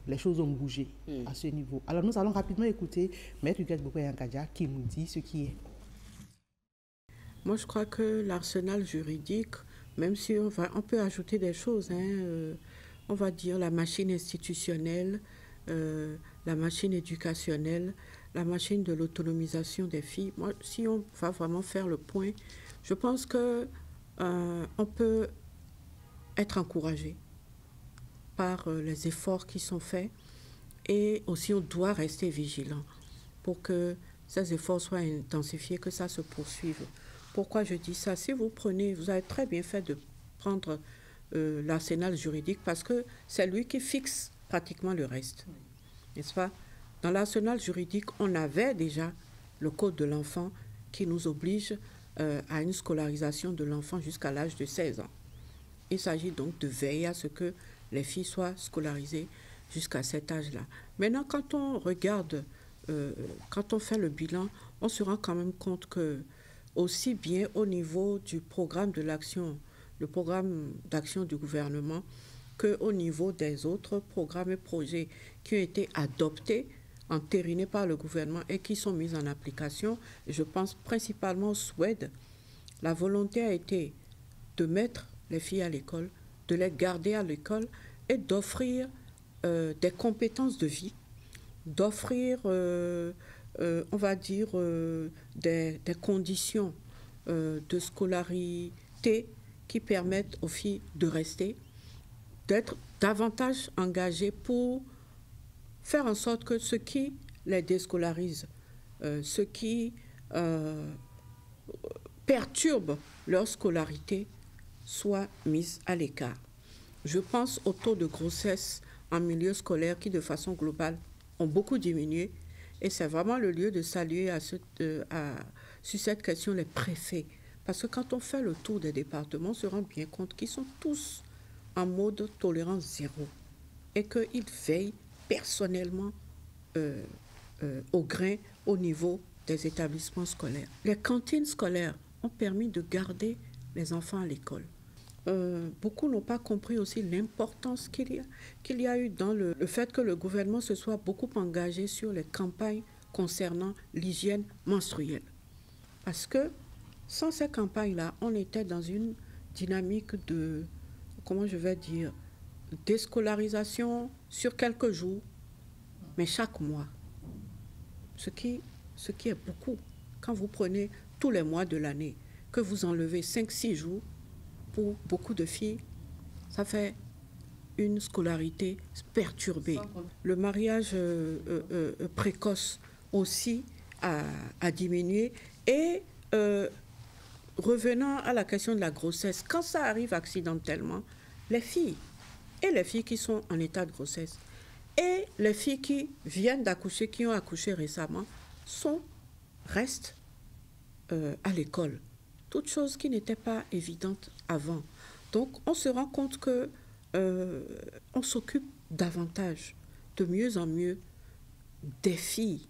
[SPEAKER 3] les choses ont bougé à ce niveau. Alors nous allons rapidement écouter Maître Huguette Bokoyankadia qui nous dit ce qui est.
[SPEAKER 6] Moi je crois que l'arsenal juridique, même si on peut ajouter des choses, on va dire la machine institutionnelle, la machine éducationnelle, la machine de l'autonomisation des filles. Moi, si on va vraiment faire le point, je pense que on peut être encouragé par les efforts qui sont faits et aussi on doit rester vigilant pour que ces efforts soient intensifiés, que ça se poursuive. Pourquoi je dis ça? Si vous prenez, vous avez très bien fait de prendre l'arsenal juridique parce que c'est lui qui fixe pratiquement le reste, n'est-ce pas? Dans l'arsenal juridique, on avait déjà le Code de l'enfant qui nous oblige à une scolarisation de l'enfant jusqu'à l'âge de 16 ans. Il s'agit donc de veiller à ce que les filles soient scolarisées jusqu'à cet âge-là. Maintenant, quand on regarde, quand on fait le bilan, on se rend quand même compte que aussi bien au niveau du programme de l'action, le programme d'action du gouvernement, qu'au niveau des autres programmes et projets qui ont été adoptés, entérinés par le gouvernement et qui sont mis en application. Je pense principalement au Suède. La volonté a été de mettre les filles à l'école, de les garder à l'école et d'offrir des compétences de vie, d'offrir, on va dire, des conditions de scolarité qui permettent aux filles de rester, d'être davantage engagées pour faire en sorte que ce qui les déscolarise, ce qui perturbe leur scolarité, soit mis à l'écart. Je pense au taux de grossesse en milieu scolaire qui, de façon globale, ont beaucoup diminué. Et c'est vraiment le lieu de saluer sur cette question les préfets. Parce que quand on fait le tour des départements, on se rend bien compte qu'ils sont tous en mode tolérance zéro et qu'ils veillent personnellement au grain au niveau des établissements scolaires. Les cantines scolaires ont permis de garder les enfants à l'école. Beaucoup n'ont pas compris aussi l'importance qu'il y a eu dans le fait que le gouvernement se soit beaucoup engagé sur les campagnes concernant l'hygiène menstruelle. Parce que sans ces campagnes-là, on était dans une dynamique de, comment je vais dire, déscolarisation sur quelques jours, mais chaque mois. Ce qui est beaucoup. Quand vous prenez tous les mois de l'année, que vous enlevez 5-6 jours, pour beaucoup de filles, ça fait une scolarité perturbée. Le mariage précoce aussi a diminué. Et revenant à la question de la grossesse, quand ça arrive accidentellement, les filles qui sont en état de grossesse et les filles qui viennent d'accoucher, qui ont accouché récemment, restent à l'école. Toute chose qui n'était pas évidente avant. Donc, on se rend compte que on s'occupe davantage, de mieux en mieux, des filles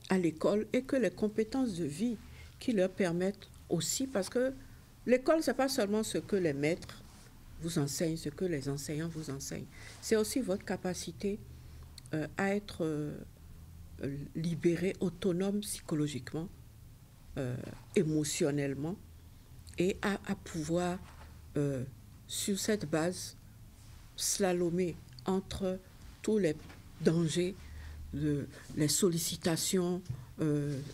[SPEAKER 6] à l'école et que les compétences de vie qui leur permettent aussi, parce que l'école, ce n'est pas seulement ce que les maîtres vous enseignent, ce que les enseignants vous enseignent. C'est aussi votre capacité à être libéré, autonome psychologiquement, émotionnellement, et à pouvoir, sur cette base, slalomer entre tous les dangers, les sollicitations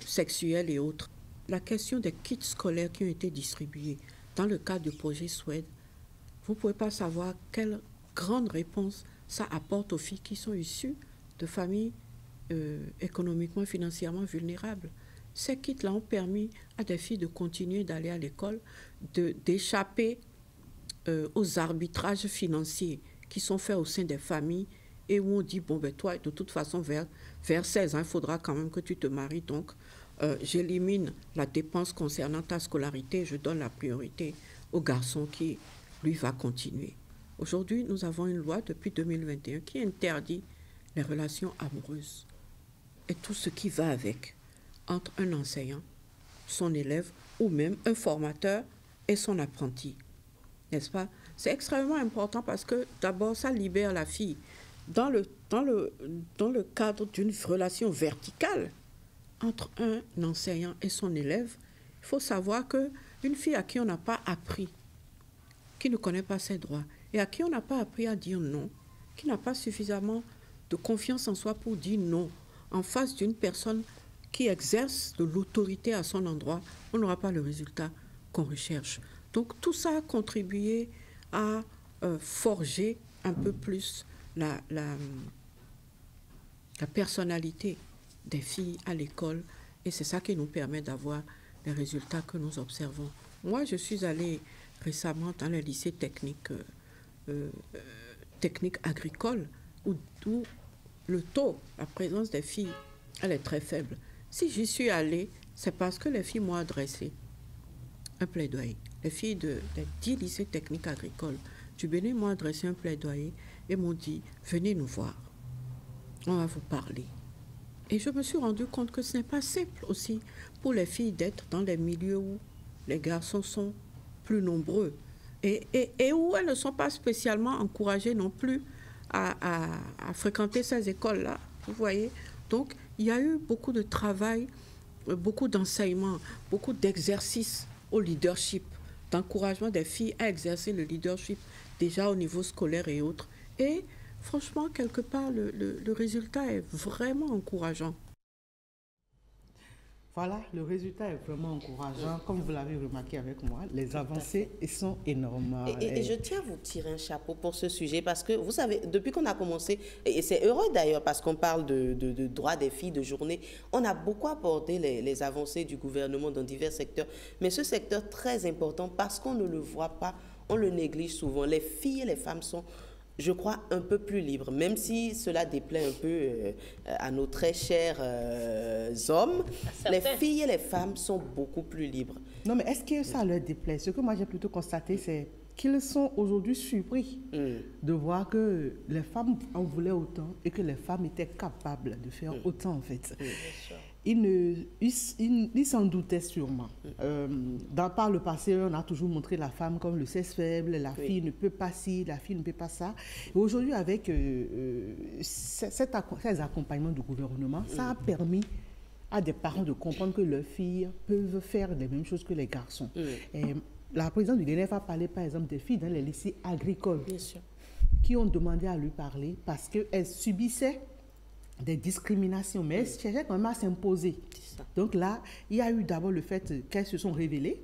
[SPEAKER 6] sexuelles et autres. La question des kits scolaires qui ont été distribués dans le cadre du projet Suède, vous ne pouvez pas savoir quelle grande réponse ça apporte aux filles qui sont issues de familles économiquement et financièrement vulnérables. Ces kits-là ont permis à des filles de continuer d'aller à l'école, d'échapper aux arbitrages financiers qui sont faits au sein des familles et où on dit, bon, ben toi, de toute façon, vers 16 ans, il faudra quand même que tu te maries. Donc, j'élimine la dépense concernant ta scolarité, je donne la priorité au garçon qui, lui, va continuer. Aujourd'hui, nous avons une loi depuis 2021 qui interdit les relations amoureuses et tout ce qui va avec, entre un enseignant, son élève, ou même un formateur et son apprenti. N'est-ce pas? C'est extrêmement important parce que, d'abord, ça libère la fille. Dans le cadre d'une relation verticale entre un enseignant et son élève, il faut savoir qu'une fille à qui on n'a pas appris, qui ne connaît pas ses droits, et à qui on n'a pas appris à dire non, qui n'a pas suffisamment de confiance en soi pour dire non, en face d'une personne qui exerce de l'autorité à son endroit, on n'aura pas le résultat qu'on recherche. Donc tout ça a contribué à forger un peu plus la personnalité des filles à l'école, et c'est ça qui nous permet d'avoir les résultats que nous observons. Moi, je suis allée récemment dans le lycée technique agricole, où le taux, la présence des filles, elle est très faible. Si j'y suis allée, c'est parce que les filles m'ont adressé un plaidoyer. Les filles des 10 lycées techniques agricoles du Bénin m'ont adressé un plaidoyer et m'ont dit « Venez nous voir, on va vous parler ». Et je me suis rendu compte que ce n'est pas simple aussi pour les filles d'être dans les milieux où les garçons sont plus nombreux et où elles ne sont pas spécialement encouragées non plus à fréquenter ces écoles-là, vous voyez. Donc, il y a eu beaucoup de travail, beaucoup d'enseignements, beaucoup d'exercices au leadership, d'encouragement des filles à exercer le leadership déjà au niveau scolaire et autres. Et franchement, quelque part, le résultat est vraiment encourageant.
[SPEAKER 3] Voilà, le résultat est vraiment encourageant. Comme vous l'avez remarqué avec moi, les avancées sont énormes.
[SPEAKER 1] Et je tiens à vous tirer un chapeau pour ce sujet parce que, vous savez, depuis qu'on a commencé, et c'est heureux d'ailleurs parce qu'on parle de droits des filles, de journée, on a beaucoup abordé les avancées du gouvernement dans divers secteurs. Mais ce secteur très important, parce qu'on ne le voit pas, on le néglige souvent. Les filles et les femmes sont, je crois, un peu plus libres, même si cela déplaît un peu à nos très chers hommes. Les filles et les femmes sont beaucoup plus libres.
[SPEAKER 3] Non, mais est-ce que ça leur déplaît? Ce que moi j'ai plutôt constaté, c'est qu'ils sont aujourd'hui surpris de voir que les femmes en voulaient autant et que les femmes étaient capables de faire autant, en fait. Ils s'en doutaient sûrement. Par le passé, on a toujours montré la femme comme le sexe faible, la fille ne peut pas ci, la fille ne peut pas ça. Et aujourd'hui, avec ces accompagnements du gouvernement, ça a permis à des parents de comprendre que leurs filles peuvent faire les mêmes choses que les garçons. Et la présidente du DNF a parlé, par exemple, des filles dans les lycées agricoles qui ont demandé à lui parler parce qu'elles subissaient des discriminations, mais elles cherchaient quand même à s'imposer. Donc là, il y a eu d'abord le fait qu'elles se sont révélées.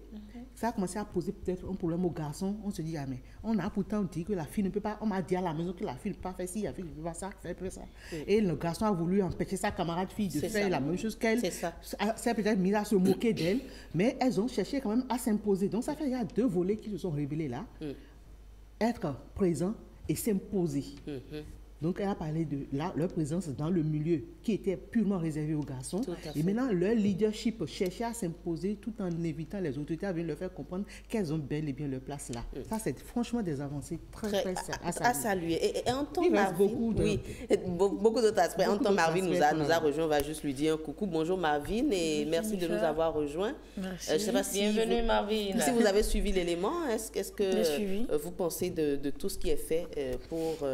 [SPEAKER 3] Ça a commencé à poser peut-être un problème aux garçons. On se dit, ah mais on a pourtant dit que la fille ne peut pas, on m'a dit à la maison que la fille ne peut pas faire ci, la fille ne peut pas ça, faire ça. Et le garçon a voulu empêcher sa camarade fille de faire la même chose qu'elle. C'est peut-être mis à se moquer d'elle, mais elles ont cherché quand même à s'imposer. Donc ça fait qu'il y a deux volets qui se sont révélés là. Être présent et s'imposer. Donc, elle a parlé de leur présence dans le milieu qui était purement réservé aux garçons. Et maintenant, leur leadership cherchait à s'imposer tout en évitant les autorités à venir leur faire comprendre qu'elles ont bel et bien leur place là. Ça, c'est franchement des avancées très à saluer.
[SPEAKER 1] Et en temps Marvin, beaucoup d'autres aspects. En temps Marvin nous a rejoint, on va juste lui dire un coucou. Bonjour Marvin et merci de nous avoir rejoints.
[SPEAKER 21] Je sais pas bienvenue Marvin.
[SPEAKER 1] Si vous avez suivi l'élément, est-ce que vous pensez de tout ce qui est fait pour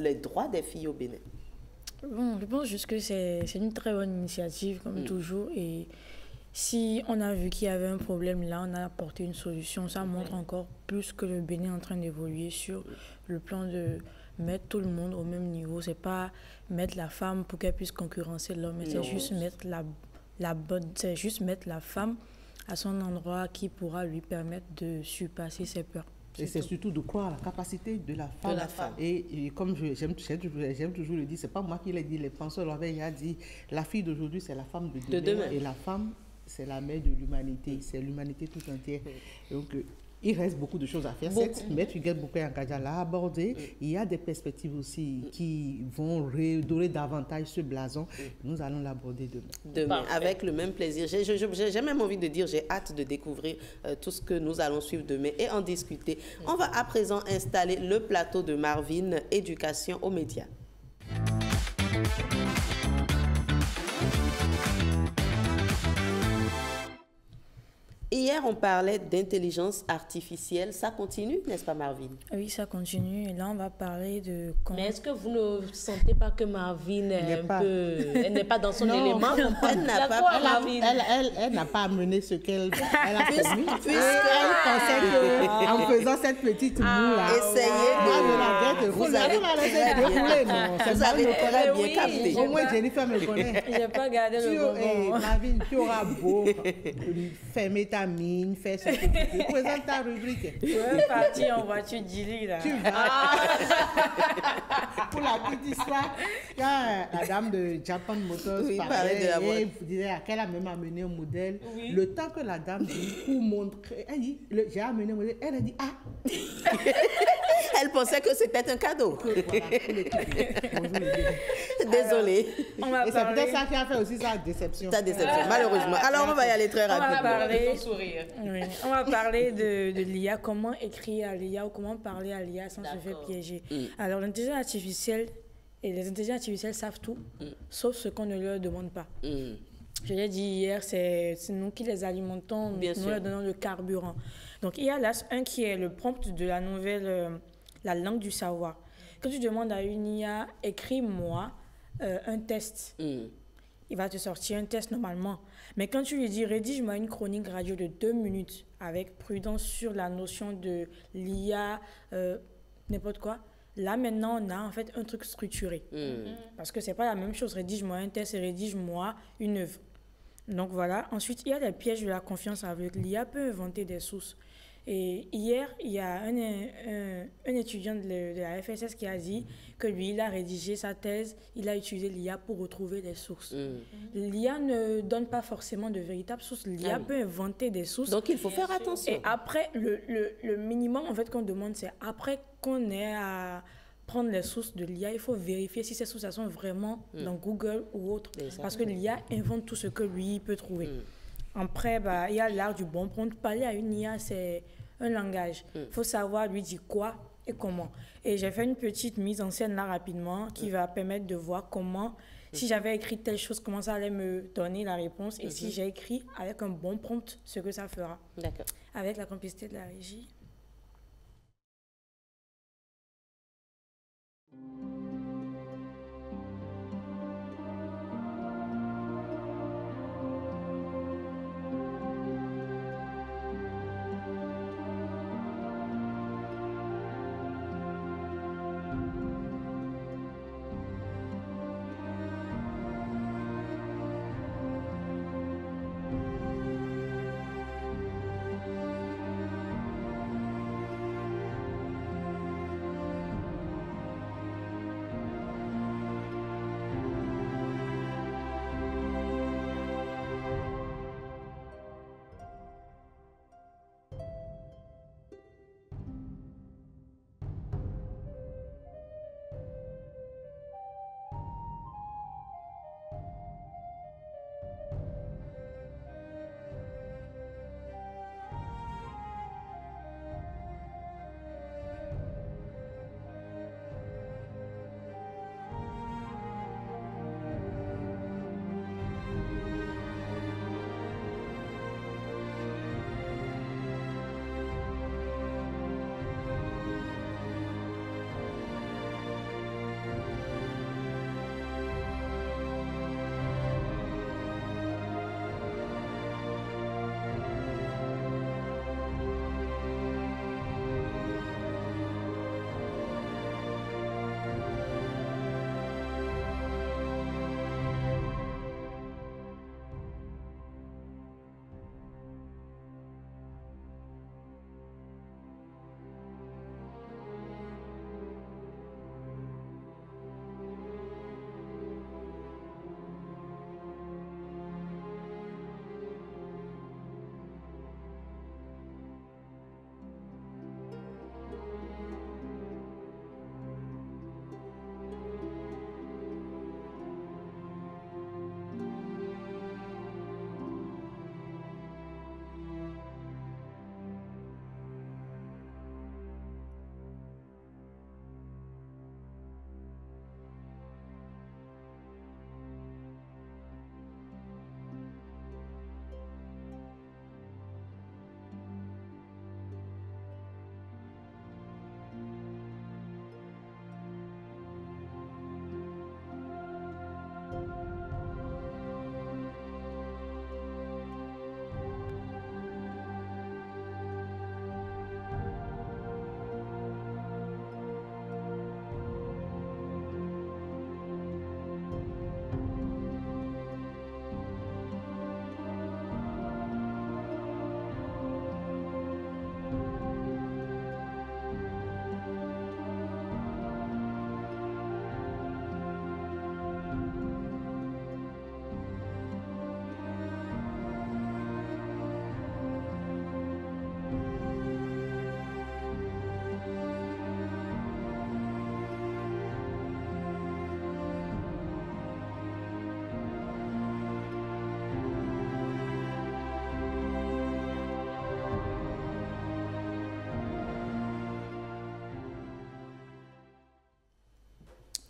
[SPEAKER 1] les droits des filles au Bénin?
[SPEAKER 10] Bon, je pense juste que c'est une très bonne initiative, comme toujours. Et si on a vu qu'il y avait un problème là, on a apporté une solution. Ça montre encore plus que le Bénin est en train d'évoluer sur le plan de mettre tout le monde au même niveau. C'est pas mettre la femme pour qu'elle puisse concurrencer l'homme, mais c'est juste mettre c'est juste mettre la femme à son endroit qui pourra lui permettre de surpasser ses peurs.
[SPEAKER 3] Et c'est surtout de croire à la capacité de la femme. Et comme j'aime toujours le dire, c'est pas moi qui l'ai dit, les penseurs l'avaient dit, la fille d'aujourd'hui, c'est la femme de demain. Et la femme, c'est la mère de l'humanité. C'est l'humanité tout entière. Donc, il reste beaucoup de choses à faire. Maître Huguette Bouquet-Ankadja l'a abordé. Il y a des perspectives aussi qui vont redorer davantage ce blason. Nous allons l'aborder
[SPEAKER 1] demain. Avec le même plaisir. J'ai même envie de dire, j'ai hâte de découvrir tout ce que nous allons suivre demain et en discuter. On va à présent installer le plateau de Marvin, éducation aux médias. Hier, on parlait d'intelligence artificielle. Ça continue, n'est-ce pas, Marvin?
[SPEAKER 10] Oui, ça continue. Et là, on va parler de...
[SPEAKER 21] Mais est-ce que vous ne sentez pas que Marvin elle n'est pas dans son élément?
[SPEAKER 3] Elle n'a pas amené ce qu'elle a fait. Elle pensait qu'en faisant cette petite moue-là...
[SPEAKER 1] Essayez. Vous avez très bien capté.
[SPEAKER 3] Au moins, Jennifer me connaît.
[SPEAKER 10] Je n'ai pas gardé le bonbon.
[SPEAKER 3] Marvin, tu auras beau fermer ta mine, fais ce que tu veux. Présente ta rubrique.
[SPEAKER 10] Tu veux partir en voiture d'Ili, là.
[SPEAKER 3] Tu vas. Pour la petite histoire, quand la dame de Japan Motors parlait de la voiture, elle disait qu'elle a même amené un modèle. Oui. Le temps que la dame dit pour montrer, elle dit, j'ai amené un modèle, elle a dit, ah.
[SPEAKER 1] Elle pensait que c'était un cadeau.
[SPEAKER 3] Voilà,
[SPEAKER 1] désolée.
[SPEAKER 3] Et c'est peut-être ça qui a fait aussi sa déception.
[SPEAKER 1] Sa déception, malheureusement. Alors, on va y aller très rapidement.
[SPEAKER 10] On va parler de l'IA, comment écrire à l'IA ou comment parler à l'IA sans se faire piéger. Alors, l'intelligence artificielle et les intelligences artificielles savent tout, sauf ce qu'on ne leur demande pas. Je l'ai dit hier, c'est nous qui les alimentons, nous leur donnons le carburant. Donc, il y a là un qui est le prompt de la nouvelle, la langue du savoir. Quand tu demandes à une IA, écris-moi un test, il va te sortir un test normalement. Mais quand tu lui dis, rédige-moi une chronique radio de 2 minutes avec prudence sur la notion de l'IA, n'importe quoi, là maintenant on a en fait un truc structuré. Parce que c'est pas la même chose, rédige-moi un test et rédige-moi une œuvre. Donc voilà. Ensuite, il y a les pièges de la confiance aveugle. L'IA peut inventer des sources. Et hier, il y a un étudiant de la FSS qui a dit que lui, il a rédigé sa thèse, il a utilisé l'IA pour retrouver des sources. L'IA ne donne pas forcément de véritables sources. L'IA peut inventer des sources.
[SPEAKER 1] Donc, il faut faire attention.
[SPEAKER 10] Et après, le minimum en fait, qu'on demande, c'est après qu'on ait à prendre les sources de l'IA, il faut vérifier si ces sources sont vraiment dans Google ou autre. Parce que l'IA invente tout ce que lui peut trouver. Après, il y a l'art du bon prompt. Parler à une IA, c'est un langage. Il faut savoir lui dire quoi et comment. Et j'ai fait une petite mise en scène là rapidement qui va permettre de voir comment, si j'avais écrit telle chose, comment ça allait me donner la réponse. Et si j'ai écrit avec un bon prompt, ce que ça fera.
[SPEAKER 1] D'accord.
[SPEAKER 10] Avec la complicité de la régie.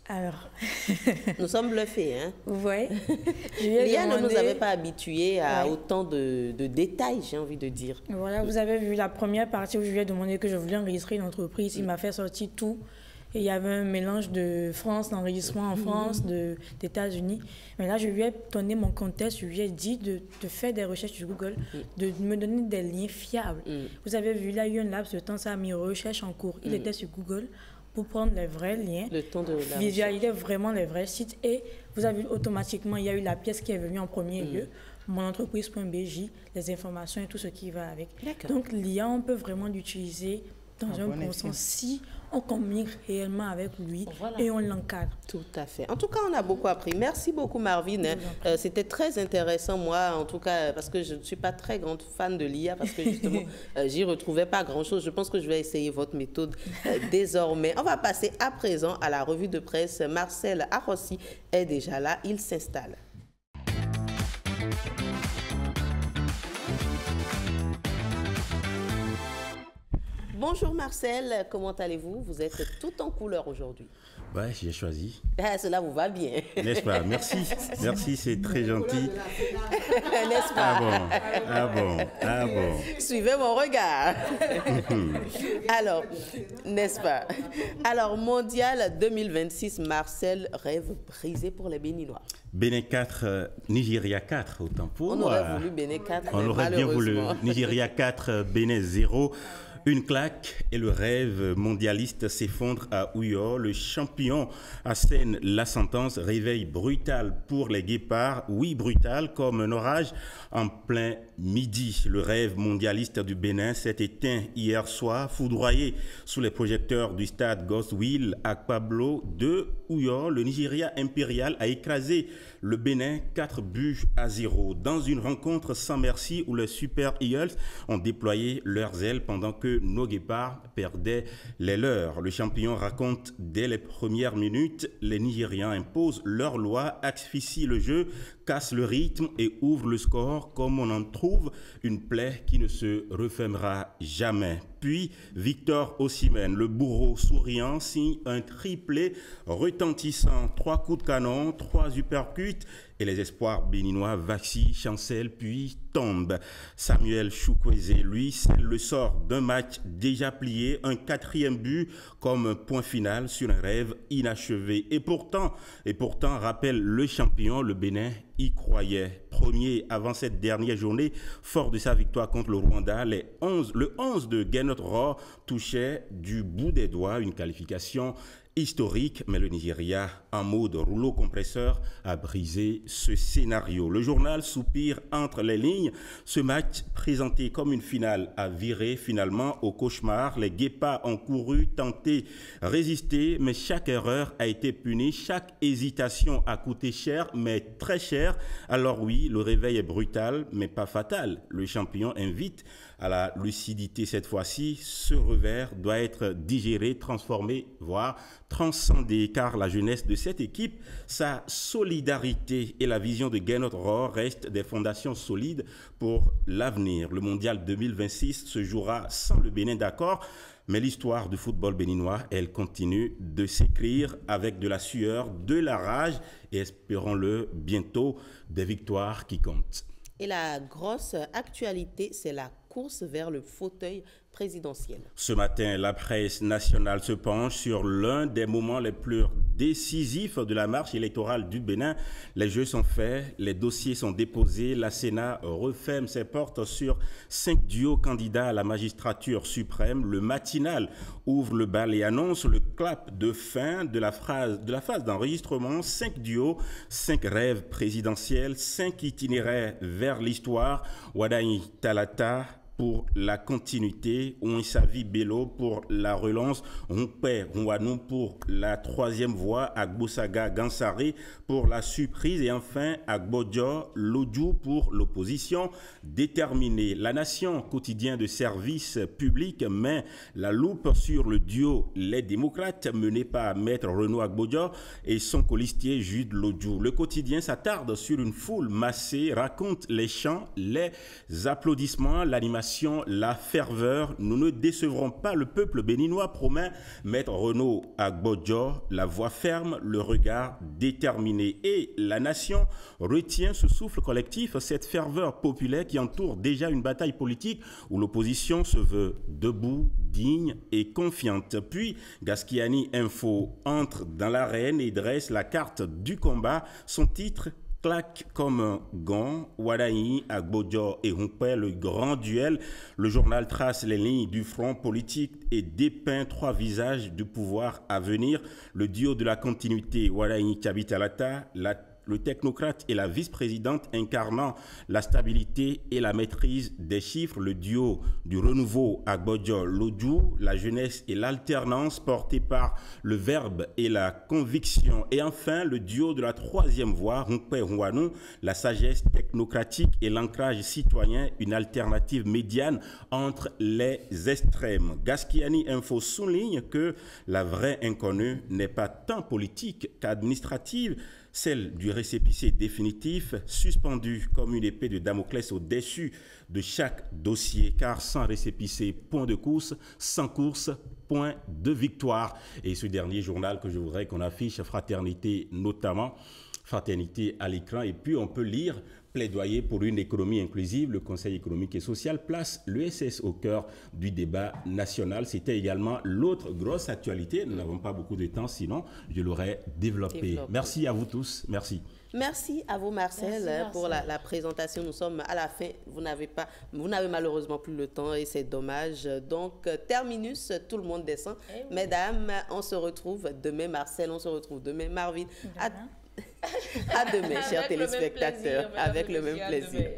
[SPEAKER 10] Alors,
[SPEAKER 1] nous sommes bluffés, hein?
[SPEAKER 10] Ouais.
[SPEAKER 1] Lia ne nous avait pas habitués à autant de détails, j'ai envie de dire.
[SPEAKER 10] Voilà, vous avez vu la première partie où je lui ai demandé que je voulais enregistrer une entreprise. Il m'a fait sortir tout. Et il y avait un mélange de France, d'enregistrement en France, d'États-Unis. Mais là, je lui ai donné mon contexte, je lui ai dit de faire des recherches sur Google, de me donner des liens fiables. Vous avez vu, il a eu un laps de temps, ça a mis recherche en cours. Il était sur Google pour prendre les vrais liens, visualiser vraiment les vrais sites. Et vous avez vu, automatiquement, il y a eu la pièce qui est venue en premier lieu, monentreprise.bj, les informations et tout ce qui va avec. Donc, l'IA, on peut vraiment l'utiliser dans un bon sens si on communique réellement avec lui et on l'encadre.
[SPEAKER 1] Tout à fait. En tout cas, on a beaucoup appris. Merci beaucoup, Marvin. C'était très intéressant, moi, en tout cas, parce que je ne suis pas très grande fan de l'IA, parce que justement, j'y retrouvais pas grand-chose. Je pense que je vais essayer votre méthode désormais. On va passer à présent à la revue de presse. Marcel Arrossi est déjà là. Il s'installe. Bonjour Marcel, comment allez-vous? Vous êtes tout en couleur aujourd'hui.
[SPEAKER 11] Ouais, j'ai choisi.
[SPEAKER 1] Ah, cela vous va bien.
[SPEAKER 11] N'est-ce pas? Merci. Merci, c'est très gentil.
[SPEAKER 1] N'est-ce pas?
[SPEAKER 11] Ah bon.
[SPEAKER 1] Suivez mon regard. Alors, n'est-ce pas? Alors, Mondial 2026, Marcel, rêve brisé pour les Béninois.
[SPEAKER 11] Bénin 4, Nigeria 4, autant pour moi.
[SPEAKER 1] On aurait voulu Bénin 4,
[SPEAKER 11] on aurait bien voulu. Nigeria 4, Bénin 0. Une claque et le rêve mondialiste s'effondre à Ouyo. Le champion assène la sentence. Réveil brutal pour les guépards. Oui, brutal comme un orage en plein midi. Le rêve mondialiste du Bénin s'est éteint hier soir, foudroyé sous les projecteurs du stade Goswill à Pablo de Ouyo. Le Nigeria impérial a écrasé le Bénin 4-0 dans une rencontre sans merci où les Super Eagles ont déployé leurs ailes pendant que nos guépards perdaient les leurs. Le champion raconte dès les premières minutes, les Nigérians imposent leur loi, asphyxient le jeu, cassent le rythme et ouvrent le score comme on en trouve une plaie qui ne se refermera jamais. Puis Victor Osimhen, le bourreau souriant, signe un triplé retentissant. 3 coups de canon, 3 uppercuts et les espoirs béninois vacillent, chancellent puis tombent. Samuel Chukwueze, lui, scelle le sort d'un match déjà plié, un 4e but comme point final sur un rêve inachevé. Et pourtant, rappelle le champion, le Bénin y croyait. Premier avant cette dernière journée, fort de sa victoire contre le Rwanda, le 11 de Gernot Rohr touchait du bout des doigts une qualification historique, mais le Nigeria, en mode rouleau compresseur, a brisé ce scénario. Le journal soupire entre les lignes. Ce match, présenté comme une finale, a viré finalement au cauchemar. Les guépards ont couru, tenté, résisté, mais chaque erreur a été punie. Chaque hésitation a coûté cher, mais très cher. Alors oui, le réveil est brutal, mais pas fatal. Le champion invite à la lucidité cette fois-ci. Ce revers doit être digéré, transformé, voire transcendé, car la jeunesse de cette équipe, sa solidarité et la vision de Gernot Rohr restent des fondations solides pour l'avenir. Le mondial 2026 se jouera sans le Bénin, d'accord, mais l'histoire du football béninois, elle continue de s'écrire avec de la sueur, de la rage et espérons-le bientôt des victoires qui comptent.
[SPEAKER 1] Et la grosse actualité, c'est la course vers le fauteuil présidentiel.
[SPEAKER 11] Ce matin, la presse nationale se penche sur l'un des moments les plus décisifs de la marche électorale du Bénin. Les jeux sont faits, les dossiers sont déposés, la Sénat referme ses portes sur 5 duos candidats à la magistrature suprême. Le matinal ouvre le bal et annonce le clap de fin de la phase d'enregistrement. 5 duos, 5 rêves présidentiels, 5 itinéraires vers l'histoire. Wadaï Talata pour la continuité, Ouinsavi Bello pour la relance, Rumpé Rouanou pour la 3e voie, Agbosaga Gansari pour la surprise et enfin Agbodjo Lodjou pour l'opposition déterminée. La Nation, quotidien de service public, met la loupe sur le duo Les Démocrates mené par Maître Renaud Agbodjo et son colistier Jude Lodjou. Le quotidien s'attarde sur une foule massée, raconte les chants, les applaudissements, l'animation l'animation, la ferveur. Nous ne décevrons pas le peuple béninois, promet Maître Renaud Agbodjo, la voix ferme, le regard déterminé. Et la nation retient ce souffle collectif, cette ferveur populaire qui entoure déjà une bataille politique où l'opposition se veut debout, digne et confiante. Puis, Gaskiani Info entre dans l'arène et dresse la carte du combat. Son titre claque comme un gant, Wadaï, Agbodjo et Humpé, le grand duel. Le journal trace les lignes du front politique et dépeint 3 visages du pouvoir à venir. Le duo de la continuité, Wadaï Kabitalata, le technocrate et la vice-présidente incarnant la stabilité et la maîtrise des chiffres, le duo du renouveau Agbodjo Lodjou, la jeunesse et l'alternance portée par le verbe et la conviction. Et enfin, le duo de la 3e voie, Humpé Huanou, la sagesse technocratique et l'ancrage citoyen, une alternative médiane entre les extrêmes. Gaskiani Info souligne que la vraie inconnue n'est pas tant politique qu'administrative, celle du récépissé définitif, suspendu comme une épée de Damoclès au-dessus de chaque dossier, car sans récépissé, point de course, sans course, point de victoire. Et ce dernier journal que je voudrais qu'on affiche, Fraternité notamment, Fraternité à l'écran, et puis on peut lire plaidoyer pour une économie inclusive. Le Conseil économique et social place l'ESS au cœur du débat national. C'était également l'autre grosse actualité. Nous n'avons pas beaucoup de temps, sinon je l'aurais développé. Merci à vous tous. Merci.
[SPEAKER 1] Merci à vous, Marcel, pour la présentation. Nous sommes à la fin. Vous n'avez malheureusement plus le temps et c'est dommage. Donc, terminus, tout le monde descend. Mesdames, on se retrouve demain. Marcel, on se retrouve demain. Marvin, à demain, chers téléspectateurs, avec le même plaisir.